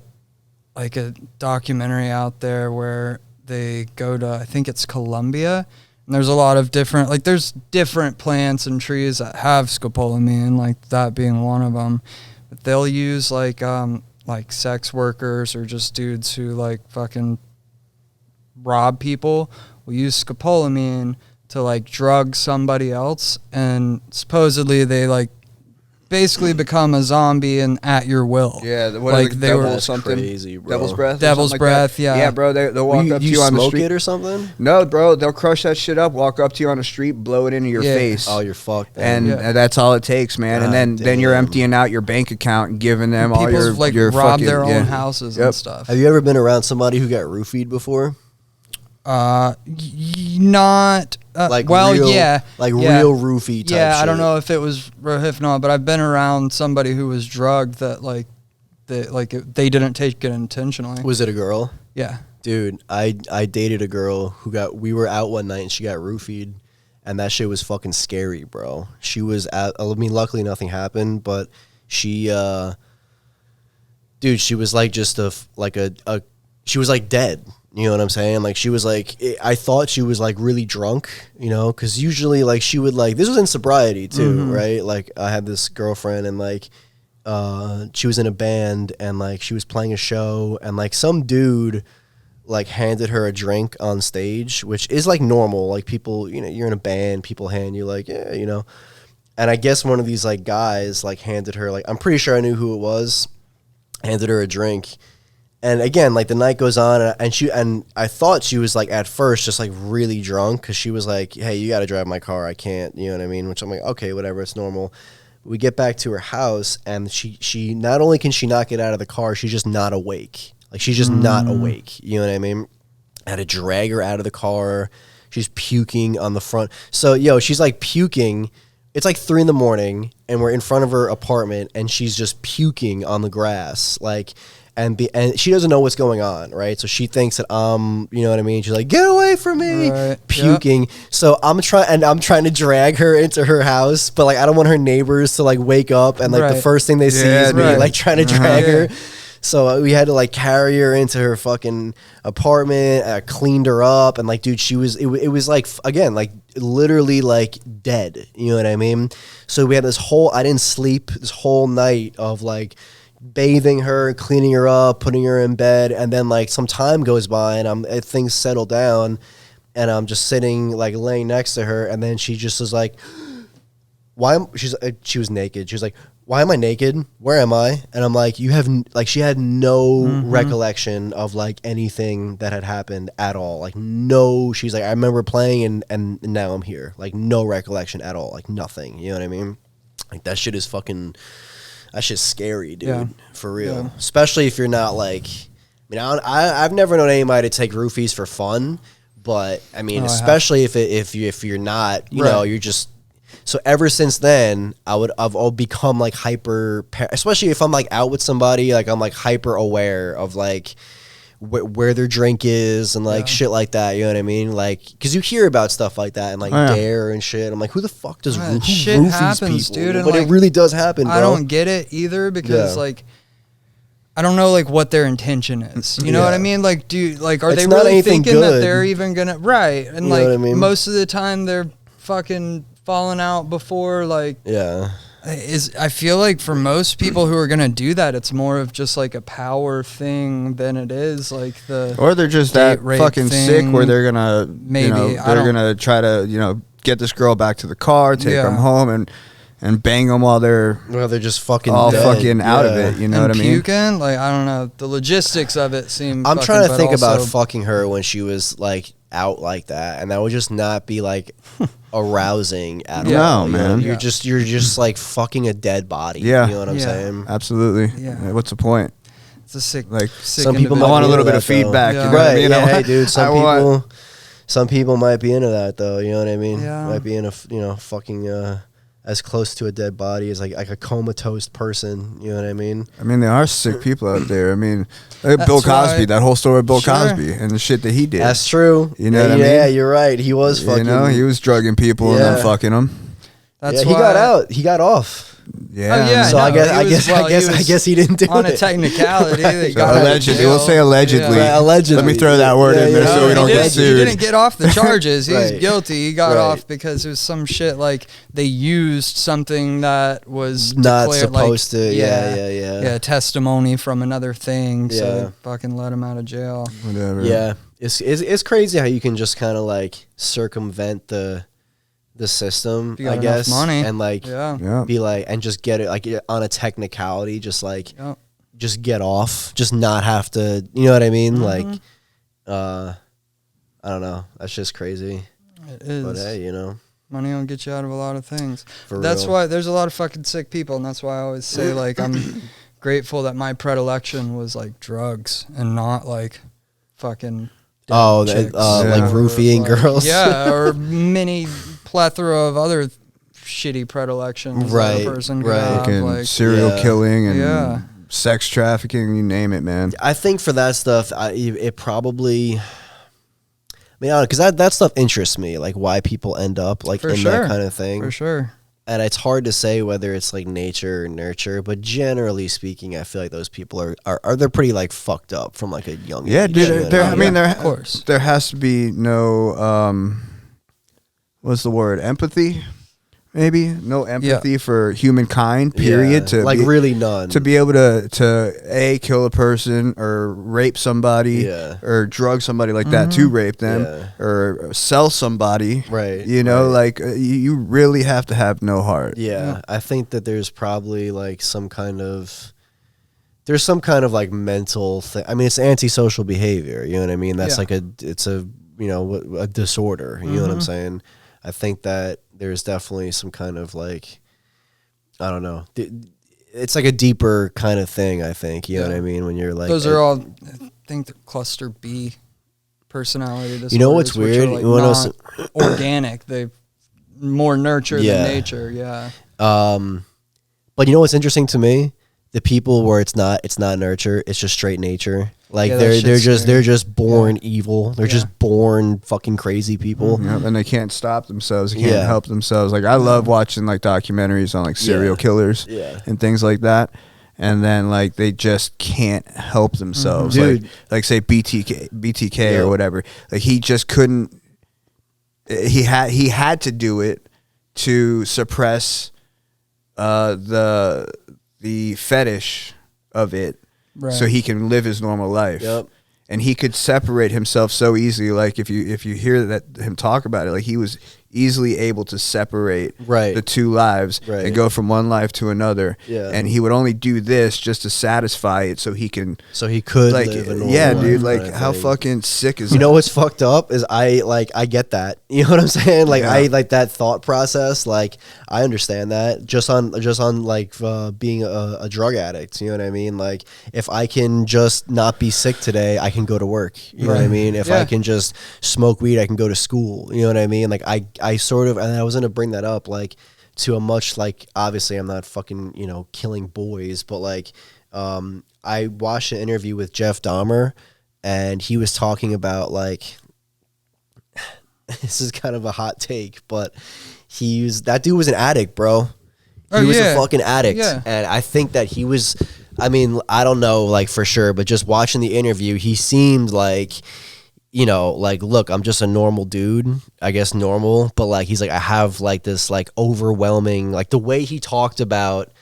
Speaker 2: documentary out there where they go to, I think it's Colombia, and there's a lot of different, like, there's different plants and trees that have scopolamine, like that being one of them. But they'll use like sex workers or just dudes who like fucking rob people will use scopolamine to like drug somebody else, and supposedly they like basically become a zombie and at your will.
Speaker 1: Yeah,
Speaker 2: like they were
Speaker 1: something.
Speaker 3: Crazy, bro.
Speaker 1: Devil's breath.
Speaker 2: Devil's breath. Yeah.
Speaker 1: Yeah, bro. They'll walk up to you on the
Speaker 3: smoke
Speaker 1: street.
Speaker 3: it or something?
Speaker 1: No, bro. They'll crush that shit up. Walk up to you on the street, blow it into your face.
Speaker 3: Oh, you're fucked. Then.
Speaker 1: And that's all it takes, man.
Speaker 3: God
Speaker 1: and then you're
Speaker 3: damn.
Speaker 1: emptying out your bank account and giving them all
Speaker 2: People
Speaker 1: your
Speaker 2: like
Speaker 1: your
Speaker 2: rob
Speaker 1: fucking,
Speaker 2: their own houses and stuff.
Speaker 3: Have you ever been around somebody who got roofied before?
Speaker 2: Not
Speaker 3: Like
Speaker 2: well,
Speaker 3: real,
Speaker 2: yeah,
Speaker 3: like
Speaker 2: yeah.
Speaker 3: real roofie type
Speaker 2: Yeah,
Speaker 3: shit.
Speaker 2: I don't know if it was Rohypnol, but I've been around somebody who was drugged that they didn't take it intentionally.
Speaker 3: Was it a girl?
Speaker 2: Yeah,
Speaker 3: Dude, I dated a girl we were out one night and she got roofied, and that shit was fucking scary, bro. She was luckily nothing happened, but she she was like just she was like dead. You know what I'm saying? Like, she was like, I thought she was like really drunk, you know, because usually like she would like, this was in sobriety too, right? Like, I had this girlfriend and like, she was in a band and like she was playing a show and like some dude like handed her a drink on stage, which is like normal. Like, people, you know, you're in a band, people hand you like, yeah, you know. And I guess one of these like guys like handed her, like, I'm pretty sure I knew who it was, handed her a drink. And again, like, the night goes on, and I thought she was like at first just like really drunk, because she was like, "Hey, you got to drive my car. I can't." You know what I mean? Which I'm like, okay, whatever, it's normal. We get back to her house, and she not only can she not get out of the car, she's just not awake. Like, she's just not awake. You know what I mean? I had to drag her out of the car. She's puking on the front. So she's like puking. It's like 3 a.m, and we're in front of her apartment, and she's just puking on the grass, like. And she doesn't know what's going on, right? So she thinks that you know what I mean? She's like, "Get away from me!"
Speaker 2: Right.
Speaker 3: Puking. Yep. So I'm trying to drag her into her house, but like I don't want her neighbors to like wake up and like the first thing they see is me like trying to drag her. So we had to like carry her into her fucking apartment. I cleaned her up, and like, dude, it was like, again, like literally like dead. You know what I mean? So we had I didn't sleep this whole night of like bathing her, cleaning her up, putting her in bed, and then like some time goes by and things settle down, and I'm just sitting like laying next to her, and then she just is like, she was naked. She was like, "Why am I naked? Where am I?" And I'm like, she had no recollection of like anything that had happened at all. Like, no, she's like, "I remember playing and now I'm here." Like, no recollection at all. Like, nothing. You know what I mean? Like, that shit is fucking. That shit's scary, dude. For real. Yeah. Especially if you're not like, I mean, I've never known anybody to take roofies for fun, but I mean, especially if you're not, you know, you're just. So ever since then, I've all become like hyper, especially if I'm like out with somebody, like I'm like hyper aware of like where their drink is and like shit like that. You know what I mean? Like, because you hear about stuff like that and like Dare and shit. I'm like, who the fuck does who
Speaker 2: shit
Speaker 3: roofies
Speaker 2: happens,
Speaker 3: people?
Speaker 2: dude? And
Speaker 3: But
Speaker 2: like,
Speaker 3: it really does happen, bro.
Speaker 2: I don't get it either because like. I don't know like what their intention is. You know what I mean? Like, are they really thinking that they're even gonna and
Speaker 3: you
Speaker 2: like
Speaker 3: know what I mean?
Speaker 2: most of the time they're fucking falling out before like I feel like for most people who are gonna do that, it's more of just like a power thing than it is like
Speaker 1: or they're just that fucking sick where they're gonna they're gonna try to get this girl back to the car, take them home and bang them while they're
Speaker 3: just fucking
Speaker 1: all
Speaker 3: dead.
Speaker 1: fucking out of it. You know what I mean?
Speaker 2: Puking, like I don't know. The logistics of it seem.
Speaker 3: I'm trying to think about fucking her when she was like out like that, and that would just not be like arousing at all.
Speaker 1: No, man.
Speaker 3: You're just like fucking a dead body.
Speaker 1: Yeah,
Speaker 3: you know what I'm saying?
Speaker 1: Absolutely.
Speaker 2: Yeah.
Speaker 1: What's the point?
Speaker 2: It's a sick.
Speaker 3: Some people might
Speaker 1: want a little bit of feedback.
Speaker 2: Yeah.
Speaker 1: You know what I mean?
Speaker 3: Hey, dude. Some people might be into that though. You know what I mean?
Speaker 2: Yeah.
Speaker 3: Might be in a fucking. As close to a dead body as like a comatose person, you know what I mean?
Speaker 1: I mean, there are sick people out there. I mean, Bill Cosby, that whole story of Bill Cosby and the shit that he did.
Speaker 3: That's true.
Speaker 1: You know what I mean?
Speaker 3: Yeah, you're right. He was fucking.
Speaker 1: He was drugging people and then fucking them.
Speaker 2: That's
Speaker 3: he got out. He got off.
Speaker 1: Yeah.
Speaker 2: Oh, yeah.
Speaker 3: So I guess he didn't do it.
Speaker 2: On a technicality, they got
Speaker 1: allegedly. We'll say allegedly.
Speaker 3: Yeah. Allegedly.
Speaker 1: Let me throw that word in there so we don't get sued.
Speaker 2: He didn't get off the charges. He's guilty. He got
Speaker 3: Right.
Speaker 2: off because it was some shit like they used something that was
Speaker 3: Not
Speaker 2: declared,
Speaker 3: supposed
Speaker 2: like,
Speaker 3: to. Yeah.
Speaker 2: Testimony from another thing. So
Speaker 3: Yeah.
Speaker 2: they fucking let him out of jail.
Speaker 1: Whatever.
Speaker 3: Yeah. It's crazy how you can just kind of like circumvent the system,
Speaker 2: If you got
Speaker 3: I guess,
Speaker 2: enough money.
Speaker 3: and like be like, and just get it like on a technicality, just like just get off, just not have to, you know what I mean?
Speaker 2: Mm-hmm.
Speaker 3: Like, I don't know, that's just crazy.
Speaker 2: It is.
Speaker 3: But hey,
Speaker 2: money will get you out of a lot of things.
Speaker 3: For
Speaker 2: That's
Speaker 3: real.
Speaker 2: why there's a lot of fucking sick people, and that's why I always say like I'm grateful that my predilection was like drugs and not like fucking.
Speaker 3: Like roofing girls.
Speaker 2: Yeah, or many plethora of other shitty predilections that a person could have, like
Speaker 1: serial killing and sex trafficking, you name it, man.
Speaker 3: I think for that stuff, it probably. I mean, because that stuff interests me, like why people end up like in that kind of thing.
Speaker 2: For sure.
Speaker 3: And it's hard to say whether it's like nature or nurture, but generally speaking, I feel like those people are they're pretty like fucked up from like a young age.
Speaker 1: Yeah, dude.
Speaker 2: Of course,
Speaker 1: there has to be no what's the word? Empathy. Maybe no empathy for humankind. Period. To
Speaker 3: like really none.
Speaker 1: To be able to kill a person or rape somebody or drug somebody like that to rape them or sell somebody.
Speaker 3: Right.
Speaker 1: Like you really have to have no heart.
Speaker 3: Yeah, I think that there's probably like some kind of like mental thing. I mean, it's antisocial behavior. You know what I mean? That's like a disorder. You know what I'm saying? I think that there's definitely some kind of like, I don't know. It's like a deeper kind of thing, I think. You know what I mean? When you're like...
Speaker 2: Those are all, I think, the cluster B personality disorders.
Speaker 3: You know what's weird?
Speaker 2: Like not organic. They're more nurture than nature,
Speaker 3: But you know what's interesting to me? The people where it's not nurture, it's just straight nature. Like they're just born evil. They're just born fucking crazy people.
Speaker 1: Yep, and they can't stop themselves. They can't help themselves. Like I love watching like documentaries on like serial killers and things like that. And then like they just can't help themselves.
Speaker 3: Dude.
Speaker 1: Like say BTK or whatever. Like he just couldn't. He had to do it to suppress the fetish of it. Right. So he can live his normal life.
Speaker 3: Yep.
Speaker 1: And he could separate himself so easily. Like if you hear him talk about it, like he was easily able to separate the two lives and go from one life to another. Yeah. And he would only do this just to satisfy it so he could like,
Speaker 3: live a normal
Speaker 1: dude,
Speaker 3: life,
Speaker 1: like how fucking sick is
Speaker 3: you
Speaker 1: that?
Speaker 3: know what's fucked up is I get that. You know what I'm saying? Like I like that thought process. Like I understand that just on like being a drug addict. You know what I mean? Like if I can just not be sick today, I can go to work. You know what I mean? If I can just smoke weed, I can go to school. You know what I mean? Like I sort of, and I was going to bring that up, like, to a much, like, obviously I'm not fucking, killing boys, but, like, I watched an interview with Jeff Dahmer, and he was talking about like, this is kind of a hot take, but that dude was an addict, bro. He was a fucking addict.
Speaker 2: Yeah.
Speaker 3: And I think that he was, I mean, I don't know like for sure, but just watching the interview, he seemed like, you know, like, look, I'm just a normal dude, I guess normal, but like, he's like, I have like this like overwhelming, like the way he talked about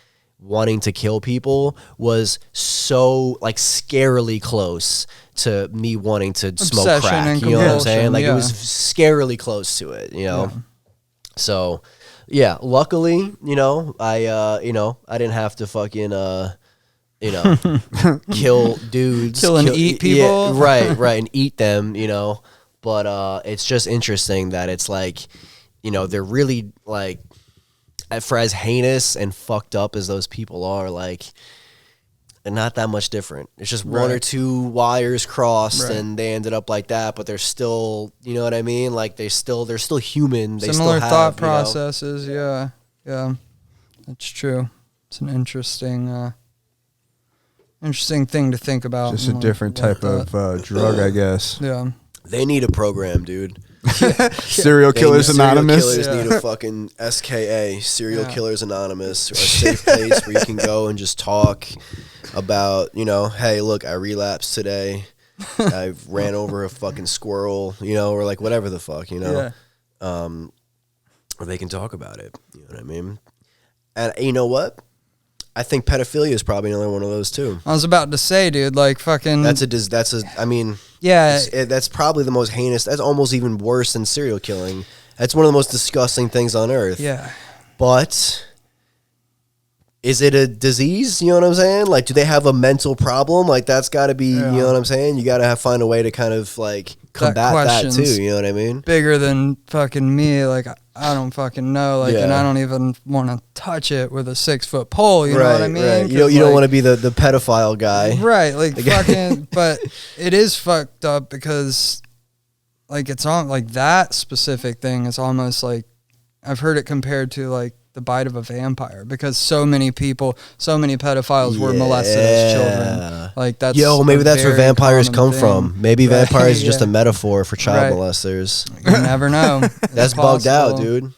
Speaker 3: wanting to kill people was so like scarily close to me wanting to smoke crack. You know what I'm saying? Like it was scarily close to it, you know? Yeah. So yeah, luckily, you know, I didn't have to fucking, kill dudes.
Speaker 2: And eat people.
Speaker 3: Yeah, right, and eat them, you know. But it's just interesting that it's like, you know, they're really like, for as heinous and fucked up as those people are, like, they're not that much different. It's just one or two wires crossed and they ended up like that, but they're still, you know what I mean? Like they're still human. They
Speaker 2: Similar
Speaker 3: still have,
Speaker 2: thought processes, yeah. That's true. It's an interesting thing to think about.
Speaker 1: Just a different type of drug, I guess.
Speaker 2: Yeah.
Speaker 3: They need a program, dude.
Speaker 1: Serial Killers Anonymous.
Speaker 3: Serial killers need a fucking SKA, Serial Killers Anonymous, or a safe place where you can go and just talk about, you know, hey, look, I relapsed today. I ran over a fucking squirrel, you know, or like whatever the fuck, you know. Or they can talk about it. You know what I mean? And you know what? I think pedophilia is probably another one of those too.
Speaker 2: I was about to say, dude, like fucking.
Speaker 3: I mean,
Speaker 2: yeah,
Speaker 3: that's probably the most heinous. That's almost even worse than serial killing. That's one of the most disgusting things on earth.
Speaker 2: Yeah.
Speaker 3: But is it a disease? You know what I'm saying? Like, do they have a mental problem? Like, that's got to be, you know what I'm saying? You got to find a way to kind of like combat that too. You know what I mean?
Speaker 2: Bigger than fucking me. Like, I don't fucking know. Like, and I don't even want to touch it with a 6-foot pole. You know what I mean?
Speaker 3: Right. You don't want to be the pedophile guy.
Speaker 2: Right. Like, fucking, but it is fucked up because, like, it's on, like, that specific thing is almost like, I've heard it compared to, like, the bite of a vampire because so many pedophiles were molested as children. Like that's
Speaker 3: maybe that's where vampires come from. Maybe vampires are just a metaphor for child molesters.
Speaker 2: You never know.
Speaker 3: That's bugged out, dude.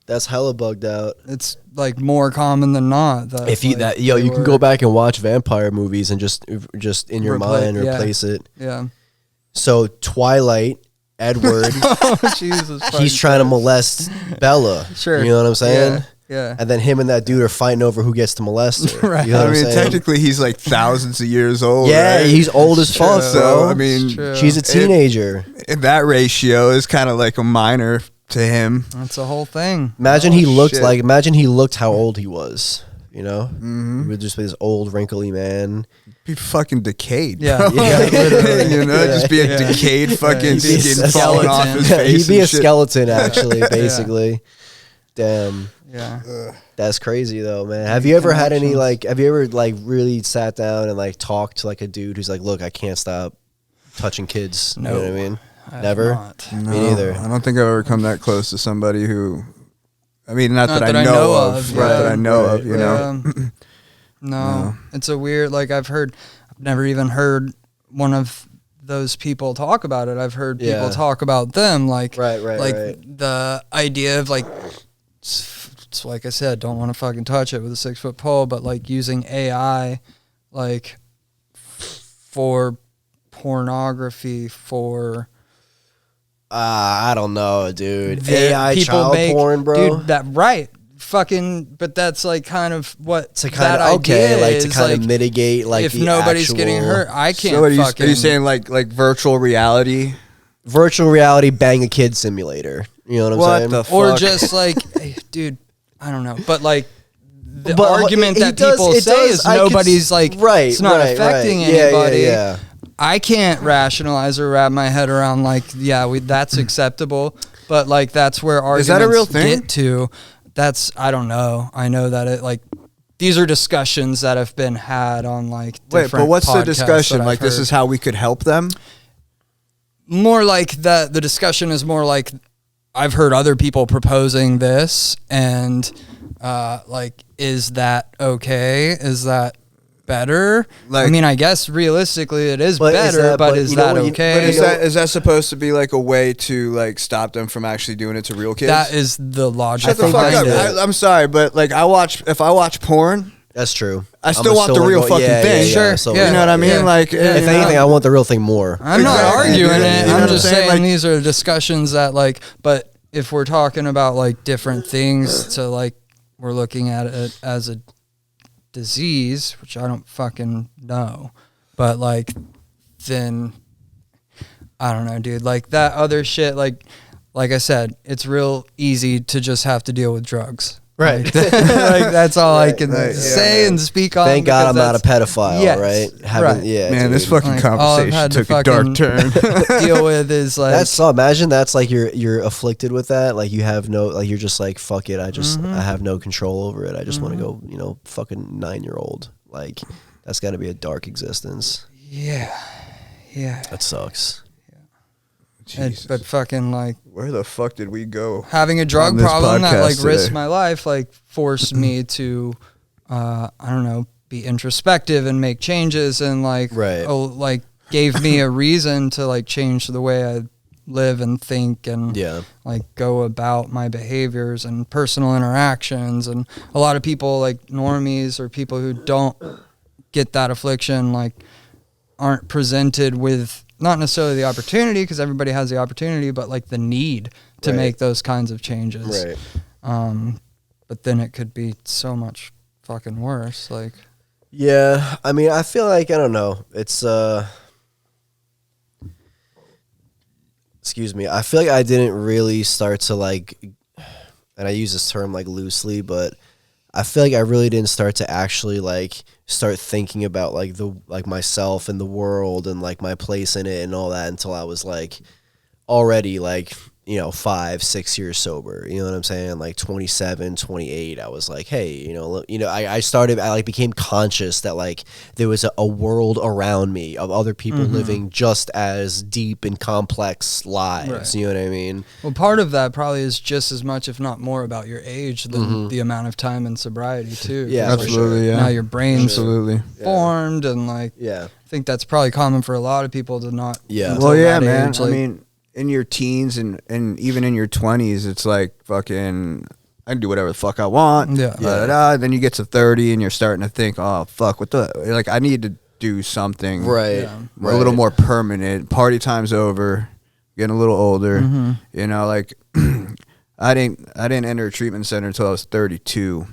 Speaker 3: That's hella bugged out.
Speaker 2: It's like more common than not.
Speaker 3: If you you can go back and watch vampire movies and just in your mind replace it.
Speaker 2: Yeah.
Speaker 3: So Twilight. Edward, he's trying to molest Bella.
Speaker 2: Sure,
Speaker 3: you know what I'm saying?
Speaker 2: Yeah.
Speaker 3: And then him and that dude are fighting over who gets to molest her.
Speaker 2: Right.
Speaker 3: You know
Speaker 1: I mean, technically, he's like thousands of years old.
Speaker 3: Yeah,
Speaker 1: right?
Speaker 3: he's old as fuck.
Speaker 1: So I mean,
Speaker 3: she's a teenager.
Speaker 1: That ratio is kind of like a minor to him.
Speaker 2: That's the whole thing.
Speaker 3: Imagine he looked how old he was. You know, he would just be this old, wrinkly man.
Speaker 1: Be fucking decayed.
Speaker 2: Yeah,
Speaker 1: you know, just be a decayed fucking skin falling off his face.
Speaker 3: He'd be a skeleton, actually, basically. Damn.
Speaker 2: Yeah.
Speaker 3: That's crazy though, man. Have you ever had any have you ever like really sat down and like talked to like a dude who's like, look, I can't stop touching kids?
Speaker 2: No.
Speaker 3: You know what I mean? Never?
Speaker 1: No,
Speaker 3: me neither.
Speaker 1: I don't think I've ever come that close to somebody who, I mean, not that I know of, that I know of, you know?
Speaker 2: No, it's a weird, like I've never even heard one of those people talk about it. I've heard people talk about them, like, the idea of like, it's like I said, don't want to fucking touch it with a 6-foot pole, but like using AI, like for pornography, for
Speaker 3: I don't know, dude. AI child porn, bro.
Speaker 2: Dude, fucking, but that's like kind of what
Speaker 3: to kind of to kind of mitigate like
Speaker 2: if nobody's getting hurt, I can't.
Speaker 1: So are you saying like virtual reality?
Speaker 3: Virtual reality bang a kid simulator. You know what I'm saying?
Speaker 2: Or just like, hey, dude, I don't know, but like the argument that people say is nobody's like, it's not affecting anybody.
Speaker 3: Yeah.
Speaker 2: I can't rationalize or wrap my head around like, that's acceptable, but like that's where arguments
Speaker 1: is that a real thing?
Speaker 2: Get to. I don't know. I know that it like these are discussions that have been had on like different
Speaker 1: but what's the discussion? Like
Speaker 2: this
Speaker 1: is how we could help them?
Speaker 2: More like that the discussion is more like I've heard other people proposing this and like is that okay? Is that better.
Speaker 1: Like,
Speaker 2: I mean, I guess realistically it is
Speaker 3: But
Speaker 2: better, but is that okay?
Speaker 1: But is that supposed to be like a way to like stop them from actually doing it to real kids?
Speaker 2: That is the logic.
Speaker 1: Shut the fuck up. I'm sorry, but like if I watch porn,
Speaker 3: that's true.
Speaker 1: I still want the real fucking thing.
Speaker 2: Sure.
Speaker 3: So,
Speaker 2: Yeah.
Speaker 1: You know what I mean?
Speaker 2: Yeah.
Speaker 1: Like,
Speaker 3: if anything, I want the real thing more.
Speaker 2: I'm not arguing it.
Speaker 1: You know
Speaker 2: I'm
Speaker 1: what
Speaker 2: just
Speaker 1: I'm saying?
Speaker 2: saying
Speaker 1: Like,
Speaker 2: these are discussions that like, but if we're talking about like different things to like, we're looking at it as a disease, which I don't fucking know, but like, then I don't know, dude, like that other shit, like I said, it's real easy to just have to deal with drugs.
Speaker 3: Right.
Speaker 2: Like that's all I can say and speak on.
Speaker 3: Thank God I'm not a pedophile,
Speaker 2: Yes,
Speaker 3: right?
Speaker 2: right.
Speaker 3: Yeah,
Speaker 1: man,
Speaker 3: dude.
Speaker 1: this fucking
Speaker 2: Like, all I've
Speaker 1: conversation
Speaker 2: had to
Speaker 1: took a dark
Speaker 2: fucking
Speaker 1: turn.
Speaker 2: deal with is like
Speaker 3: That's so. Imagine that's like you're afflicted with that. Like you have no, like you're just like fuck it. I have no control over it. I just want to go, fucking 9-year-old. Like that's got to be a dark existence.
Speaker 2: yeah.
Speaker 3: That sucks.
Speaker 2: But fucking like
Speaker 1: Where the fuck did we go?
Speaker 2: having a drug
Speaker 1: On this
Speaker 2: problem that like
Speaker 1: podcast
Speaker 2: risked
Speaker 1: today.
Speaker 2: my life, like forced me to, I don't know, be introspective and make changes and like,
Speaker 3: Right.
Speaker 2: like gave me a reason to like change the way I live and think and
Speaker 3: Yeah.
Speaker 2: like go about my behaviors and personal interactions. And a lot of people like normies or people who don't get that affliction, like aren't presented with not necessarily the opportunity, because everybody has the opportunity, but like the need to
Speaker 3: Right.
Speaker 2: make those kinds of changes.
Speaker 3: Right.
Speaker 2: But then it could be so much fucking worse. Like,
Speaker 3: Yeah. I mean, I feel like I don't know. It's excuse me. I feel like I didn't really start to like, and I use this term like loosely, but I feel like I really didn't start to actually like start thinking about like myself and the world and like my place in it and all that until I was like already like 5-6 years sober. You know what I'm saying? Like 27, 28, I was like, hey, I became conscious that like there was a world around me of other people living just as deep and complex lives.
Speaker 2: Right.
Speaker 3: You know what I mean?
Speaker 2: well, part of that probably is just as much, if not more, about your age than the amount of time in sobriety too.
Speaker 3: Yeah,
Speaker 2: 'Cause,
Speaker 3: for
Speaker 1: Absolutely,
Speaker 3: sure.
Speaker 1: yeah.
Speaker 2: Now your brain's
Speaker 1: Absolutely.
Speaker 2: formed and like,
Speaker 3: Yeah.
Speaker 2: I think that's probably common for a lot of people to not.
Speaker 3: Yeah.
Speaker 2: until
Speaker 1: Well, yeah,
Speaker 2: that
Speaker 1: man.
Speaker 2: age,
Speaker 1: I
Speaker 2: like-
Speaker 1: mean, in your teens and even in your 20s, it's like fucking, I can do whatever the fuck I want.
Speaker 2: Yeah.
Speaker 1: Then you get to 30 and you're starting to think, oh, fuck, like, I need to do something
Speaker 3: Right.
Speaker 2: Yeah.
Speaker 1: a little more permanent. Party time's over. Getting a little older. Like, I didn't enter a treatment center until I was 32.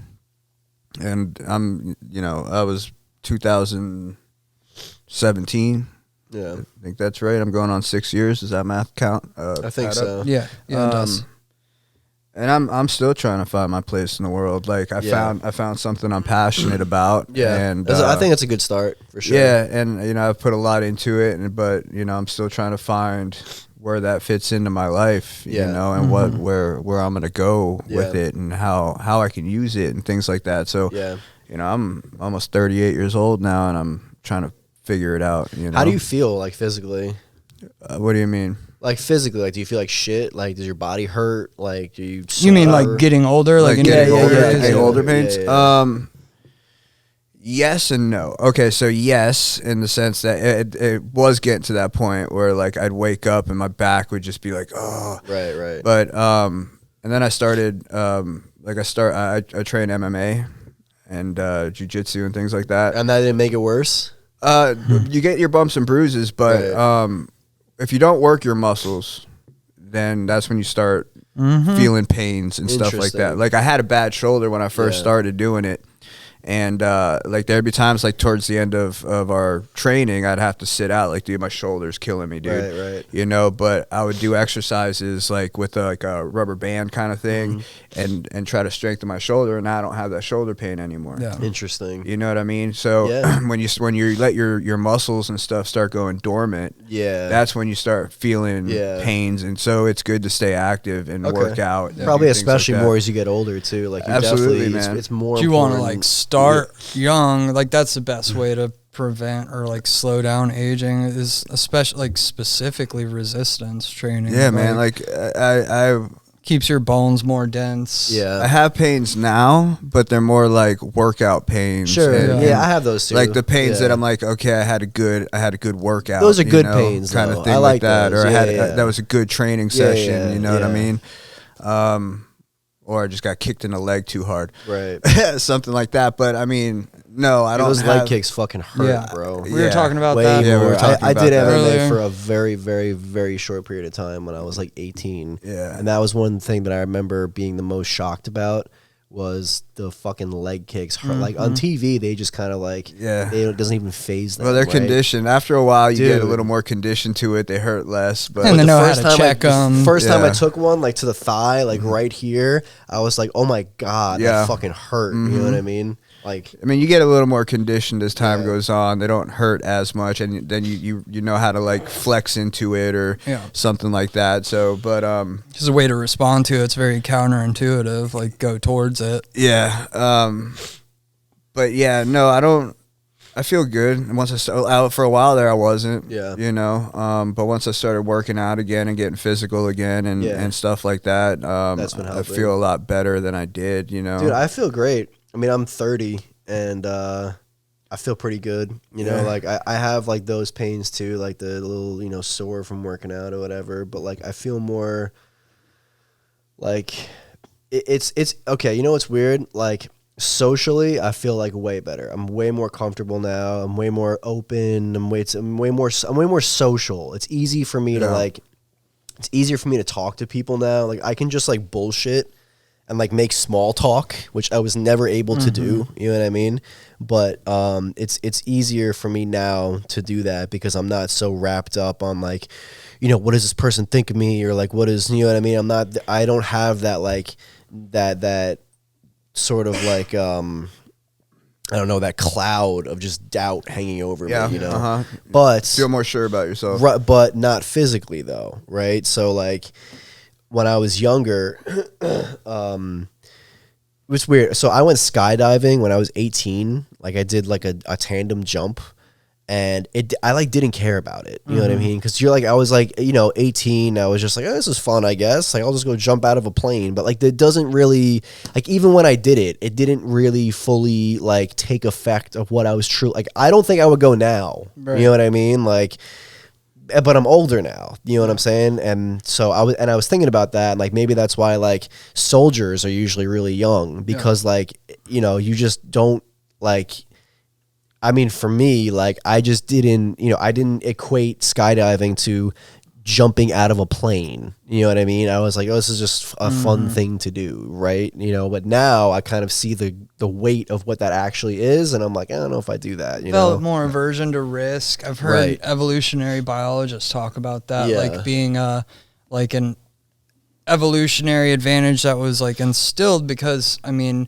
Speaker 1: And I was 2017.
Speaker 3: Yeah.
Speaker 1: I think that's right. I'm going on 6 years. Does that math count?
Speaker 3: I think
Speaker 1: add
Speaker 3: so.
Speaker 1: up?
Speaker 2: Yeah. Yeah. It does.
Speaker 1: And I'm still trying to find my place in the world. Like I found something I'm passionate about.
Speaker 3: Yeah.
Speaker 1: And
Speaker 3: I think it's a good start for sure.
Speaker 1: yeah, and I've put a lot into it, but I'm still trying to find where that fits into my life.
Speaker 3: Yeah.
Speaker 1: And where I'm gonna go with
Speaker 3: Yeah.
Speaker 1: it and how I can use it and things like that. So
Speaker 3: Yeah.
Speaker 1: I'm almost 38 years old now, and I'm trying to figure it out.
Speaker 3: How do you feel like physically?
Speaker 1: What do you mean?
Speaker 3: Like physically, like do you feel like shit? Like does your body hurt? Like do you?
Speaker 2: You mean like
Speaker 3: sore?
Speaker 2: getting older, like in
Speaker 1: getting
Speaker 2: your
Speaker 1: older,
Speaker 2: days?
Speaker 1: getting older pains?
Speaker 3: Yeah.
Speaker 1: Yes and no. Okay, so yes, in the sense that it was getting to that point where like I'd wake up and my back would just be like, oh.
Speaker 3: Right.
Speaker 1: But and then I started I train MMA and jiu-jitsu and things like that.
Speaker 3: And that didn't make it worse.
Speaker 1: You get your bumps and bruises, but
Speaker 3: Right.
Speaker 1: if you don't work your muscles, then that's when you start feeling pains and stuff like that.
Speaker 3: Interesting.
Speaker 1: Like I had a bad shoulder when I first
Speaker 3: Yeah.
Speaker 1: started doing it. And like there'd be times like towards the end of our training, I'd have to sit out. Like, dude, my shoulder's killing me, dude.
Speaker 3: Right.
Speaker 1: But I would do exercises like with a rubber band kind of thing, and try to strengthen my shoulder. And now I don't have that shoulder pain anymore.
Speaker 2: Yeah.
Speaker 3: Interesting.
Speaker 1: You know what I mean? So
Speaker 3: Yeah.
Speaker 1: when you let your muscles and stuff start going dormant,
Speaker 3: Yeah.
Speaker 1: that's when you start feeling
Speaker 3: Yeah.
Speaker 1: pains. And so it's good to stay active and
Speaker 3: Okay.
Speaker 1: work out. and
Speaker 3: Probably
Speaker 1: things like
Speaker 3: especially
Speaker 1: that.
Speaker 3: more as you get older too. Like you
Speaker 1: Absolutely,
Speaker 3: definitely,
Speaker 1: man.
Speaker 3: It's more.
Speaker 2: Do you want to
Speaker 3: important.
Speaker 2: like start young? Like that's the best way to prevent or like slow down aging is especially like specifically resistance training.
Speaker 1: Yeah, man. Like I
Speaker 2: keeps your bones more dense.
Speaker 3: Yeah.
Speaker 1: I have pains now, but they're more like workout pains.
Speaker 3: Sure.
Speaker 1: and-
Speaker 3: Yeah,
Speaker 1: and
Speaker 3: I have those too.
Speaker 1: like the pains
Speaker 3: Yeah.
Speaker 1: that I'm like, okay, I had a good workout.
Speaker 3: Those are
Speaker 1: you
Speaker 3: good
Speaker 1: know,
Speaker 3: pains,
Speaker 1: kind
Speaker 3: though.
Speaker 1: of thing
Speaker 3: I like
Speaker 1: that,
Speaker 3: those.
Speaker 1: or I
Speaker 3: Yeah,
Speaker 1: had
Speaker 3: yeah.
Speaker 1: that was a good training
Speaker 3: Yeah,
Speaker 1: session.
Speaker 3: yeah,
Speaker 1: you know what I
Speaker 3: yeah.
Speaker 1: mean? Or I just got kicked in the leg too hard,
Speaker 3: Right.
Speaker 1: something like that. But I mean, no, I don't.
Speaker 3: Those
Speaker 1: have,
Speaker 3: leg kicks fucking hurt,
Speaker 2: Yeah.
Speaker 3: bro.
Speaker 2: We were
Speaker 1: Yeah.
Speaker 2: talking about
Speaker 3: Way
Speaker 2: that.
Speaker 1: Yeah, we
Speaker 3: more.
Speaker 1: were talking
Speaker 3: I
Speaker 1: about
Speaker 3: did
Speaker 1: that
Speaker 3: MMA
Speaker 2: earlier.
Speaker 3: for a very, very, very short period of time when I was like 18.
Speaker 1: Yeah.
Speaker 3: And that was one thing that I remember being the most shocked about was the fucking leg kicks. Like on TV, they just kind of like,
Speaker 1: Yeah.
Speaker 3: it doesn't even phase them.
Speaker 1: Well, they're
Speaker 3: right?
Speaker 1: conditioned. After a while, you get a
Speaker 3: Dude.
Speaker 1: little more conditioned to it. They hurt less. But
Speaker 2: And they
Speaker 3: The
Speaker 2: know how
Speaker 3: first
Speaker 2: to
Speaker 3: time
Speaker 2: check 'em.
Speaker 3: The first time I
Speaker 1: Yeah.
Speaker 3: took one, like to the thigh, like right here, I was like, oh my God,
Speaker 1: Yeah.
Speaker 3: that fucking hurt. You know what I mean? Like,
Speaker 1: I mean, you get a little more conditioned as time
Speaker 3: Yeah.
Speaker 1: goes on. They don't hurt as much, and then you know how to like flex into it or
Speaker 2: Yeah.
Speaker 1: something like that. So, but
Speaker 2: Just a way to respond to it. It's very counterintuitive. Like go towards it.
Speaker 1: yeah, but yeah, no, I don't. I feel good. And once I started out for a while there, I wasn't.
Speaker 3: Yeah.
Speaker 1: You know, but once I started working out again and getting physical again and,
Speaker 3: Yeah.
Speaker 1: and stuff like that,
Speaker 3: That's been
Speaker 1: I
Speaker 3: helping.
Speaker 1: feel a lot better than I did. You know,
Speaker 3: dude, I feel great. I mean, I'm 30 and I feel pretty good. You know,
Speaker 1: Yeah.
Speaker 3: like I have like those pains too, like the little, sore from working out or whatever. But like I feel more like it's okay. You know what's weird? Like socially, I feel like way better. I'm way more comfortable now. I'm way more open. I'm way more social. It's easy for me to
Speaker 1: Yeah.
Speaker 3: like. It's easier for me to talk to people now. Like I can just like bullshit and like make small talk, which I was never able to do. You know what I mean? But it's easier for me now to do that because I'm not so wrapped up on like, what does this person think of me, or like what is, you know what I mean? I don't have that like that sort of like I don't know, that cloud of just doubt hanging over
Speaker 1: yeah,
Speaker 3: me,
Speaker 1: But feel more sure about yourself.
Speaker 3: Right, but not physically though, right? So like when I was younger, it was weird. So I went skydiving when I was 18. Like I did like a tandem jump, and I like didn't care about it. You know what I mean? Because I was like 18. I was just like, oh, this is fun, I guess. Like I'll just go jump out of a plane. But like that doesn't really, like, even when I did it, it didn't really fully like take effect of what I was true. Like I don't think I would go now.
Speaker 2: Right.
Speaker 3: You know what I mean? Like. But I'm older now, you know what I'm saying? And so I was thinking about that, and like maybe that's why like soldiers are usually really young, because like, you just don't like, I mean, for me, like I just didn't, I didn't equate skydiving to jumping out of a plane. You know what I mean? I was like, oh, this is just a fun thing to do, right? But now I kind of see the weight of what that actually is, and I'm like, I don't know if I do that.
Speaker 2: Felt more aversion to risk. I've heard
Speaker 3: Right.
Speaker 2: evolutionary biologists talk about that,
Speaker 3: Yeah.
Speaker 2: like being like an evolutionary advantage that was like instilled because, I mean,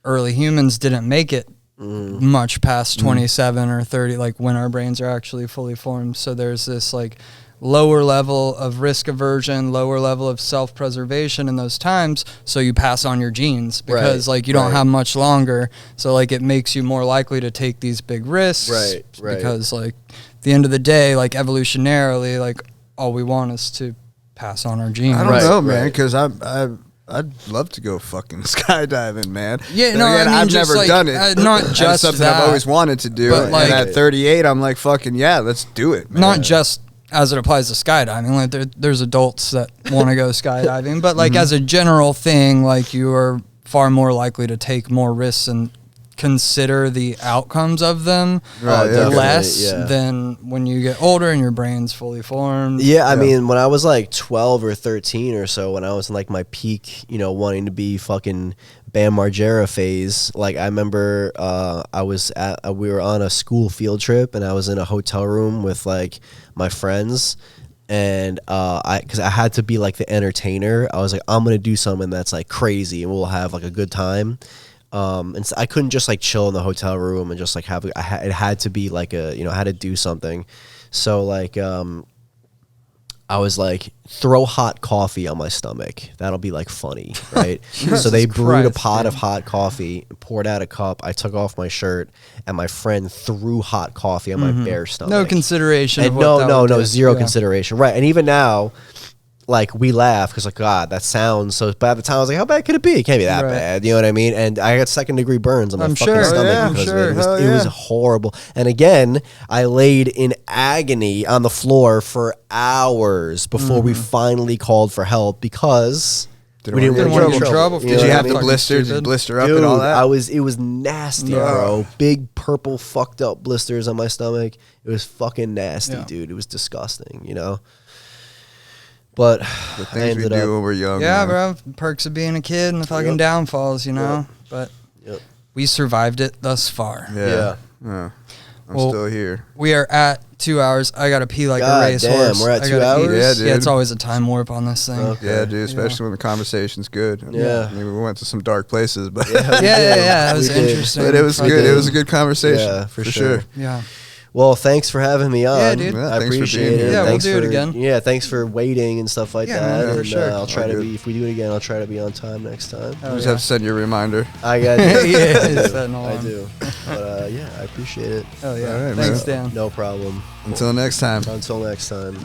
Speaker 2: early humans didn't make it much past 27 or 30, like when our brains are actually fully formed. So there's this like lower level of risk aversion, lower level of self-preservation in those times, so you pass on your genes because
Speaker 3: Right,
Speaker 2: like you don't
Speaker 3: right.
Speaker 2: have much longer, so like it makes you more likely to take these big risks,
Speaker 3: Right.
Speaker 2: because like at the end of the day, like evolutionarily, like all we want is to pass on our genes.
Speaker 1: I don't
Speaker 3: Right,
Speaker 1: know, man,
Speaker 3: right.
Speaker 1: because I'd love to go fucking skydiving, man.
Speaker 2: Yeah,
Speaker 1: Then
Speaker 2: no, I
Speaker 1: again,
Speaker 2: mean,
Speaker 1: I've
Speaker 2: just
Speaker 1: never
Speaker 2: like,
Speaker 1: done it.
Speaker 2: not
Speaker 1: And it's
Speaker 2: just
Speaker 1: something
Speaker 2: that,
Speaker 1: I've always wanted to do.
Speaker 2: but,
Speaker 1: And
Speaker 2: like-
Speaker 1: at 38, I'm like, fucking yeah, let's do it, man.
Speaker 2: Not just as it applies to skydiving, like there's adults that want to go skydiving, but like as a general thing, like you are far more likely to take more risks and consider the outcomes of them
Speaker 1: Right, yeah.
Speaker 2: less
Speaker 3: Definitely, yeah.
Speaker 2: than when you get older and your brain's fully formed.
Speaker 3: Yeah, I mean, when I was like 12 or 13 or so, when I was in like my peak, wanting to be fucking Bam Margera phase, like I remember we were on a school field trip, and I was in a hotel room with like my friends, and because I had to be like the entertainer, I was like, I'm gonna do something that's like crazy, and we'll have like a good time. And so I couldn't just like chill in the hotel room and just like it had to be like I had to do something. So like, I was like, throw hot coffee on my stomach. That'll be like funny, right? So they brewed a
Speaker 2: Christ,
Speaker 3: pot
Speaker 2: man.
Speaker 3: of hot coffee, poured out a cup. I took off my shirt, and my friend threw hot coffee on my bare stomach.
Speaker 2: No consideration.
Speaker 3: And
Speaker 2: of what that would
Speaker 3: no,
Speaker 2: do.
Speaker 3: zero
Speaker 2: Yeah.
Speaker 3: consideration. Right. And even now, like we laugh because like God, that sounds so. But at the time I was like, how bad could it be? It can't be that bad. You know what I mean? And I got 2nd-degree burns on my fucking stomach because of it. It was horrible. And again, I laid in agony on the floor for hours before we finally called for help because. We didn't want to get in trouble.
Speaker 1: Did you have the blisters? Did you blister up and all that?
Speaker 3: It was nasty, bro. Big purple fucked up blisters on my stomach. It was fucking nasty, dude. It was disgusting, you know. But
Speaker 1: the things we do when we're young.
Speaker 2: Yeah, bro. Perks of being a kid and the fucking downfalls, you know. But we survived it thus far.
Speaker 1: Yeah. I'm still here.
Speaker 2: We are at 2 hours. I gotta pee like a racehorse.
Speaker 3: We're at 2 hours.
Speaker 1: Yeah, dude.
Speaker 2: Yeah, it's always a time warp on this thing.
Speaker 1: Okay. Yeah, dude. Especially when the conversation's good.
Speaker 3: Yeah.
Speaker 1: I mean, we went to some dark places, but
Speaker 2: yeah. It was interesting.
Speaker 1: But it was good. It was a good conversation.
Speaker 3: Yeah, for sure.
Speaker 2: Yeah.
Speaker 3: Well, thanks for having me on.
Speaker 2: Yeah, dude.
Speaker 3: I appreciate it.
Speaker 2: Yeah,
Speaker 3: thanks
Speaker 2: we'll do it again.
Speaker 3: Yeah, thanks for waiting and stuff like that.
Speaker 2: For
Speaker 3: and,
Speaker 2: sure.
Speaker 3: I'll try to be. If we do it again, I'll try to be on time next time.
Speaker 1: You just have to send you a reminder.
Speaker 3: I got
Speaker 2: I
Speaker 3: do. But yeah, I appreciate it.
Speaker 2: Oh yeah.
Speaker 1: All right,
Speaker 2: Thanks,
Speaker 1: man.
Speaker 2: Dan.
Speaker 3: No problem.
Speaker 1: Until next time.
Speaker 3: Until next time.